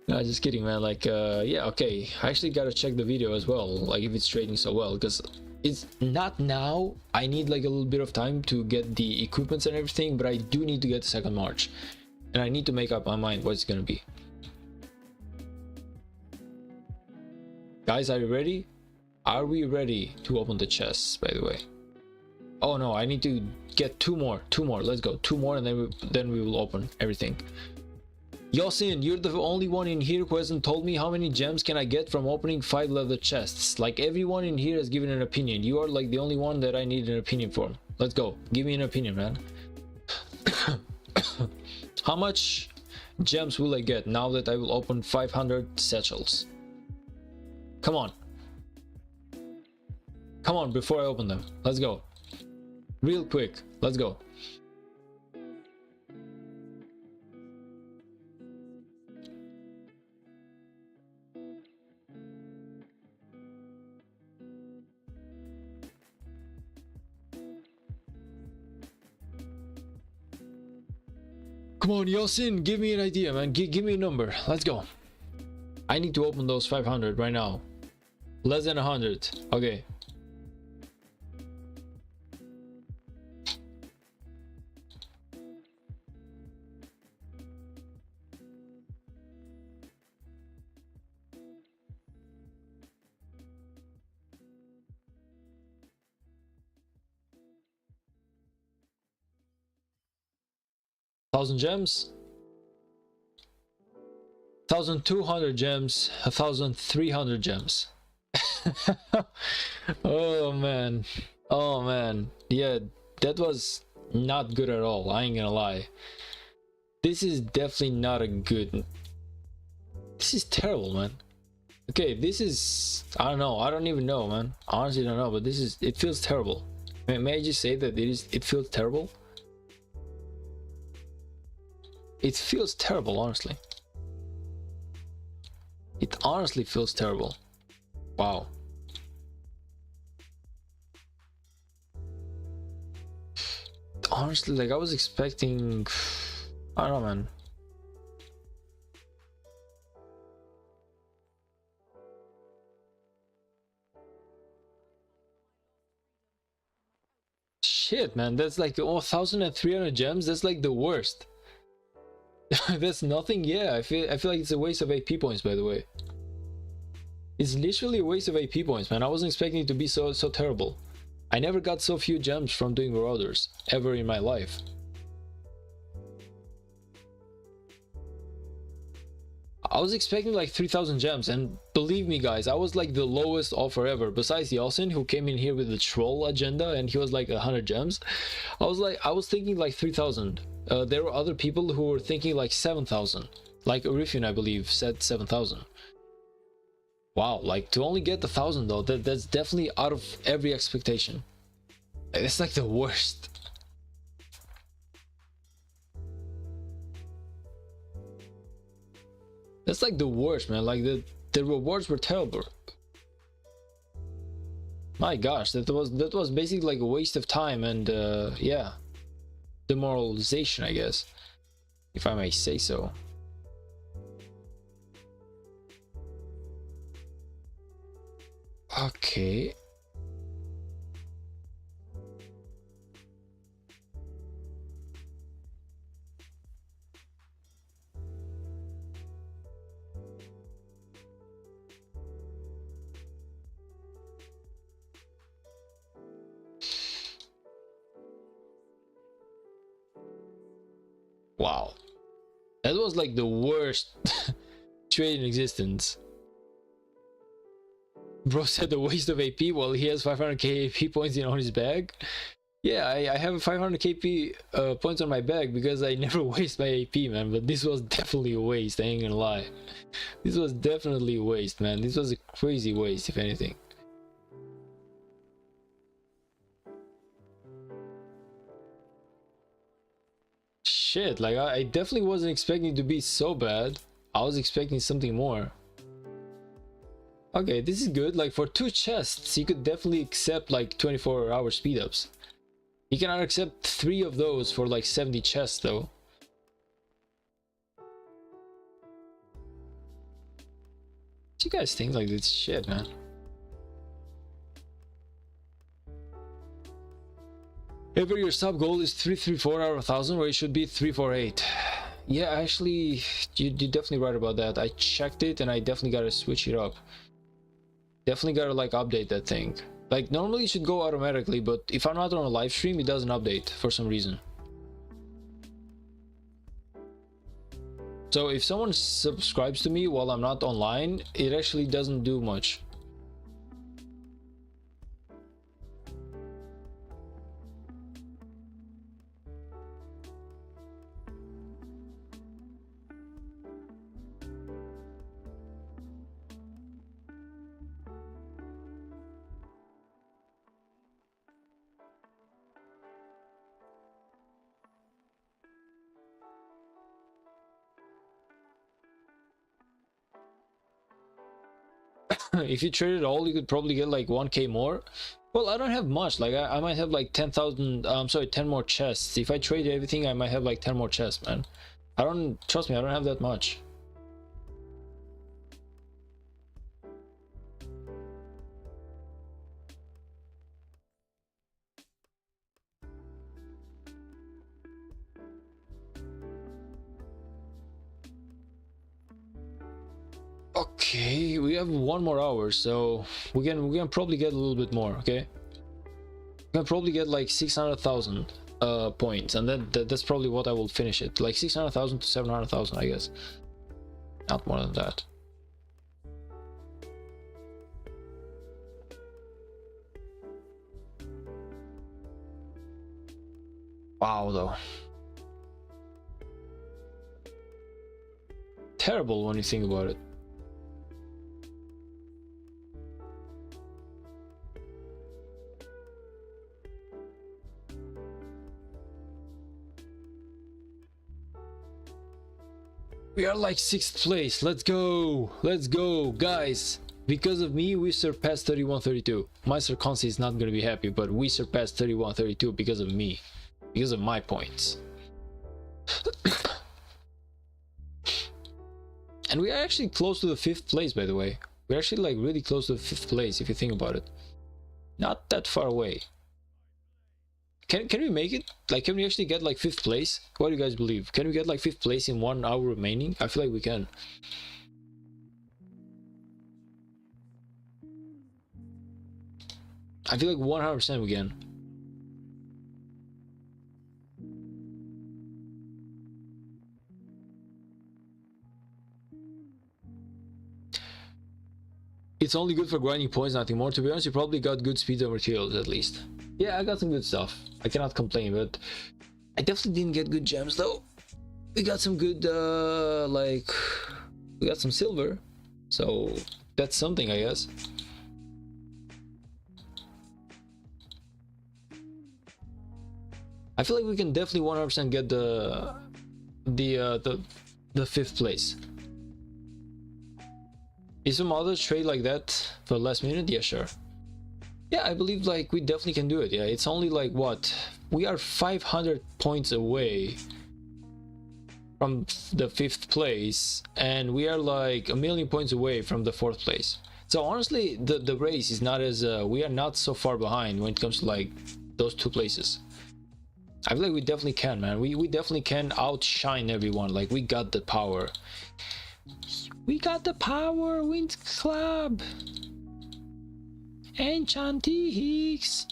No, just kidding, man. Like yeah, okay. I actually gotta check the video as well, like if it's trading so well, because it's not now. I need like a little bit of time to get the equipments and everything, but I do need to get the second march, and I need to make up my mind what it's gonna be. Guys, are you ready? Are we ready to open the chests, by the way? Oh no, I need to get two more. Let's go, 2 more, and then we will open everything. Yosin, you're the only one in here who hasn't told me how many gems can I get from opening 5 leather chests. Like everyone in here has given an opinion. You are like the only one that I need an opinion from. Let's go. Give me an opinion, man. How much gems will I get now that I will open 500 satchels? Come on. Come on, before I open them. Let's go. Real quick. Let's go. Come on, Yasin, give me an idea, man. Give me a number. Let's go. I need to open those 500 right now. Less than 100. Okay. Thousand gems, 1,200 gems, 1,300 gems. Oh man, oh man, yeah, that was not good at all. I ain't gonna lie. This is definitely not a good. This is terrible, man. Okay, this is, I don't know. I don't even know, man. Honestly, don't know. But this is. It feels terrible. May I just say that it is? It feels terrible. It feels terrible, honestly. It honestly feels terrible. Wow. Honestly, like I was expecting, I don't know, man. Shit, man, that's like 1,300 gems. That's like the worst. That's nothing. Yeah, I feel like it's a waste of AP points, by the way. It's literally a waste of AP points, man. I wasn't expecting it to be so terrible. I never got so few gems from doing Marauders ever in my life. I was expecting like 3,000 gems, and believe me guys, I was like the lowest offer ever, besides Yasin, who came in here with the troll agenda and he was like 100 gems. I was thinking like 3,000. There were other people who were thinking like 7,000, like Orifin, I believe, said 7,000. Wow, like to only get 1,000 though, that's definitely out of every expectation. It's like the worst. That's like the worst, man. Like the rewards were terrible. My gosh, that was basically like a waste of time and yeah, demoralization, I guess, if I may say so. Okay. Wow, that was like the worst trade in existence. Bro said a waste of AP while he has 500k AP points on his bag. Yeah, I have 500k points on my bag because I never waste my AP, man. But this was definitely a waste, I ain't gonna lie. This was definitely a waste, man. This was a crazy waste, if anything. Shit, like I definitely wasn't expecting it to be so bad. I was expecting something more. Okay, this is good. Like for 2 chests, you could definitely accept like 24-hour speedups. You cannot accept 3 of those for like 70 chests though. What do you guys think like this shit, man? Ever your sub goal is 334 out of 1,000, where it should be 348. Yeah, actually, you're definitely right about that. I checked it and I definitely gotta switch it up. Definitely gotta like update that thing. Like normally it should go automatically, but if I'm not on a live stream, it doesn't update for some reason. So if someone subscribes to me while I'm not online, it actually doesn't do much. If you trade it all, you could probably get like 1k more. Well, I don't have much. Like I might have like 10,000. I'm sorry, 10 more chests. If I trade everything, I might have like 10 more chests, man. I don't, trust me, I don't have that much. Okay, we have 1 more hour, so we can probably get a little bit more. Okay, we can probably get like 600,000 points, and then that's probably what I will finish it, like 600,000 to 700,000, I guess, not more than that. Wow, though, terrible when you think about it. We are like 6th place. Let's go guys. Because of me, we surpassed 31-32. Meister Consi is not gonna be happy, but we surpassed 31-32 because of me, because of my points. And we are actually close to the 5th place, by the way. We're actually like really close to the 5th place if you think about it. Not that far away. Can we make it? Like, can we actually get like 5th place? What do you guys believe? Can we get like 5th place in 1 hour remaining? I feel like we can. I feel like 100% we can. It's only good for grinding points, nothing more. To be honest, you probably got good speed over kills at least. Yeah, I got some good stuff. I cannot complain, but I definitely didn't get good gems though. We got some good, like, we got some silver, so that's something, I guess. I feel like we can definitely 100% get the 5th place. Is some other trade like that for last minute? Yeah, sure. Yeah, I believe like we definitely can do it. Yeah, it's only like what? We are 500 points away from the 5th place, and we are like 1,000,000 points away from the 4th place. So honestly, the race is not as we are not so far behind when it comes to like those 2 places. I feel like we definitely can, man. We definitely can outshine everyone. Like, we got the power. We got the power, Wind Club. Enchantiques.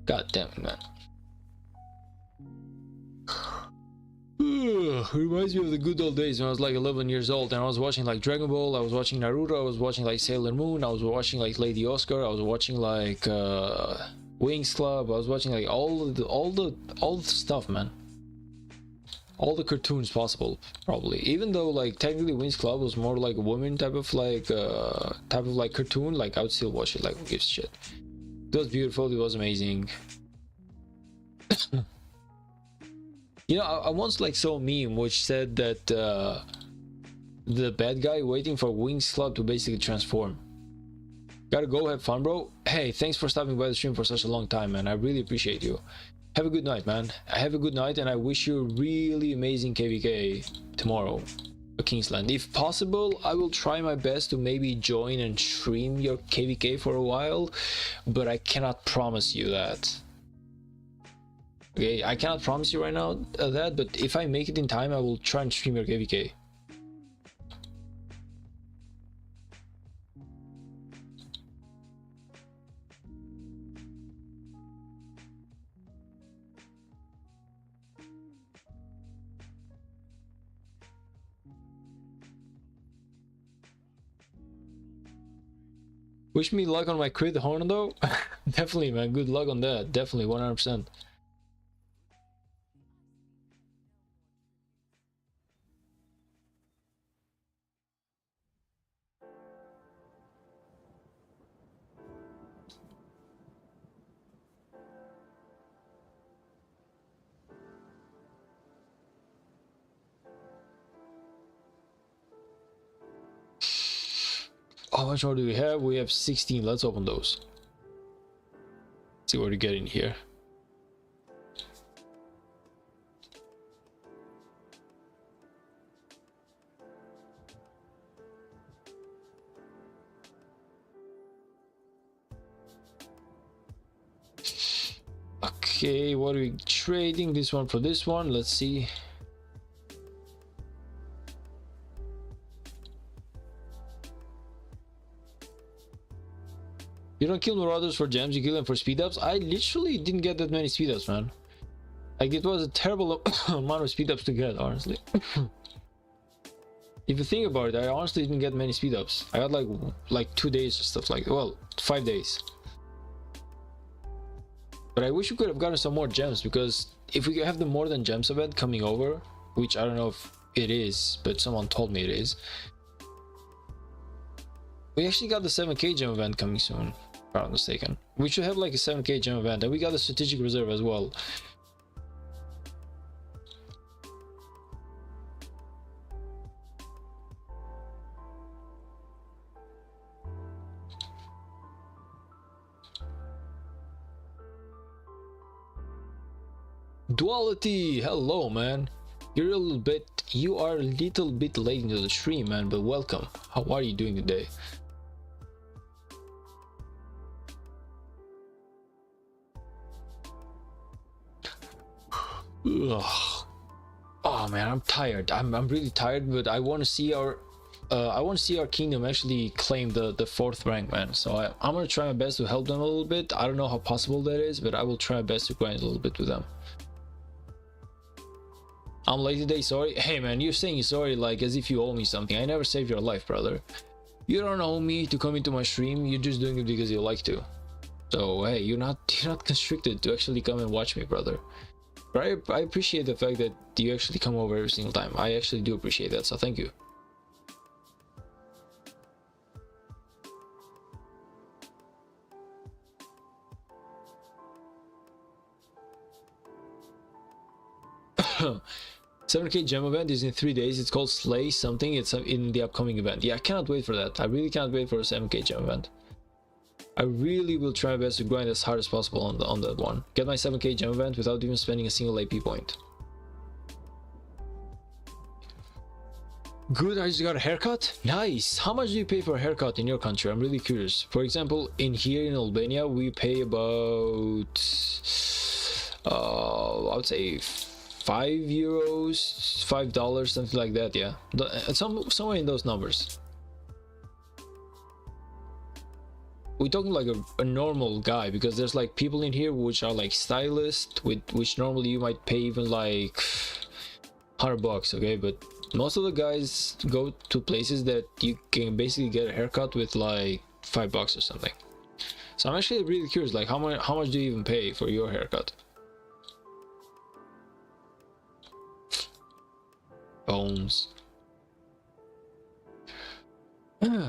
God damn it, man. Reminds me of the good old days when I was like 11 years old and I was watching like Dragon Ball, I was watching Naruto, I was watching like Sailor Moon, I was watching like Lady Oscar, I was watching like Wings Club, I was watching like all the stuff, man. All the cartoons possible, probably. Even though like technically Wings Club was more like a woman type of like cartoon, like I would still watch it. Like, who gives a shit? It was beautiful. It was amazing. You know, I once like saw a meme which said that the bad guy waiting for Wings Club to basically transform. Gotta go, have fun, bro. Hey, thanks for stopping by the stream for such a long time, man. I really appreciate you. Have a good night, man. Have a good night, and I wish you a really amazing KVK tomorrow at Kingsland. If possible, I will try my best to maybe join and stream your KVK for a while, but I cannot promise you that. Okay, I cannot promise you right now that, but if I make it in time, I will try and stream your KVK. Wish me luck on my crit horn though. Definitely, man. Good luck on that. Definitely, 100%. How much more do we have? We have 16. Let's open those. See what we get in here. Okay, what are we trading? This one for this one. Let's see. You don't kill marauders for gems, you kill them for speed ups. I literally didn't get that many speed ups, man. Like, it was a terrible amount of speed ups to get, honestly. If you think about it, I honestly didn't get many speed ups. I got like 2 days or stuff like, well, 5 days. But I wish we could have gotten some more gems, because if we have the more than gems event coming over, which I don't know if it is, but someone told me it is. We actually got the 7k gem event coming soon, if I'm not mistaken. We should have like a 7k gem event, and we got the strategic reserve as well. Duality, hello man. You are a little bit late into the stream, man, but welcome. How are you doing today? Ugh. Oh man, I'm tired. I'm really tired, but I want to see our kingdom actually claim the 4th rank, man. So I'm gonna try my best to help them a little bit. I don't know how possible that is, but I will try my best to grind a little bit with them. I'm late today, sorry. Hey man, you're saying sorry like as if you owe me something. I never saved your life, brother. You don't owe me to come into my stream. You're just doing it because you like to. So hey, you're not constricted to actually come and watch me, brother. But I appreciate the fact that you actually come over every single time. I actually do appreciate that, so thank you. $7k gem event is in 3 days. It's called Slay something. It's in the upcoming event. Yeah, I cannot wait for that. I really can't wait for a 7k gem event. I really will try my best to grind as hard as possible on that one. Get my 7k gem event without even spending a single AP point. Good, I just got a haircut. Nice. How much do you pay for a haircut in your country? I'm really curious. For example, here in Albania, we pay about I would say €5, $5, something like that. Yeah, somewhere in those numbers. We're talking like a normal guy, because there's like people in here which are like stylists, which normally you might pay even like $100, okay? But most of the guys go to places that you can basically get a haircut with like $5 or something. So I'm actually really curious, like how much do you even pay for your haircut? Bones.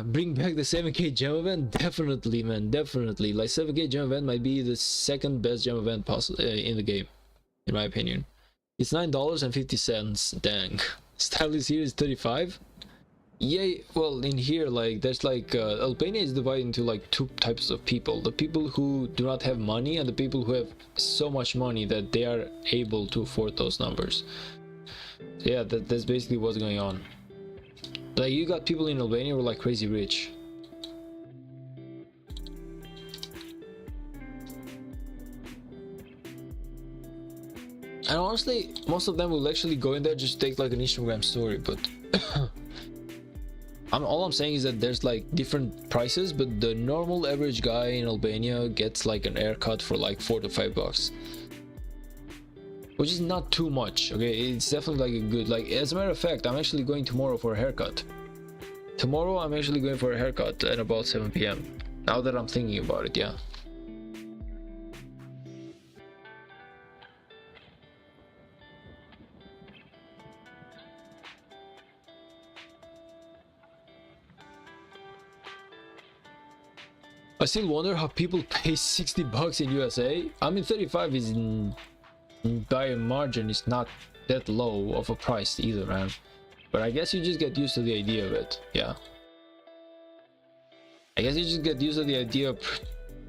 Bring back the 7k gem event? Definitely, man, definitely. Like 7k gem event might be the second best gem event possible in the game, in my opinion. It's $9.50. Dang. Stylist here is 35. Yay. Well, in here, like there's like Albania is divided into like 2 types of people: the people who do not have money, and the people who have so much money that they are able to afford those numbers. So yeah, that's basically what's going on. Like, you got people in Albania who are like crazy rich. And honestly, most of them will actually go in there just take like an Instagram story, but all I'm saying is that there's like different prices, but the normal average guy in Albania gets like an haircut for like $4 to $5, which is not too much. Okay, it's definitely like a good, like, as a matter of fact, I'm actually going tomorrow for a haircut. Tomorrow I'm actually going for a haircut at about 7 p.m. now that I'm thinking about it. Yeah. I still wonder how people pay $60 in USA. I mean, 35 is by a margin, is not that low of a price either, man. But I guess you just get used to the idea of it. Yeah, I guess you just get used to the idea of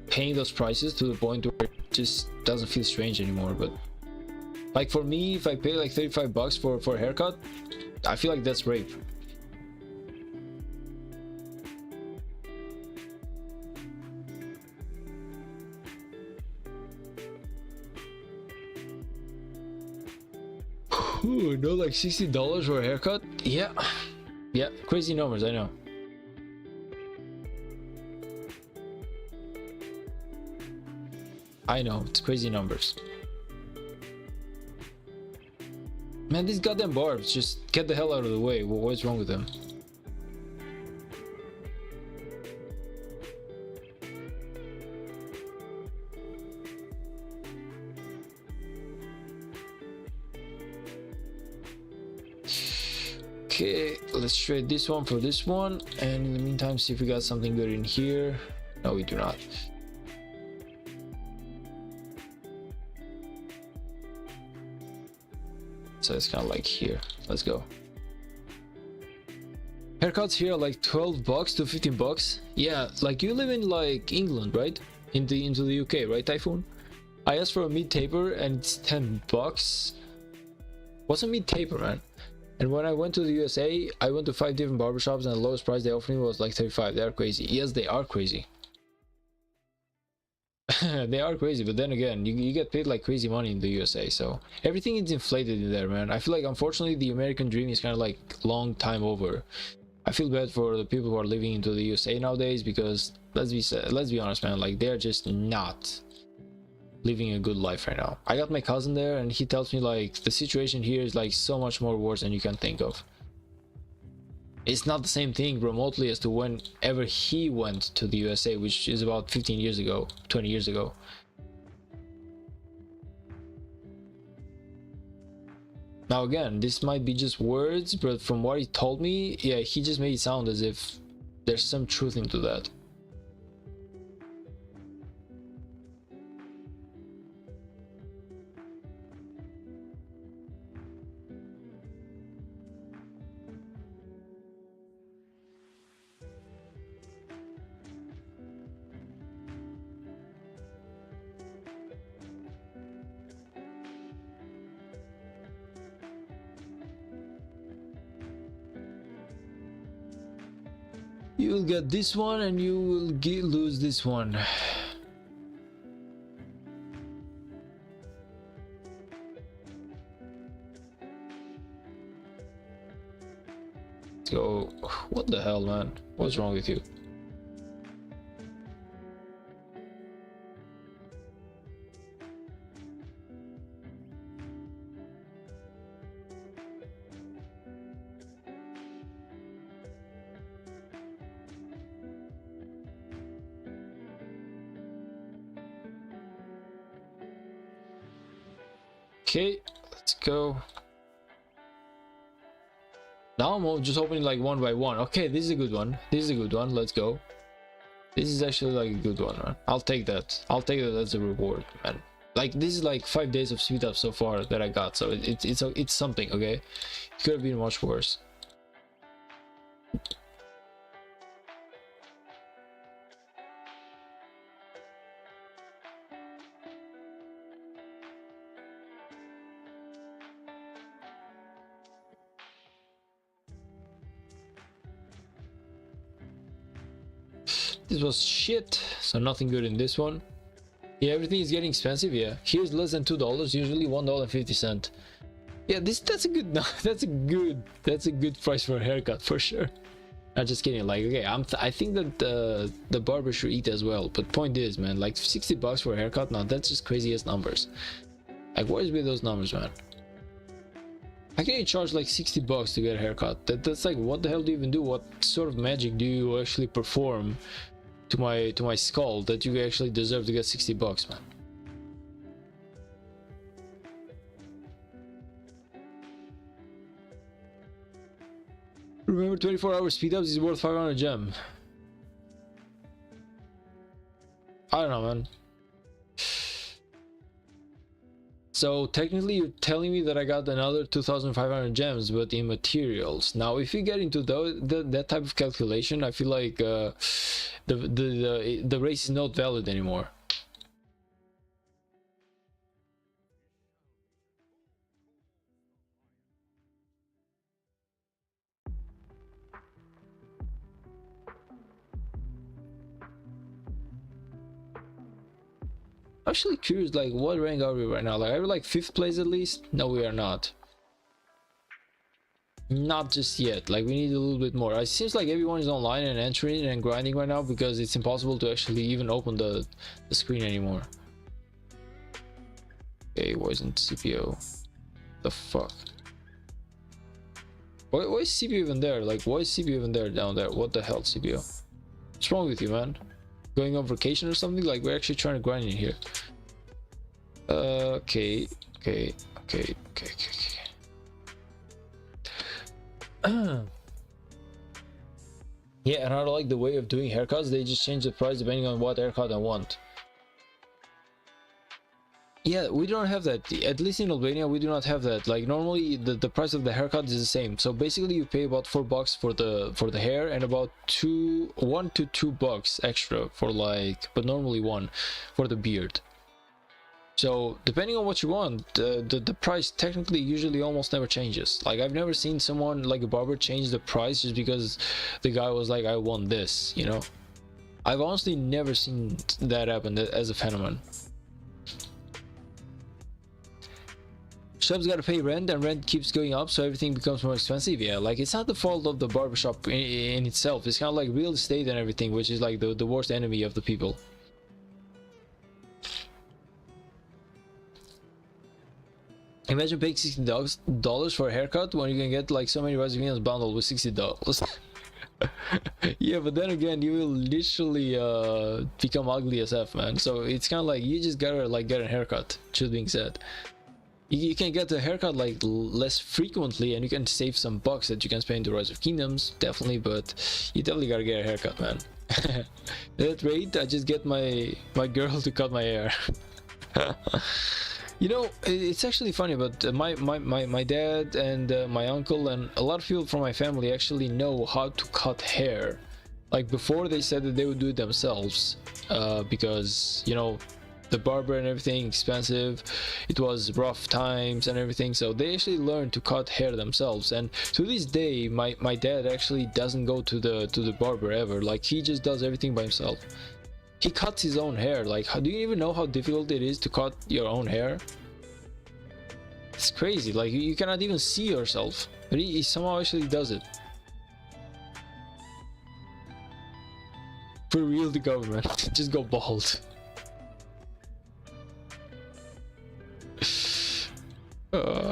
paying those prices to the point where it just doesn't feel strange anymore. But like for me, if I pay like $35 for a haircut, I feel like that's rape. Ooh, no, like $60 for a haircut? Yeah. Yeah, crazy numbers, I know. I know, it's crazy numbers. Man, these goddamn barbs, just get the hell out of the way. What's wrong with them? Okay, let's trade this one for this one, and in the meantime see if we got something good in here. No, we do not. So it's kind of like here. Let's go. Haircuts here are like $12 to $15. Yeah, like you live in like England, right? Into the UK, right, Typhoon? I asked for a mid taper and it's $10. What's a mid taper, man? And when I went to the USA, I went to 5 different barbershops and the lowest price they offered me was like 35. They are crazy. Yes, they are crazy. They are crazy, but then again, you get paid like crazy money in the USA, so everything is inflated in there, man. I feel like unfortunately the American dream is kind of like long time over. I feel bad for the people who are living into the USA nowadays, because let's be honest, man, like they're just not living a good life right now. I got my cousin there and he tells me like the situation here is like so much more worse than you can think of. It's not the same thing remotely as to whenever he went to the USA, which is about 15 years ago, 20 years ago. Now again, this might be just words, but from what he told me, yeah, he just made it sound as if there's some truth into that. You will get this one and you will lose this one. Let's go. What the hell, man? What's wrong with you? Okay, let's go. Now I'm just opening like one by one. Okay, this is a good one. This is a good one. Let's go. This is actually like a good one, man. I'll take that. I'll take that as a reward, man. Like this is like 5 days of speed up so far that I got, so it's something. Okay, it could have been much worse. This was shit, so nothing good in this one. Yeah, everything is getting expensive. Yeah, here's less than $2, usually $1.50. Yeah, that's a good that's a good price for a haircut for sure. Not just kidding. Like, okay, I think that the barber should eat as well, but point is, man, like $60 for a haircut, now that's just crazy as numbers. Like, what is with those numbers, man? How can you charge like $60 to get a haircut? That's like, what the hell do you even do? What sort of magic do you actually perform to my skull that you actually deserve to get $60, man? Remember, 24-hour speed ups is worth 500 gem. I don't know, man. So technically you're telling me that I got another 2,500 gems, but in materials. Now if you get into that type of calculation, I feel like the race is not valid anymore. Actually curious, like what rank are we right now? Like, are we like 5th place at least? No, we are not. Not just yet. Like we need a little bit more. It seems like everyone is online and entering and grinding right now because it's impossible to actually even open the screen anymore. Okay, why isn't CPO? The fuck? Why is CPU even there? Like, why is CPU even there down there? What the hell, CPU? What's wrong with you, man? Going on vacation or something? Like, we're actually trying to grind in here. Okay. Yeah, and I like the way of doing haircuts. They just change the price depending on what haircut I want. Yeah, we don't have that. At least in Albania, we do not have that. Like normally, the price of the haircut is the same. So basically, you pay about $4 for the hair and about $1 to $2 extra for like, but normally $1 for the beard. So depending on what you want, the price technically usually almost never changes. Like I've never seen someone like a barber change the price just because the guy was like, I want this, you know. I've honestly never seen that happen as a phenomenon. Shops gotta pay rent and rent keeps going up, so everything becomes more expensive. Yeah, like it's not the fault of the barbershop in itself. It's kind of like real estate and everything, which is like the worst enemy of the people. Imagine paying $60 for a haircut when you can get like so many Resident bundle with $60. Yeah, but then again, you will literally become ugly as F, man. So it's kind of like you just gotta like get a haircut. Truth being said, you can get the haircut like less frequently, and you can save some bucks that you can spend to Rise of Kingdoms, definitely. But you definitely gotta get a haircut, man. At that rate, I just get my girl to cut my hair. You know, it's actually funny, but my dad and my uncle and a lot of people from my family actually know how to cut hair. Like before, they said that they would do it themselves because, you know, the barber and everything expensive, it was rough times and everything, so they actually learned to cut hair themselves. And to this day, my dad actually doesn't go to the barber ever. Like he just does everything by himself. He cuts his own hair. Like, do you even know how difficult it is to cut your own hair? It's crazy. Like you cannot even see yourself, but he somehow actually does it. For real, the government. Just go bald.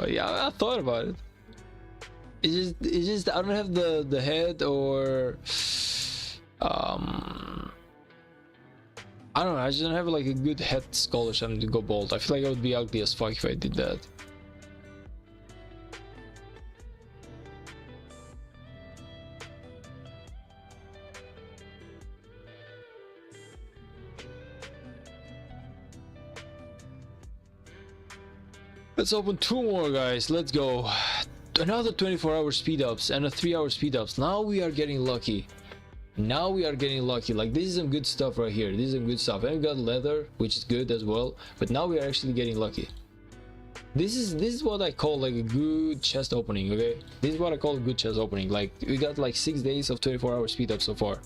Yeah, I thought about it. It's just I don't have the head, or I don't know, I just don't have like a good head skull or something to go bald. I feel like I would be ugly as fuck if I did that. Let's open 2 more, guys. Let's go. Another 24-hour speed ups and a 3-hour speed ups. Now we are getting lucky. Now we are getting lucky. Like this is some good stuff right here. This is some good stuff. And we got leather, which is good as well. But now we are actually getting lucky. This is what I call like a good chest opening. Okay, this is what I call a good chest opening. Like we got like 6 days of 24-hour speed up so far.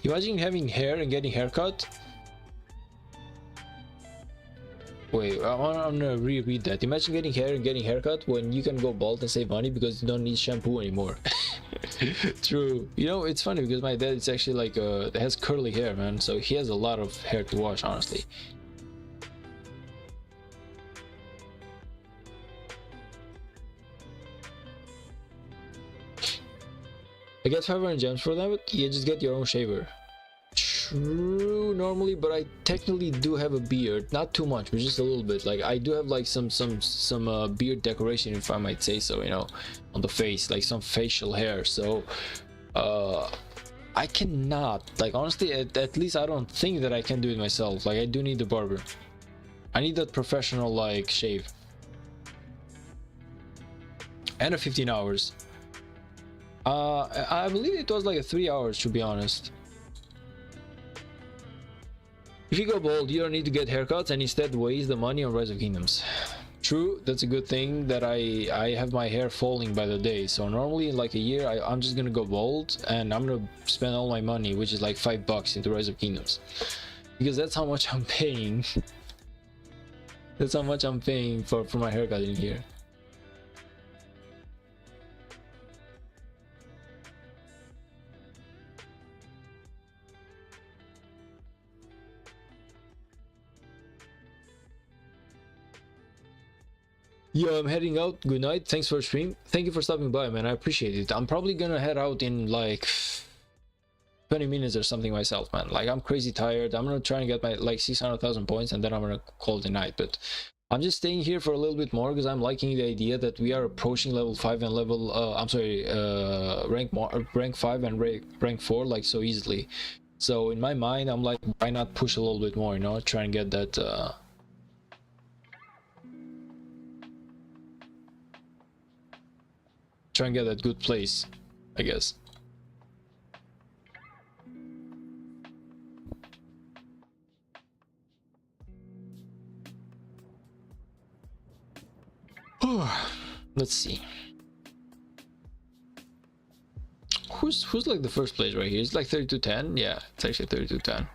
Imagine having hair and getting haircut. Wait, I'm gonna reread that. Imagine getting hair and getting haircut when you can go bald and save money because you don't need shampoo anymore. True. You know, it's funny because my dad is actually like has curly hair, man. So he has a lot of hair to wash, honestly. I get 500 gems for that, but you just get your own shaver. True, normally, but I technically do have a beard, not too much, but just a little bit. Like I do have like some beard decoration, if I might say so, you know, on the face, like some facial hair. So I cannot, like honestly, at least I don't think that I can do it myself. Like I do need the barber. I need that professional like shave. And a 15 hours. I believe it was like a 3 hours, to be honest. If you go bald, you don't need to get haircuts and instead waste the money on Rise of Kingdoms. True, that's a good thing that I have my hair falling by the day. So normally in like a year, I'm just gonna go bald and I'm gonna spend all my money, which is like $5 into Rise of Kingdoms. Because that's how much I'm paying. That's how much I'm paying for my haircut in here. Yo, I'm heading out. Good night. Thanks for the stream. Thank you for stopping by, man. I appreciate it. I'm probably gonna head out in like 20 minutes or something myself, man. Like, I'm crazy tired. I'm gonna try and get my like 600,000 points, and then I'm gonna call it a night. But I'm just staying here for a little bit more because I'm liking the idea that we are approaching level 5 and level rank 5 and rank 4 like so easily. So in my mind, I'm like, why not push a little bit more, you know, try and get that good place, I guess. Let's see. Who's like the first place right here? It's like 3210. Yeah, it's actually 3210.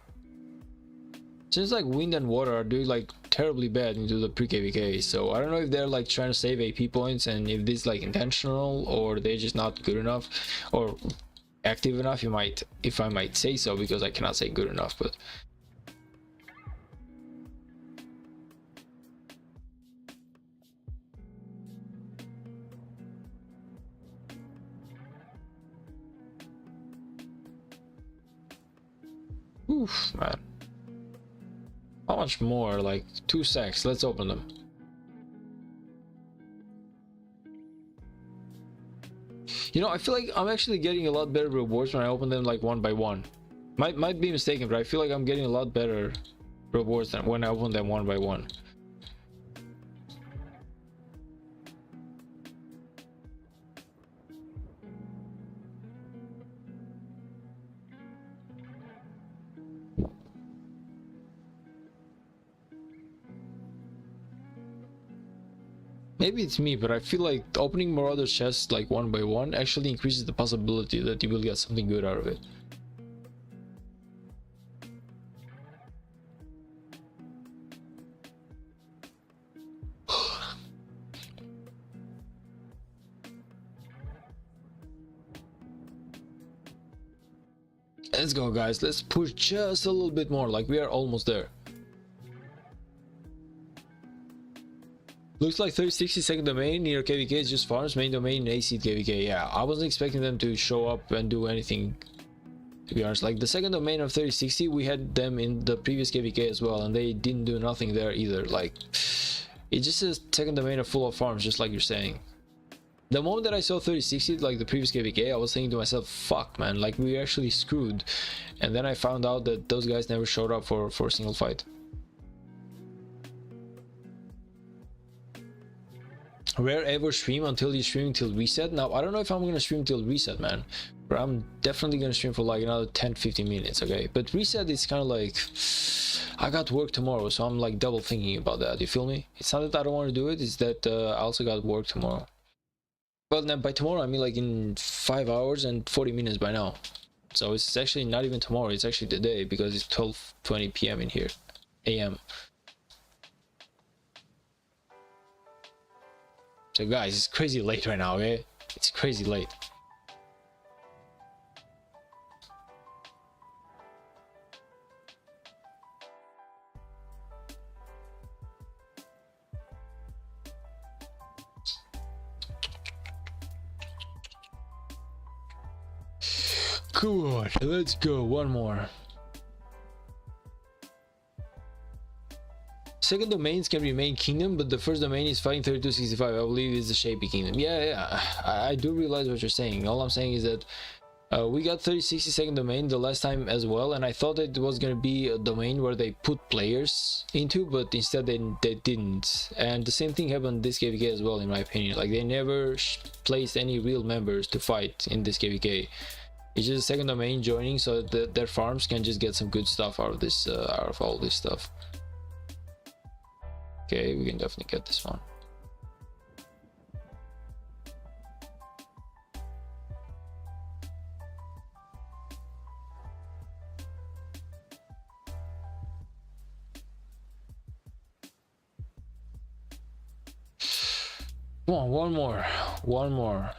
Seems like wind and water are doing like terribly bad into the pre-kvk, so I don't know if they're like trying to save AP points and if this is like intentional or they're just not good enough or active enough, if I might say so, because I cannot say good enough. But oof, man. How much more? Like 2 secs. Let's open them. You know, I feel like I'm actually getting a lot better rewards when I open them like one by one. Might be mistaken, but I feel like I'm getting a lot better rewards than when I open them one by one. Maybe it's me, but I feel like opening more other chests like one by one actually increases the possibility that you will get something good out of it. Let's go, guys. Let's push just a little bit more. Like, we are almost there. Looks like 3060 second domain near kvk is just farms, main domain AC kvk. Yeah, I wasn't expecting them to show up and do anything, to be honest. Like, the second domain of 3060, we had them in the previous kvk as well, and they didn't do nothing there either. Like, it's just a second domain of full of farms, just like you're saying. The moment that I saw 3060, like the previous kvk, I was thinking to myself, fuck, man, like, we're actually screwed. And then I found out that those guys never showed up for a single fight. Rare ever stream until you stream till reset. Now, I don't know if I'm gonna stream till reset, man, but I'm definitely gonna stream for like another 10-15 minutes, okay? But reset is kind of like, I got work tomorrow, so I'm like double thinking about that. You feel me? It's not that I don't want to do it, it's that I also got work tomorrow. Well, then by tomorrow I mean like in 5 hours and 40 minutes by now. So it's actually not even tomorrow, it's actually today, because it's 12:20 p.m. in here, a.m. So guys, it's crazy late right now, okay? It's crazy late. Good, let's go, one more. Second domains can remain kingdom, but the first domain is fighting 3265. I believe is the shapy kingdom. Yeah, I do realize what you're saying. All I'm saying is that we got 3060 second domain the last time as well, and I thought it was gonna be a domain where they put players into, but instead they didn't. And the same thing happened this kvk as well, in my opinion. Like, they never placed any real members to fight in this kvk. It's just a second domain joining so that their farms can just get some good stuff out of this, out of all this stuff. Okay, we can definitely get this one. Come on, one more.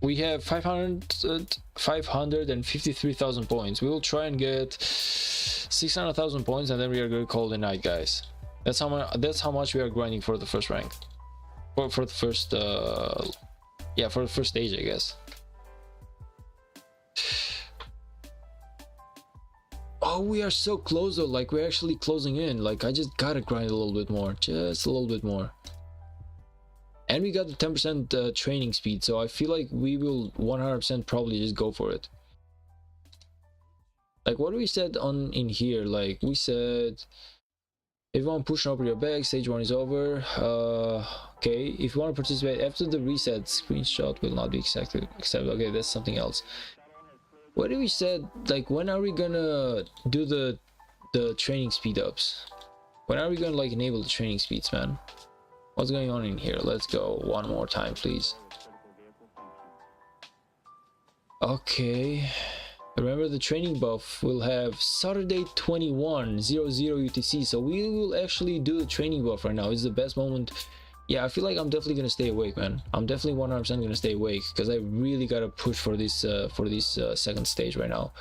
We have 553,000 points. We will try and get 600,000 points, and then we are going to call it a night, guys. That's how much we are grinding for the first rank, for the first yeah, for the first stage, I guess. Oh, we are so close though. Like, we're actually closing in. Like, I just gotta grind a little bit more, just a little bit more. And we got the 10% training speed, so I feel like we will 100% probably just go for it. Like, what we said in here, like we said, if you want to push over your back, stage 1 is over. Okay, if you want to participate after the reset, screenshot will not be accepted. Okay, that's something else. What did we said? Like, when are we gonna do the training speed ups? When are we gonna like enable the training speeds, man? What's going on in here? Let's go one more time, please. Okay, remember the training buff will have Saturday 21:00 UTC, so we will actually do the training buff right now. It's the best moment. Yeah, I feel like I'm definitely gonna stay awake, man. I'm definitely 100% gonna stay awake because I really gotta push for this second stage right now.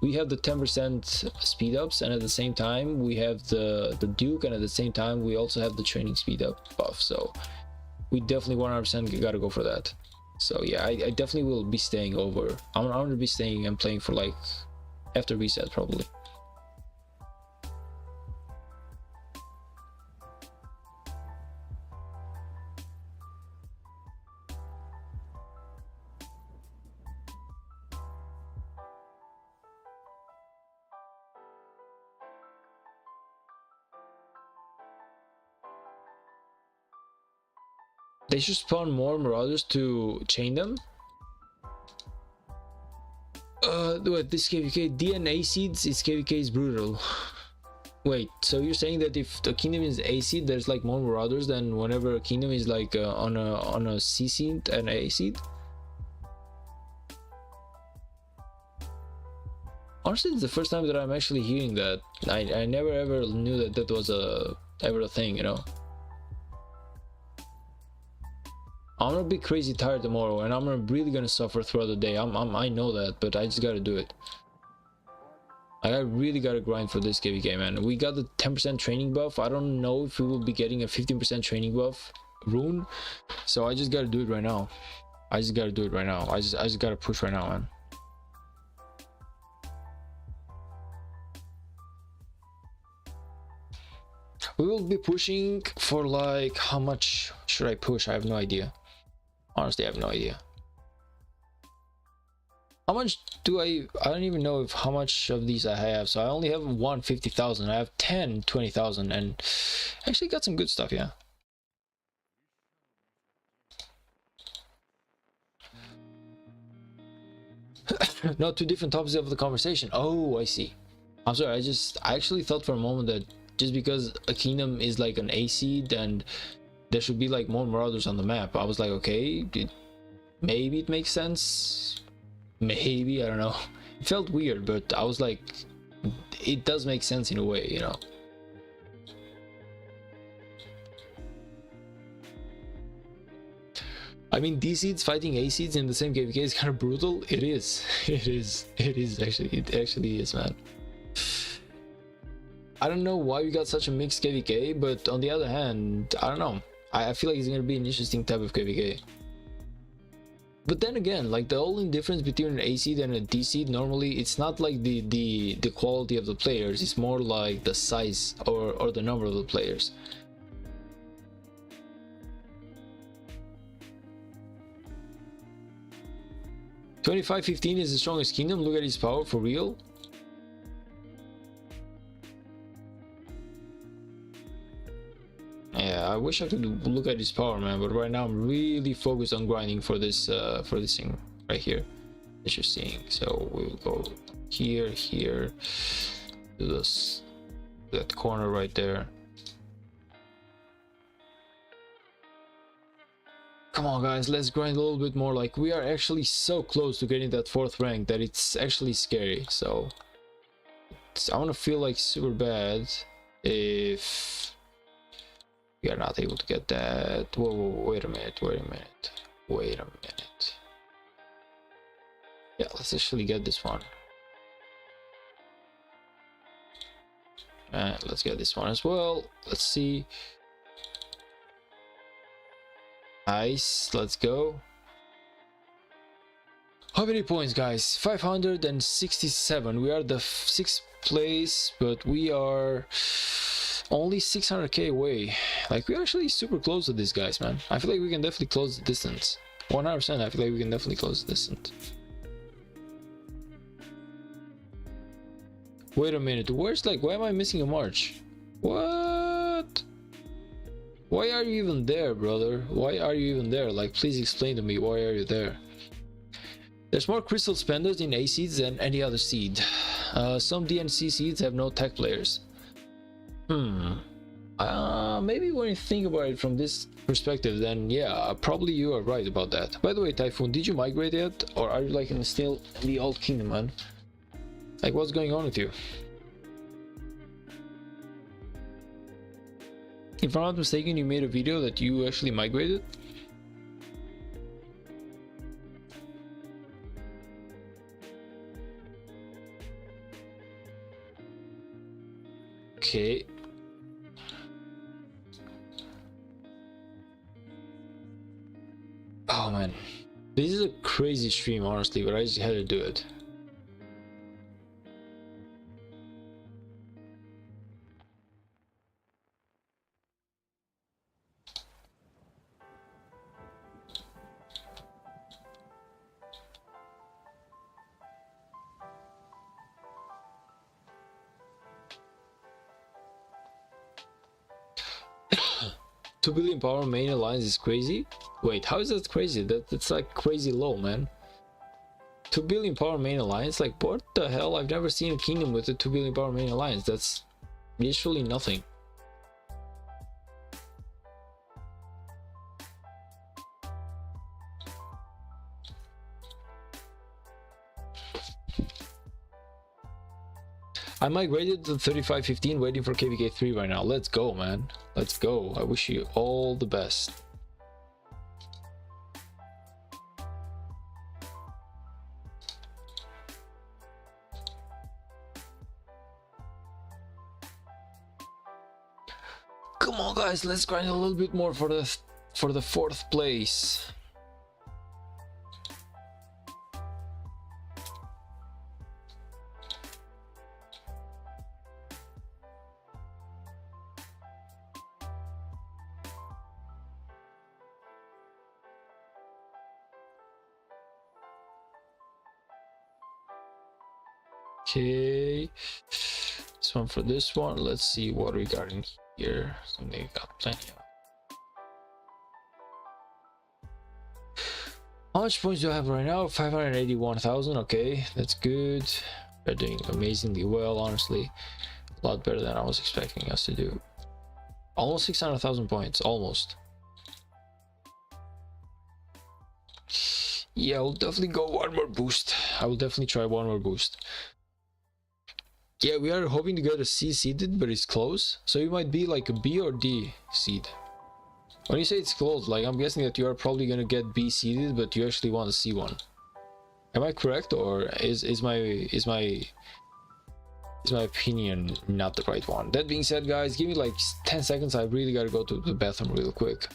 We have the 10% speed ups, and at the same time we have the Duke, and at the same time we also have the training speed up buff. So we definitely 100% gotta go for that. So yeah, I definitely will be staying over. I'm gonna be staying and playing for like after reset probably. They should spawn more Marauders to chain them. Wait, this KVK DNA seeds is KVK's brutal. Wait, so you're saying that if the kingdom is A seed, there's like more Marauders than whenever a kingdom is like on a C seed and A seed? Honestly, it's the first time that I'm actually hearing that. I never ever knew that that was ever a thing, you know. I'm gonna be crazy tired tomorrow, and I'm really gonna suffer throughout the day. I know that, but I just gotta do it. I really gotta grind for this KVK, man. We got the 10% training buff. I don't know if we will be getting a 15% training buff rune, so I just gotta do it right now. I just gotta do it right now. I just gotta push right now, man. We will be pushing for like, how much should I push? I have no idea. Honestly, I have no idea. How much do I don't even know if how much of these I have. So I only have 150,000. I have 10 20,000, and actually got some good stuff. Yeah, no, two different topics of the conversation. Oh, I see. I'm sorry, I actually thought for a moment that just because a kingdom is like an A seed and there should be like more Marauders on the map, I was like, okay, maybe it makes sense, maybe, I don't know. It felt weird, but I was like, it does make sense in a way, you know. I mean, D seeds fighting A seeds in the same KVK is kind of brutal. It is. It actually is, man. I don't know why we got such a mixed KVK, but on the other hand, I don't know. I feel like it's gonna be an interesting type of KVK. But then again, like the only difference between an A seed and a D seed, normally it's not like the quality of the players, it's more like the size or the number of the players. $25.15 is the strongest kingdom. Look at his power, for real. Yeah, I wish I could look at his power, man, but right now I'm really focused on grinding for this thing right here that you're seeing. So we'll go here, to this, that corner right there. Come on, guys, let's grind a little bit more. Like, we are actually so close to getting that 4th rank that it's actually scary. So I want to feel like super bad if We are not able to get that. Whoa, wait a minute. Yeah, let's actually get this one. And let's get this one as well. Let's see. Nice, let's go. How many points, guys? 567. We are the 6th place, but we are only 600k away. Like, we're actually super close to these guys, man. I feel like we can definitely close the distance. 100%, I feel like we can definitely close the distance. Wait a minute, where's, like, why am I missing a march? What? Why are you even there, brother? Why are you even there? Like, please explain to me, why are you there? There's more crystal spenders in A seeds than any other seed. Some DNC seeds have no tech players. Maybe when you think about it from this perspective, then yeah, probably you are right about that. By the way, Typhoon, did you migrate yet? Or are you like still in the old kingdom, man? Like, what's going on with you? If I'm not mistaken, you made a video that you actually migrated? Okay. Oh man, this is a crazy stream, honestly, but I just had to do it. $2 billion power main alliance is crazy. Wait, how is that crazy? That's like crazy low, man. 2 billion power main alliance? Like, what the hell? I've never seen a kingdom with a 2 billion power main alliance. That's literally nothing. I migrated to 3515, waiting for KVK 3 right now. Let's go, man. Let's go. I wish you all the best. Come on, guys, let's grind a little bit more for the 4th place. Okay, this one for this one. Let's see what we got in here. Something got plenty of. How much points do I have right now? 581,000. Okay, that's good. We're doing amazingly well, honestly. A lot better than I was expecting us to do. Almost 600,000 points, almost. Yeah, I'll definitely go one more boost. I will definitely try one more boost. Yeah, we are hoping to get a C seeded, but it's close. So it might be like a B or D seed. When you say it's close, like, I'm guessing that you are probably gonna get B seeded, but you actually want a C one. Am I correct, or is my opinion not the right one? That being said, guys, give me like 10 seconds. I really gotta go to the bathroom real quick.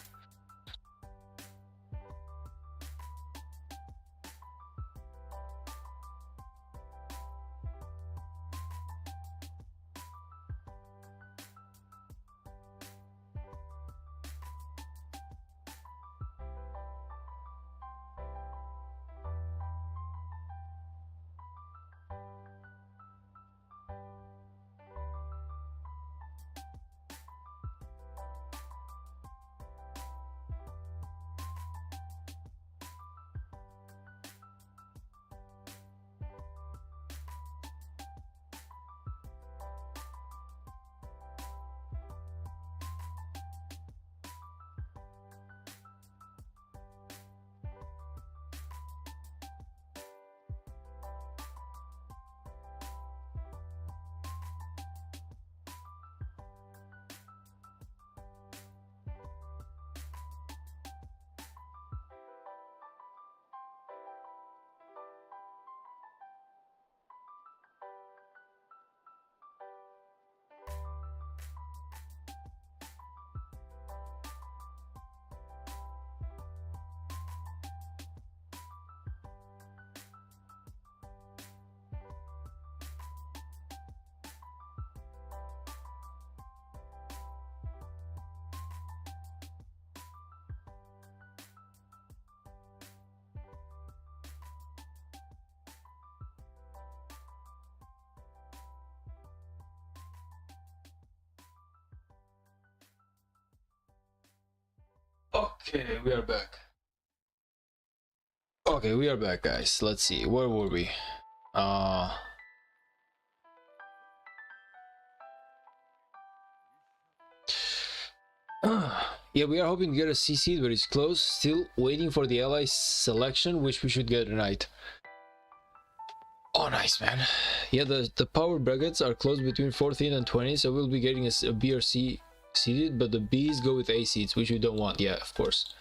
Okay, we are back. Okay, we are back, guys. Let's see, where were we? Yeah, we are hoping to get a C seed, but it's close. Still waiting for the ally selection, which we should get tonight. Oh, nice, man. Yeah, the power brackets are close between 14 and 20, so we'll be getting a B or C seeded, but the Bs go with A seeds, which we don't want. Yeah, of course.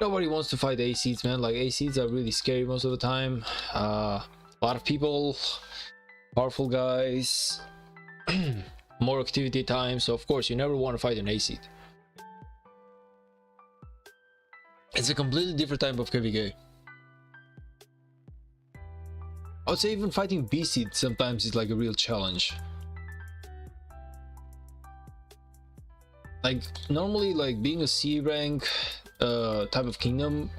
Nobody wants to fight A seeds, man. Like, A seeds are really scary most of the time. A lot of people, powerful guys, more activity time, so of course you never want to fight an A seed. It's a completely different type of Kvk. I would say even fighting B seed sometimes is like a real challenge. Like, normally, like being a C rank type of kingdom,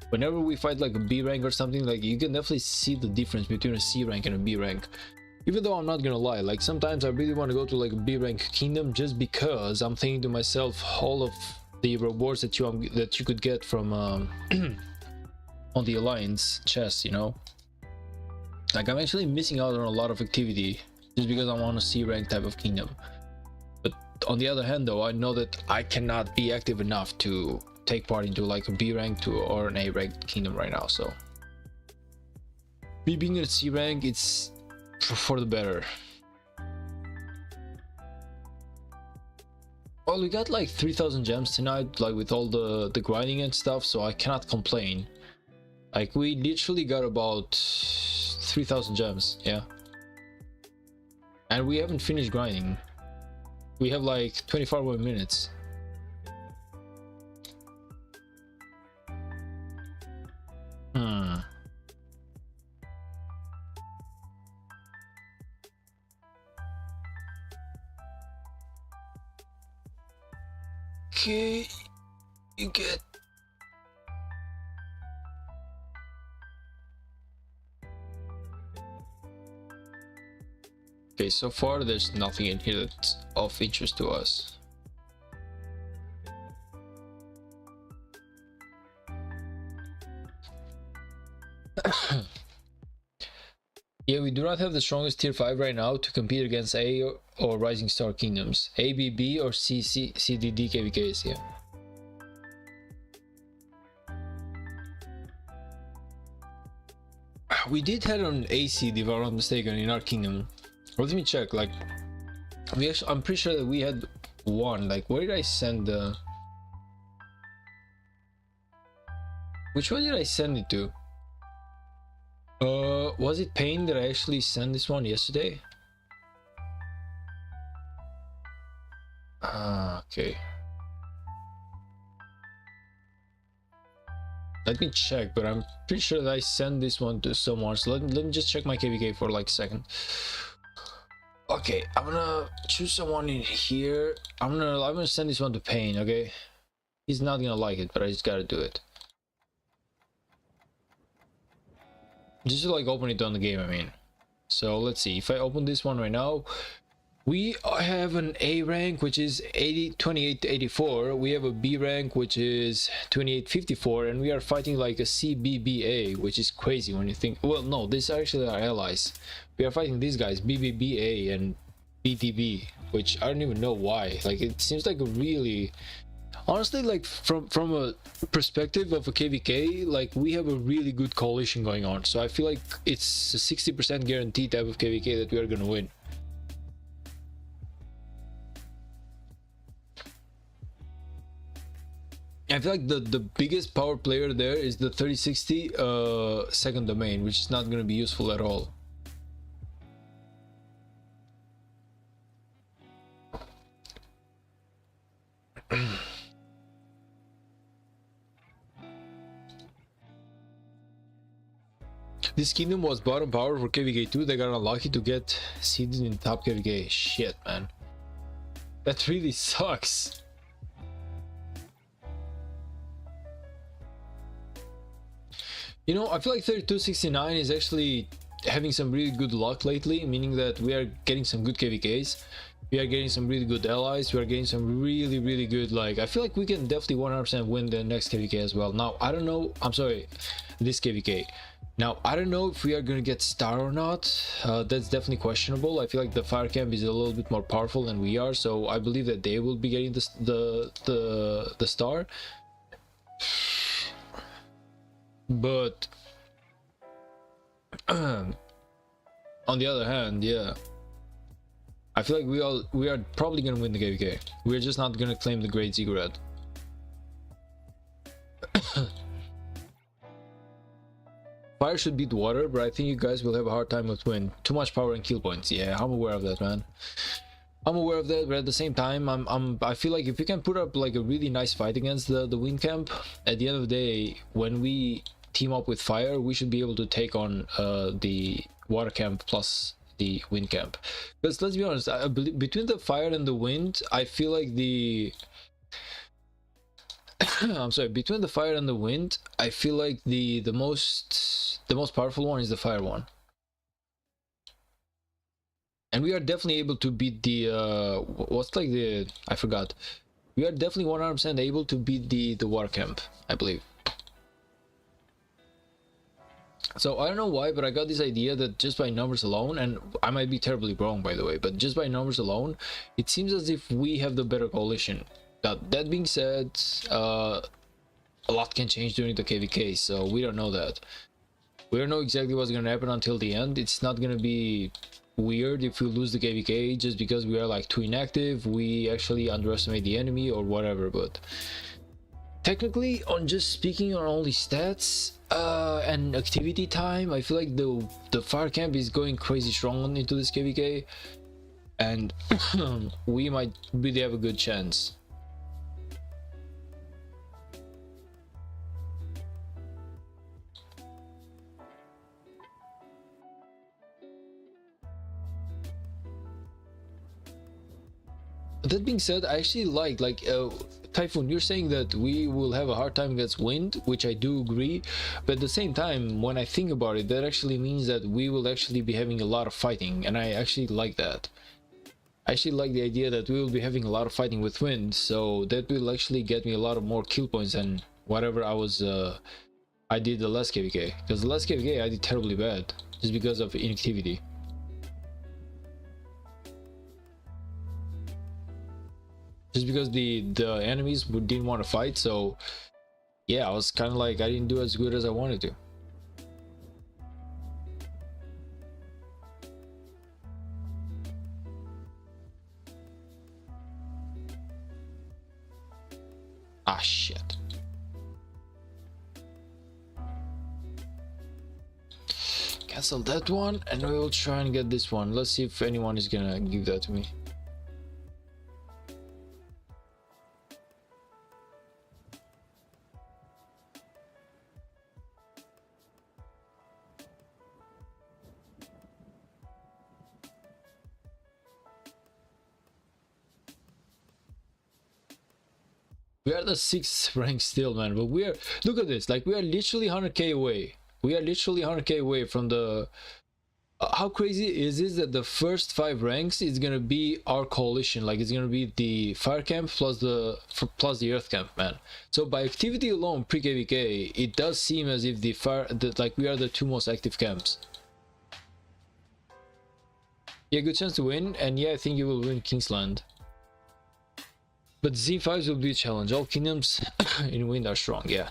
whenever we fight like a B rank or something, like you can definitely see the difference between a C rank and a B rank. Even though I'm not gonna lie, like sometimes I really want to go to like a B rank kingdom just because I'm thinking to myself all of the rewards that you could get from on the alliance chest, you know. Like, I'm actually missing out on a lot of activity just because I'm on a C rank type of kingdom. But on the other hand, though, I know that I cannot be active enough to take part into like a B rank or an A rank kingdom right now. So me being a C rank, it's for the better. Well, we got like 3,000 gems tonight, like with all the grinding and stuff, so I cannot complain. Like, we literally got about 3,000 gems, yeah. And we haven't finished grinding. We have like 24 more minutes. Okay, you get... Okay, so far there's nothing in here that's of interest to us. Yeah, we do not have the strongest tier 5 right now to compete against A or Rising Star Kingdoms. A, B, B, or C, C, C, D, D, KVKs, yeah. We did have an A seed, if I'm not mistaken, in our kingdom. Let me check. Like, I'm pretty sure that we had one. Like, where did I send the... Which one did I send it to? Was it Pain that I actually sent this one yesterday? Okay. Let me check, but I'm pretty sure that I sent this one to someone. So let me just check my KVK for like a second. Okay, I'm gonna choose someone in here. I'm gonna send this one to Pain, okay? He's not gonna like it, but I just gotta do it. Just to like open it on the game, I mean. So let's see, if I open this one right now, we have an A rank, which is 28 to 84. We have a B rank, which is 28 54, and we are fighting like a CBBA, which is crazy when you think. Well, no, these are actually our allies. We are fighting these guys, BBBA and BTB, which I don't even know why. Like, it seems like a really... Honestly, like from a perspective of a KVK, like we have a really good coalition going on. So I feel like it's a 60% guaranteed type of KVK that we are gonna win. I feel like the biggest power player there is the 3060 second domain, which is not gonna be useful at all. This kingdom was bottom power for KVK2. They got unlucky to get seeded in top KVK. Shit, man. That really sucks. You know, I feel like 3269 is actually having some really good luck lately, meaning that we are getting some good KVKs. We are getting some really good allies. We are getting some really good, like, I feel like we can definitely 100% win the next kvk as well. Now I don't know, I'm sorry, this kvk. Now I don't know if we are gonna get star or not. That's definitely questionable. I feel like the fire camp is a little bit more powerful than we are, so I believe that they will be getting the star. But on the other hand, yeah, I feel like we are probably gonna win the kvk. We're just not gonna claim the great ziggurat. Fire should beat water, but I think you guys will have a hard time with wind. Too much power and kill points. Yeah, I'm aware of that, man. I'm aware of that, but at the same time, I feel like if we can put up like a really nice fight against the wind camp, at the end of the day, when we team up with fire, we should be able to take on the water camp plus the wind camp. Because let's be honest, I believe between the fire and the wind, I feel like the I'm sorry, between the fire and the wind, I feel like the most powerful one is the fire one. And we are definitely able to beat the what's like the, I forgot. We are definitely 100% able to beat the water camp, I believe. So I don't know why, but I got this idea that just by numbers alone, and I might be terribly wrong by the way, but just by numbers alone, it seems as if we have the better coalition. That being said, a lot can change during the kvk, so we don't know that. We don't know exactly what's gonna happen until the end. It's not gonna be weird if we lose the kvk just because we are like too inactive, we actually underestimate the enemy or whatever. But technically, on just speaking on only stats and activity time, I feel like the fire camp is going crazy strong into this kvk, and we might really have a good chance. That being said, I actually like Typhoon, you're saying that we will have a hard time against wind, which I do agree, but at the same time, when I think about it, that actually means that we will actually be having a lot of fighting, and I actually like that. I actually like the idea that we will be having a lot of fighting with wind, so that will actually get me a lot of more kill points than whatever I did the last kvk, because the last kvk I did terribly bad just because of inactivity. Just because the enemies didn't want to fight, so yeah, I was kind of like, I didn't do as good as I wanted to. Ah, shit. Cancel that one, and we will try and get this one. Let's see if anyone is gonna give that to me. We are the 6th rank still, man, but we are, look at this, like we are literally 100k away. We are literally 100k away from the how crazy is it that the first 5 ranks is gonna be our coalition, like it's gonna be the fire camp plus the earth camp, man. So by activity alone pre-kvk, it does seem as if like we are the 2 most active camps. Yeah, good chance to win, and yeah, I think you will win Kingsland. But Z5s will be a challenge. All kingdoms in wind are strong, yeah.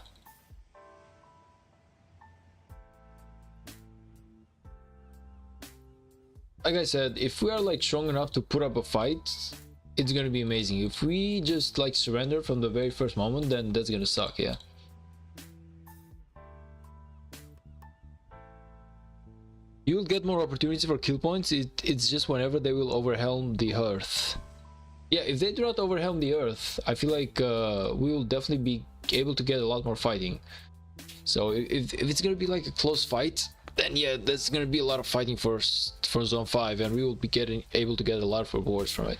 Like I said, if we are like strong enough to put up a fight, it's gonna be amazing. If we just like surrender from the very first moment, then that's gonna suck, yeah. You will get more opportunities for kill points. It's just whenever they will overwhelm the earth. Yeah, if they do not overwhelm the earth, I feel like we will definitely be able to get a lot more fighting. So if it's gonna be like a close fight, then yeah, there's gonna be a lot of fighting for zone 5, and we will be able to get a lot of rewards from it.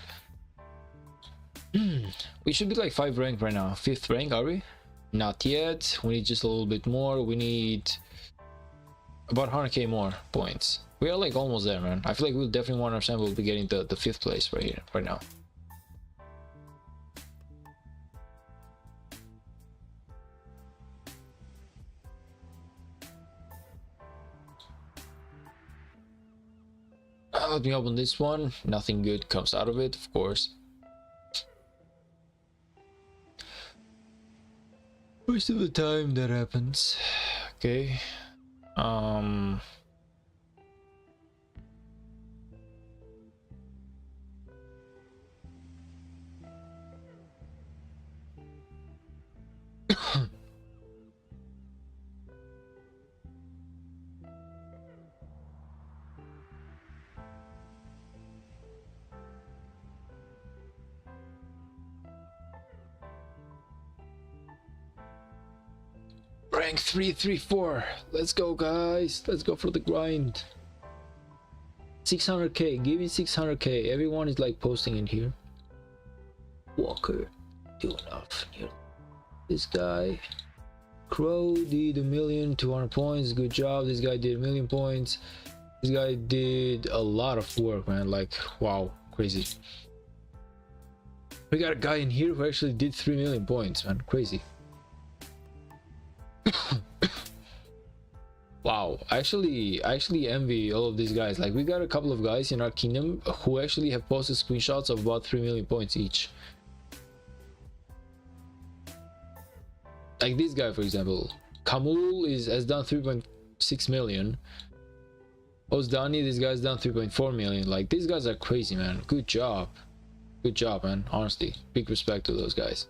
We should be like 5 rank right now. 5th rank, are we? Not yet. We need just a little bit more. We need about 100k more points. We are like almost there, man. I feel like we'll definitely 100% will be getting the 5th place right here, right now. Let me open this one. Nothing good comes out of it, of course. Most of the time that happens. Okay. Rank 334. Let's go, guys. Let's go for the grind. 600k. Give me 600k. Everyone is like posting in here. Walker, do enough. This guy. Crow did 1,200,000 points. Good job. This guy did 1,000,000 points. This guy did a lot of work, man. Like, wow, crazy. We got a guy in here who actually did 3,000,000 points, man. Crazy. Wow, I actually envy all of these guys. Like, we got a couple of guys in our kingdom who actually have posted screenshots of about 3,000,000 points each. Like this guy, for example, Kamul has done 3.6 million. Ozdani, this guy's done 3.4 million. Like, these guys are crazy, man. Good job, man. Honestly, big respect to those guys.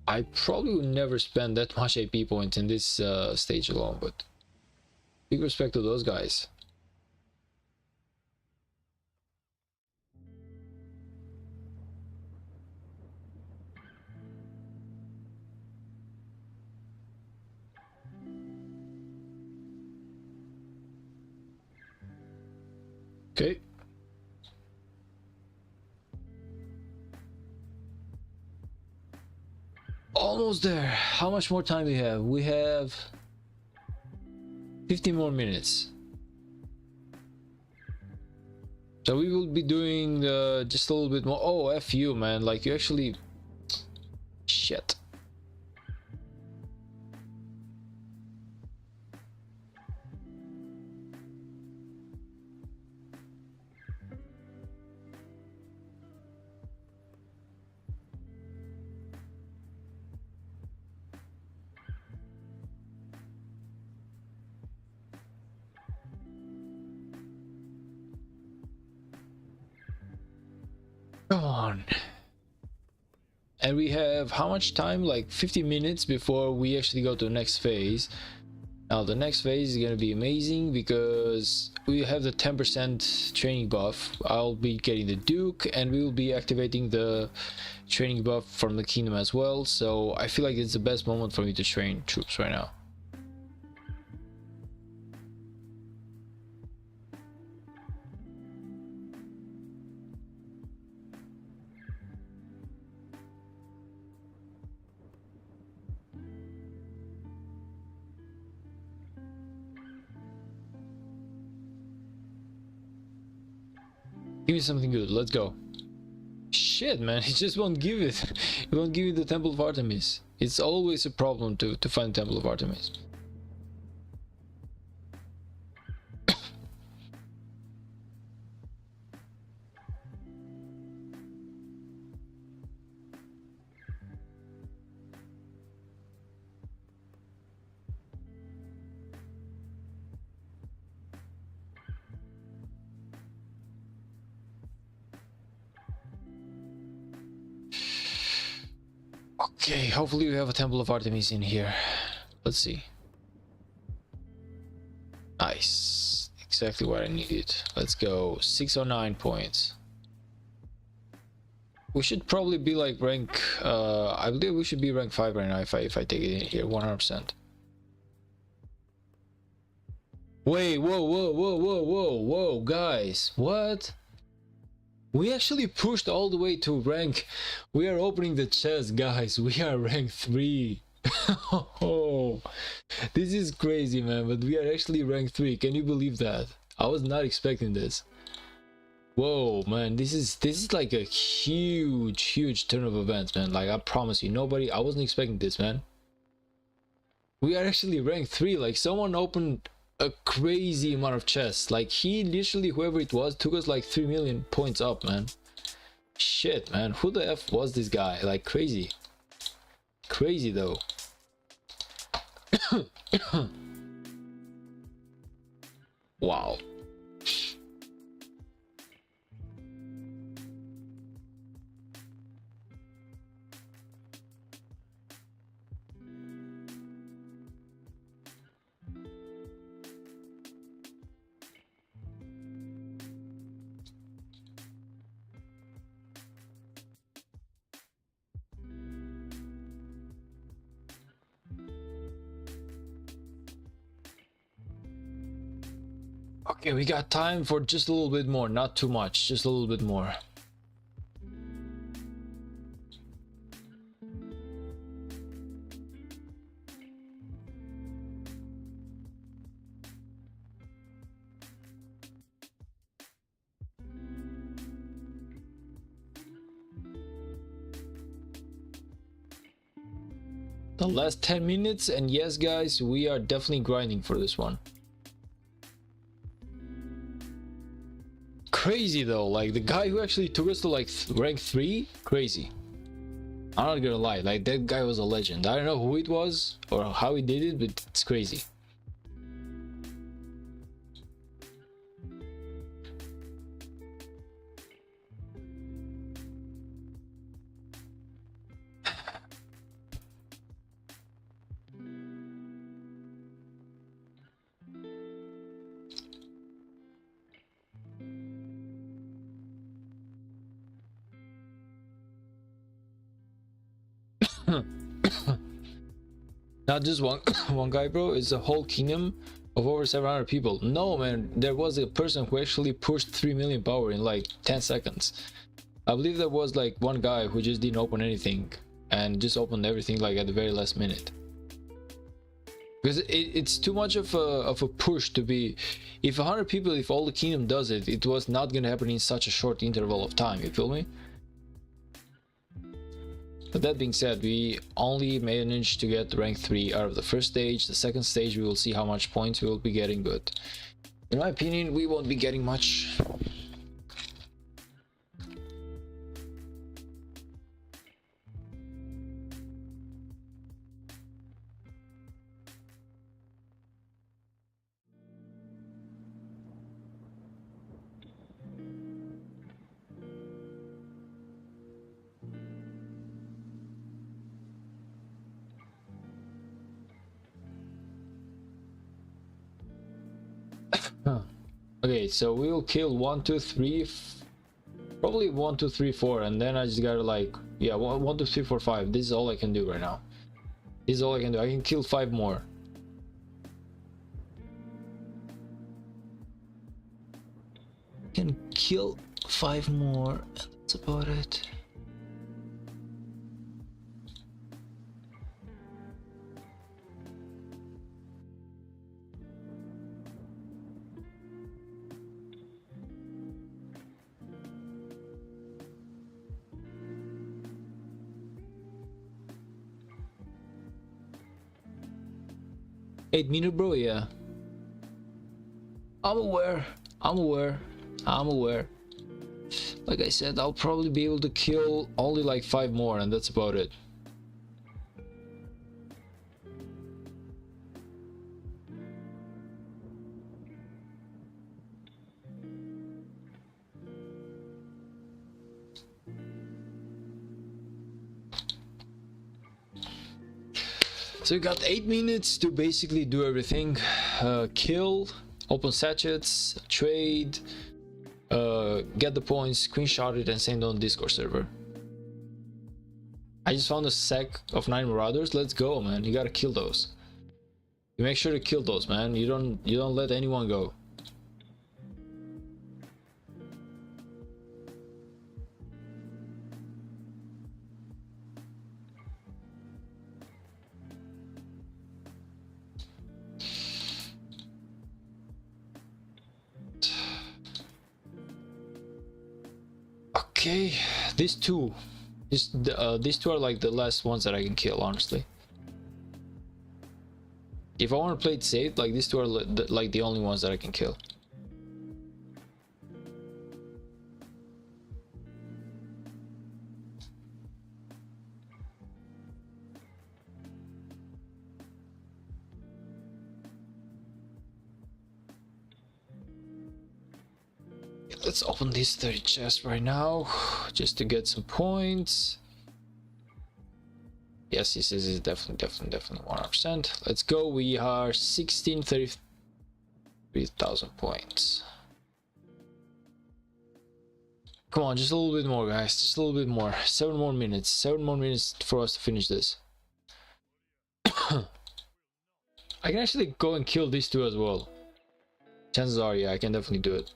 I probably would never spend that much AP points in this stage alone, but big respect to those guys. Okay. Almost there. How much more time we have? We have 15 more minutes. So we will be doing just a little bit more. Oh, F you, man. Like, you actually... Shit. Come on. And we have how much time? Like 50 minutes before we actually go to the next phase. Now the next phase is gonna be amazing because we have the 10% training buff. I'll be getting the Duke and we will be activating the training buff from the kingdom as well. So I feel like it's the best moment for me to train troops right now. Give me something good. Let's go. Shit, man, it just won't give it. It won't give you the Temple of Artemis. It's always a problem to find Temple of Artemis. Okay, hopefully we have a Temple of Artemis in here. Let's see. Nice. Exactly what I needed. Let's go. 609 points. We should probably be like rank... I believe we should be rank 5 right now if I take it in here, 100%. Wait, whoa, guys. What? We actually pushed all the way to rank. We are opening the chest, guys. We are rank 3. Oh, this is crazy, man. But we are actually rank 3. Can you believe that? I was not expecting this. Whoa, man, this is like a huge turn of events, man. Like, I promise you, I wasn't expecting this, man. We are actually ranked 3. Like, someone opened a crazy amount of chests. Like, he literally, whoever it was, took us like 3 million points up, man. Shit, man, who the F was this guy? Like, crazy though. Wow. Okay, we got time for just a little bit more, not too much, just a little bit more. The last 10 minutes, and yes guys, we are definitely grinding for this one. Crazy though, like the guy who actually took us to like rank 3, crazy. I'm not gonna lie, like that guy was a legend. I don't know who it was or how he did it, but it's crazy. Not just one one guy, bro. It's a whole kingdom of over 700 people. No, man, there was a person who actually pushed 3 million power in like 10 seconds. I believe there was like one guy who just didn't open anything and just opened everything like at the very last minute. Because it's too much of a push to be. If 100 people, if all the kingdom does it, it was not gonna happen in such a short interval of time. You feel me? But that being said, we only managed to get rank 3 out of the first stage. The second stage, we will see how much points we will be getting, but in my opinion, we won't be getting much. Okay, so we will kill 1, 2, 3, probably 1, 2, 3, 4, and then I just gotta like, yeah, 1, 2, 3, 4, 5. This is all I can do right now. This is all I can do. I can kill 5 more. I can kill 5 more, and that's about it. Eight-minute, bro. Yeah, I'm aware. Like I said, I'll probably be able to kill only like 5 more, and that's about it. So you got 8 minutes to basically do everything. Kill, open sachets, trade, get the points, screenshot it and send it on Discord server. I just found a sack of 9 marauders. Let's go, man. You gotta kill those. You make sure to kill those, man. You don't let anyone go. Okay, these two are like the last ones that I can kill, honestly. If I want to play it safe, like these two are like the only ones that I can kill. Let's open these 30 chests right now, just to get some points. Yes, this is definitely 100%. Let's go. We are 1633,000 points. Come on, just a little bit more, guys. Just a little bit more. 7 more minutes. 7 more minutes for us to finish this. I can actually go and kill these two as well. Chances are, yeah, I can definitely do it.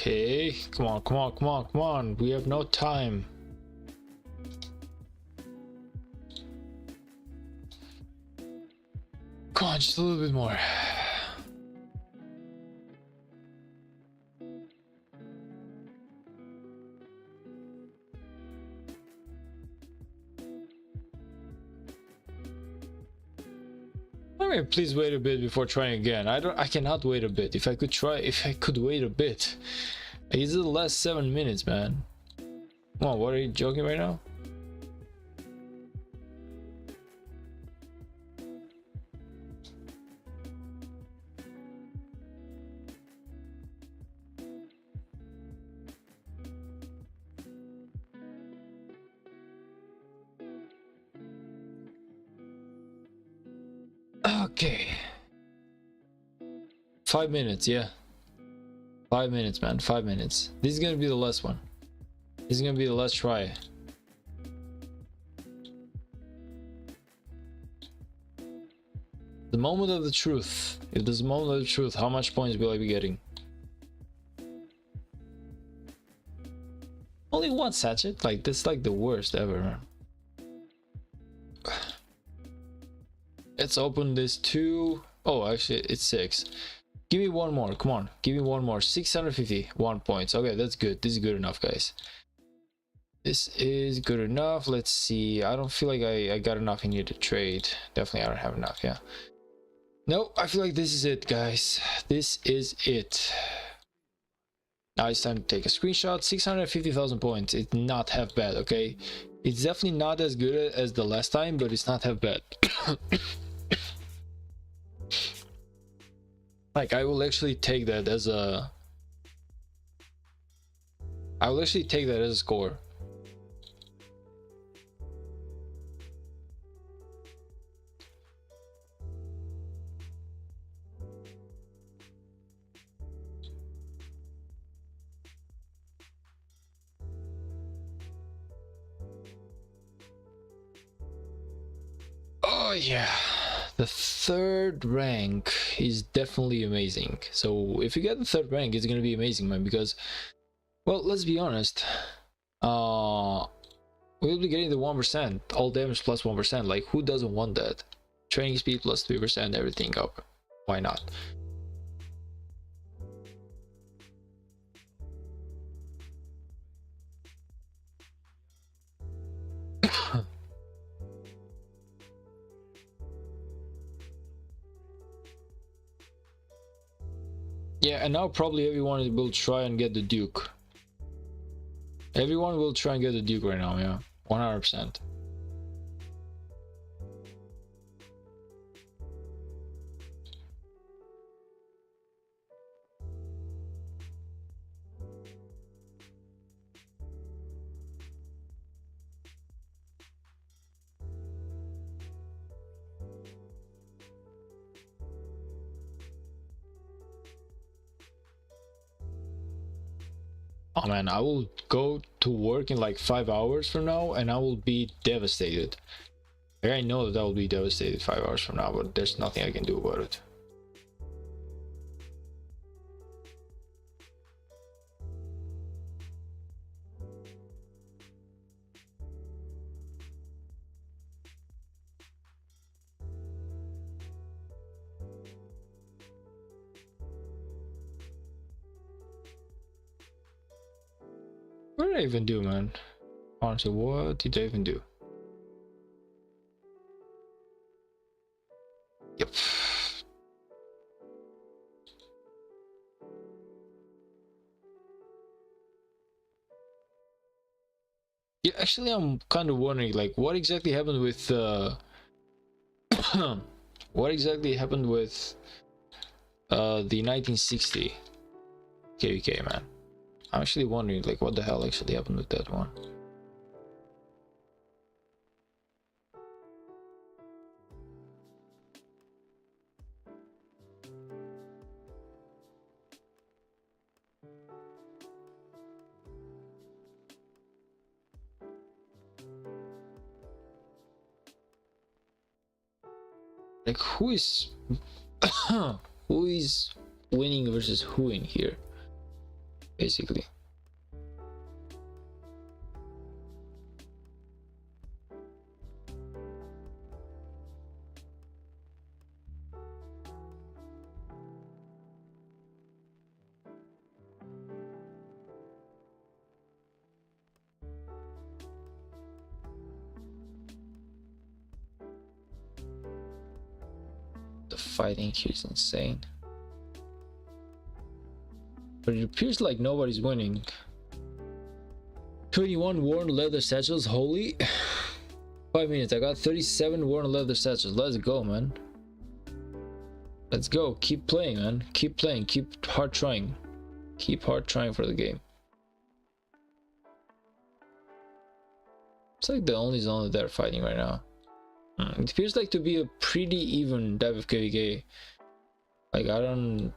Okay, come on. We have no time. Come on, just a little bit more. I mean, please wait a bit before trying again. I cannot wait a bit. If I could wait a bit. These are the last 7 minutes, man. Come on, what, are you joking right now? Okay. 5 minutes, yeah. 5 minutes, man. 5 minutes. This is gonna be the last one. This is gonna be the last try. The moment of the truth. If there's a moment of the truth, how much points will I be getting? Only one sachet? Like, that's like the worst ever, man. Let's open this too. Oh, actually, it's 6. Give me one more. Come on, give me one more. 651 points. Okay, that's good. This is good enough, guys. This is good enough. Let's see. I don't feel like I got enough in here to trade. Definitely, I don't have enough. Yeah. No, I feel like this is it, guys. This is it. Now it's time to take a screenshot. 650,000 points. It's not half bad. Okay, it's definitely not as good as the last time, but it's not half bad. Like, I will actually take that as a score. Oh yeah, the 3rd rank is definitely amazing. So if you get the 3rd rank, it's gonna be amazing, man, because, well, let's be honest, we'll be getting the 1%, all damage plus 1%. Like, who doesn't want that? Training speed plus 3%, everything up. Why not? Yeah, and now probably everyone will try and get the Duke. Everyone will try and get the Duke right now, yeah. 100%. Oh man, I will go to work in like 5 hours from now and I will be devastated. Like, I know that I will be devastated 5 hours from now, but there's nothing I can do about it. What did I even do, man? Honestly, what did I even do? Yep. Yeah, actually, I'm kind of wondering, like, what exactly happened with what exactly happened with the 1960 KVK, man? I'm actually wondering, like, what the hell actually happened with that one? Like, who is who is winning versus who in here, basically? The fighting here is insane. But it appears like nobody's winning. 21 worn leather satchels, holy. 5 minutes, I got 37 worn leather satchels. Let's go, man. Let's go. Keep playing, man. Keep playing. Keep hard trying. Keep hard trying for the game. It's like the only zone that they're fighting right now. It feels like to be a pretty even type of KVK. Like, I don't...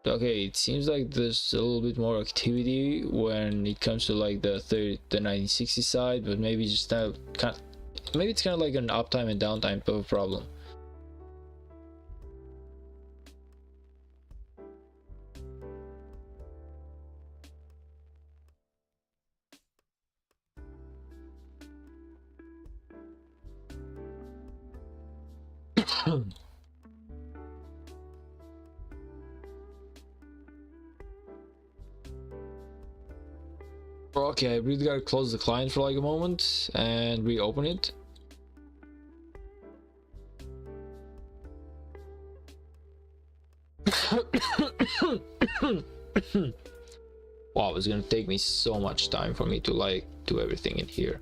Okay, it seems like there's a little bit more activity when it comes to like the 1960 side, but maybe just not maybe it's kind of like an uptime and downtime type of problem. Okay, I really gotta close the client for like a moment and reopen it. Wow, it's gonna take me so much time for me to like do everything in here.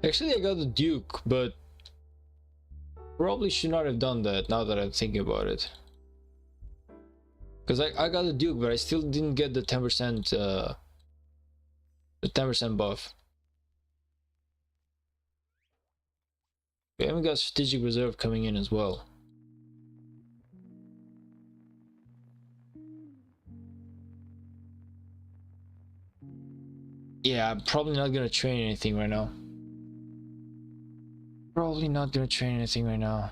Actually, I got the Duke, but probably should not have done that now that I'm thinking about it. Because I got the Duke, but I still didn't get the 10% buff. We haven't got strategic reserve coming in as well. Yeah, I'm probably not gonna train anything right now. Probably not gonna train anything right now.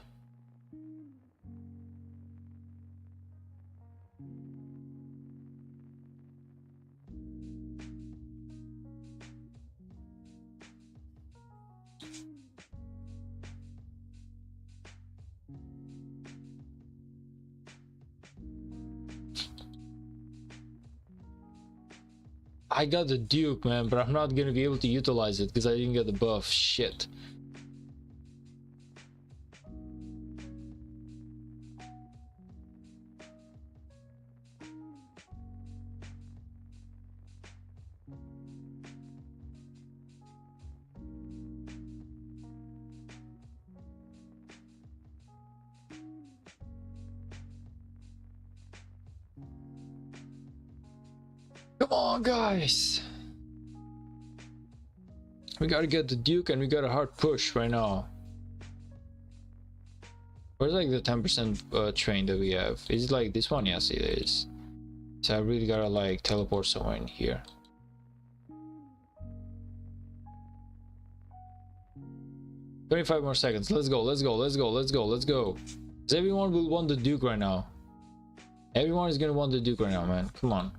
I got the Duke, man, but I'm not gonna be able to utilize it because I didn't get the buff. Shit. on, guys. We gotta get the Duke and we got a hard push right now. Where's like the 10% train that we have? Is it like this one? Yes, it is. So I really gotta like teleport somewhere in here. "25 more seconds. Let's go, let's go, let's go, let's go, let's go." Because everyone will want the Duke right now. Everyone is gonna want the Duke right now, man. Come on.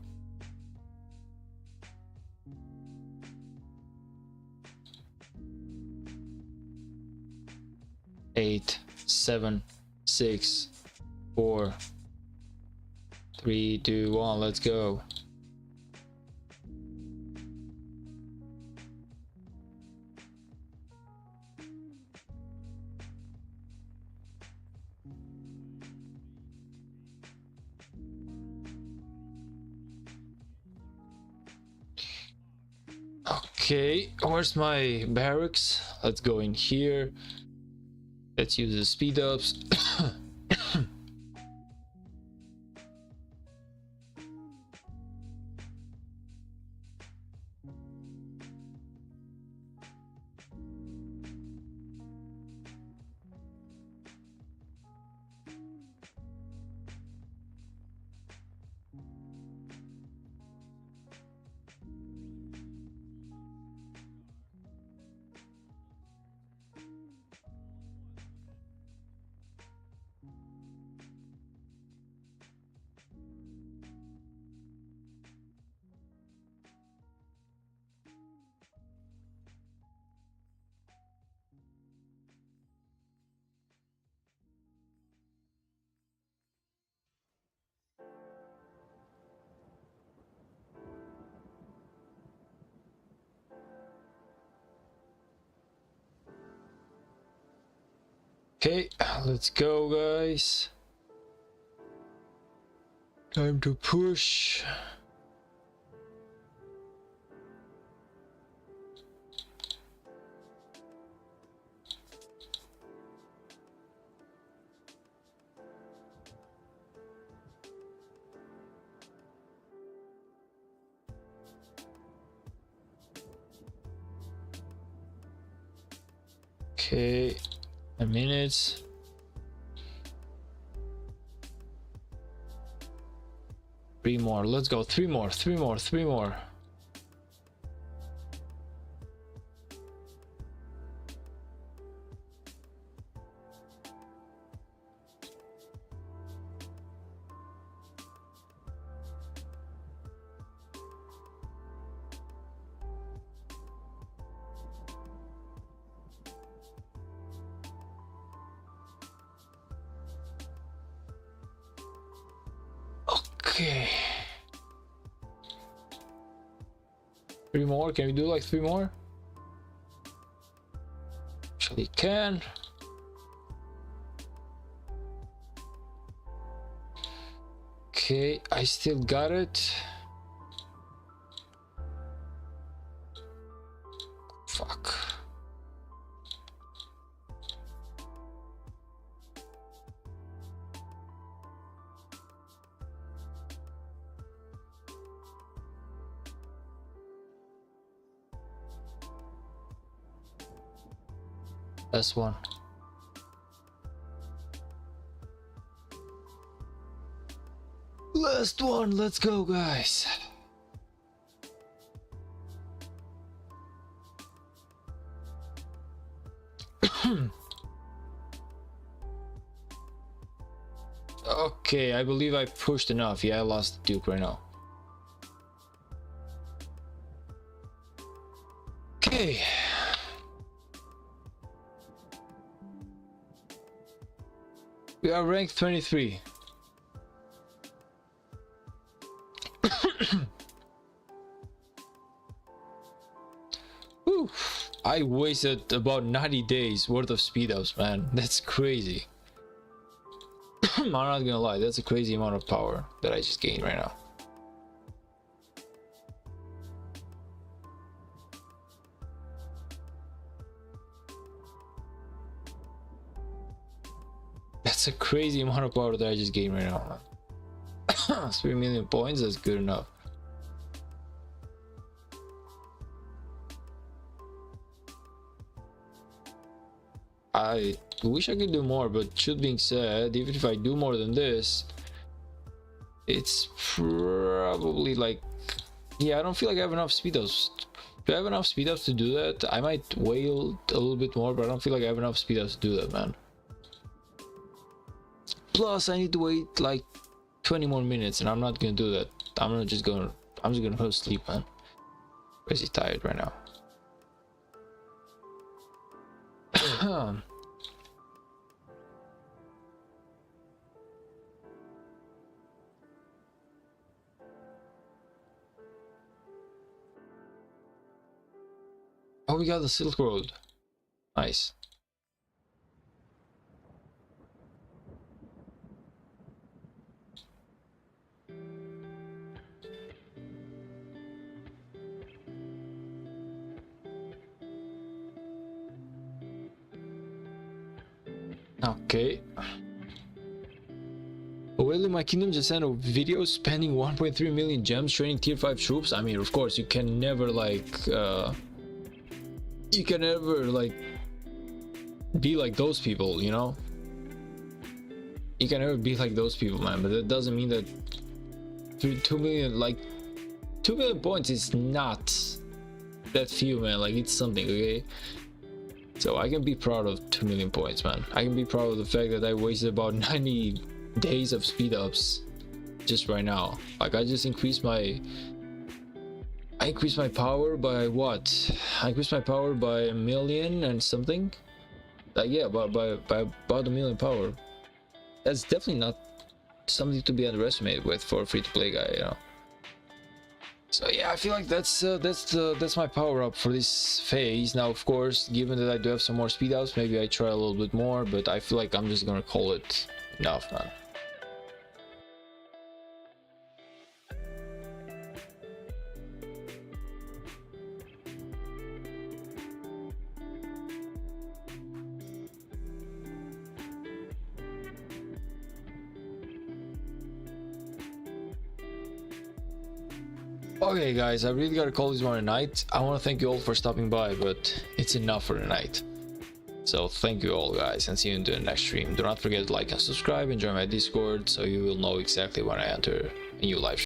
Eight, 7, 6, 4, 3, 2, 1. Let's go. Okay, where's my barracks? Let's go in here. Let's use the speed ups. Okay, let's go, guys. Time to push. Okay, a minute. Three more. Let's go. Three more. Three more. Three more. Okay. Three more. Can we do like three more? Actually can. Okay, I still got it. Fuck. Last one. Last one. Let's go, guys. Okay, I believe I pushed enough. Yeah, I lost the Duke right now. Okay. We are ranked 23. Whew. I wasted about 90 days worth of speed ups, man. That's crazy. I'm not gonna lie, that's a crazy amount of power that I just gained right now. That's a crazy amount of power that I just gained right now, man. 3 million points, that's good enough. I wish I could do more, but should being said, even if I do more than this, it's probably like, yeah, I don't feel like I have enough speed ups. Do I have enough speed ups to do that? I might wait a little bit more, but I don't feel like I have enough speed ups to do that, man. Plus, I need to wait like 20 more minutes, and I'm not gonna do that. I'm just gonna go to sleep, man. Crazy tired right now. Oh, we got the Silk Road. Nice. Okay. Well, my kingdom just sent a video spending 1.3 million gems training tier 5 troops. I mean, of course, you can never like be like those people, you know? You can never be like those people, man, but that doesn't mean that 2 million, like 2 million points is not that few, man. Like, it's something, okay? So I can be proud of 2 million points, man. I can be proud of the fact that I wasted about 90 days of speed ups just right now. Like, I just increased my power by what? I increased my power by 1 million and something. Like, yeah, by about 1 million power. That's definitely not something to be underestimated with for a free-to-play guy, you know. So yeah, I feel like that's my power up for this phase. Now, of course, given that I do have some more speed ups, maybe I try a little bit more, but I feel like I'm just gonna call it enough, man. Okay guys, I really gotta call this one a night. I want to thank you all for stopping by, but it's enough for the night. So thank you all guys, and see you in the next stream. Do not forget to like and subscribe and join my Discord so you will know exactly when I enter a new live stream.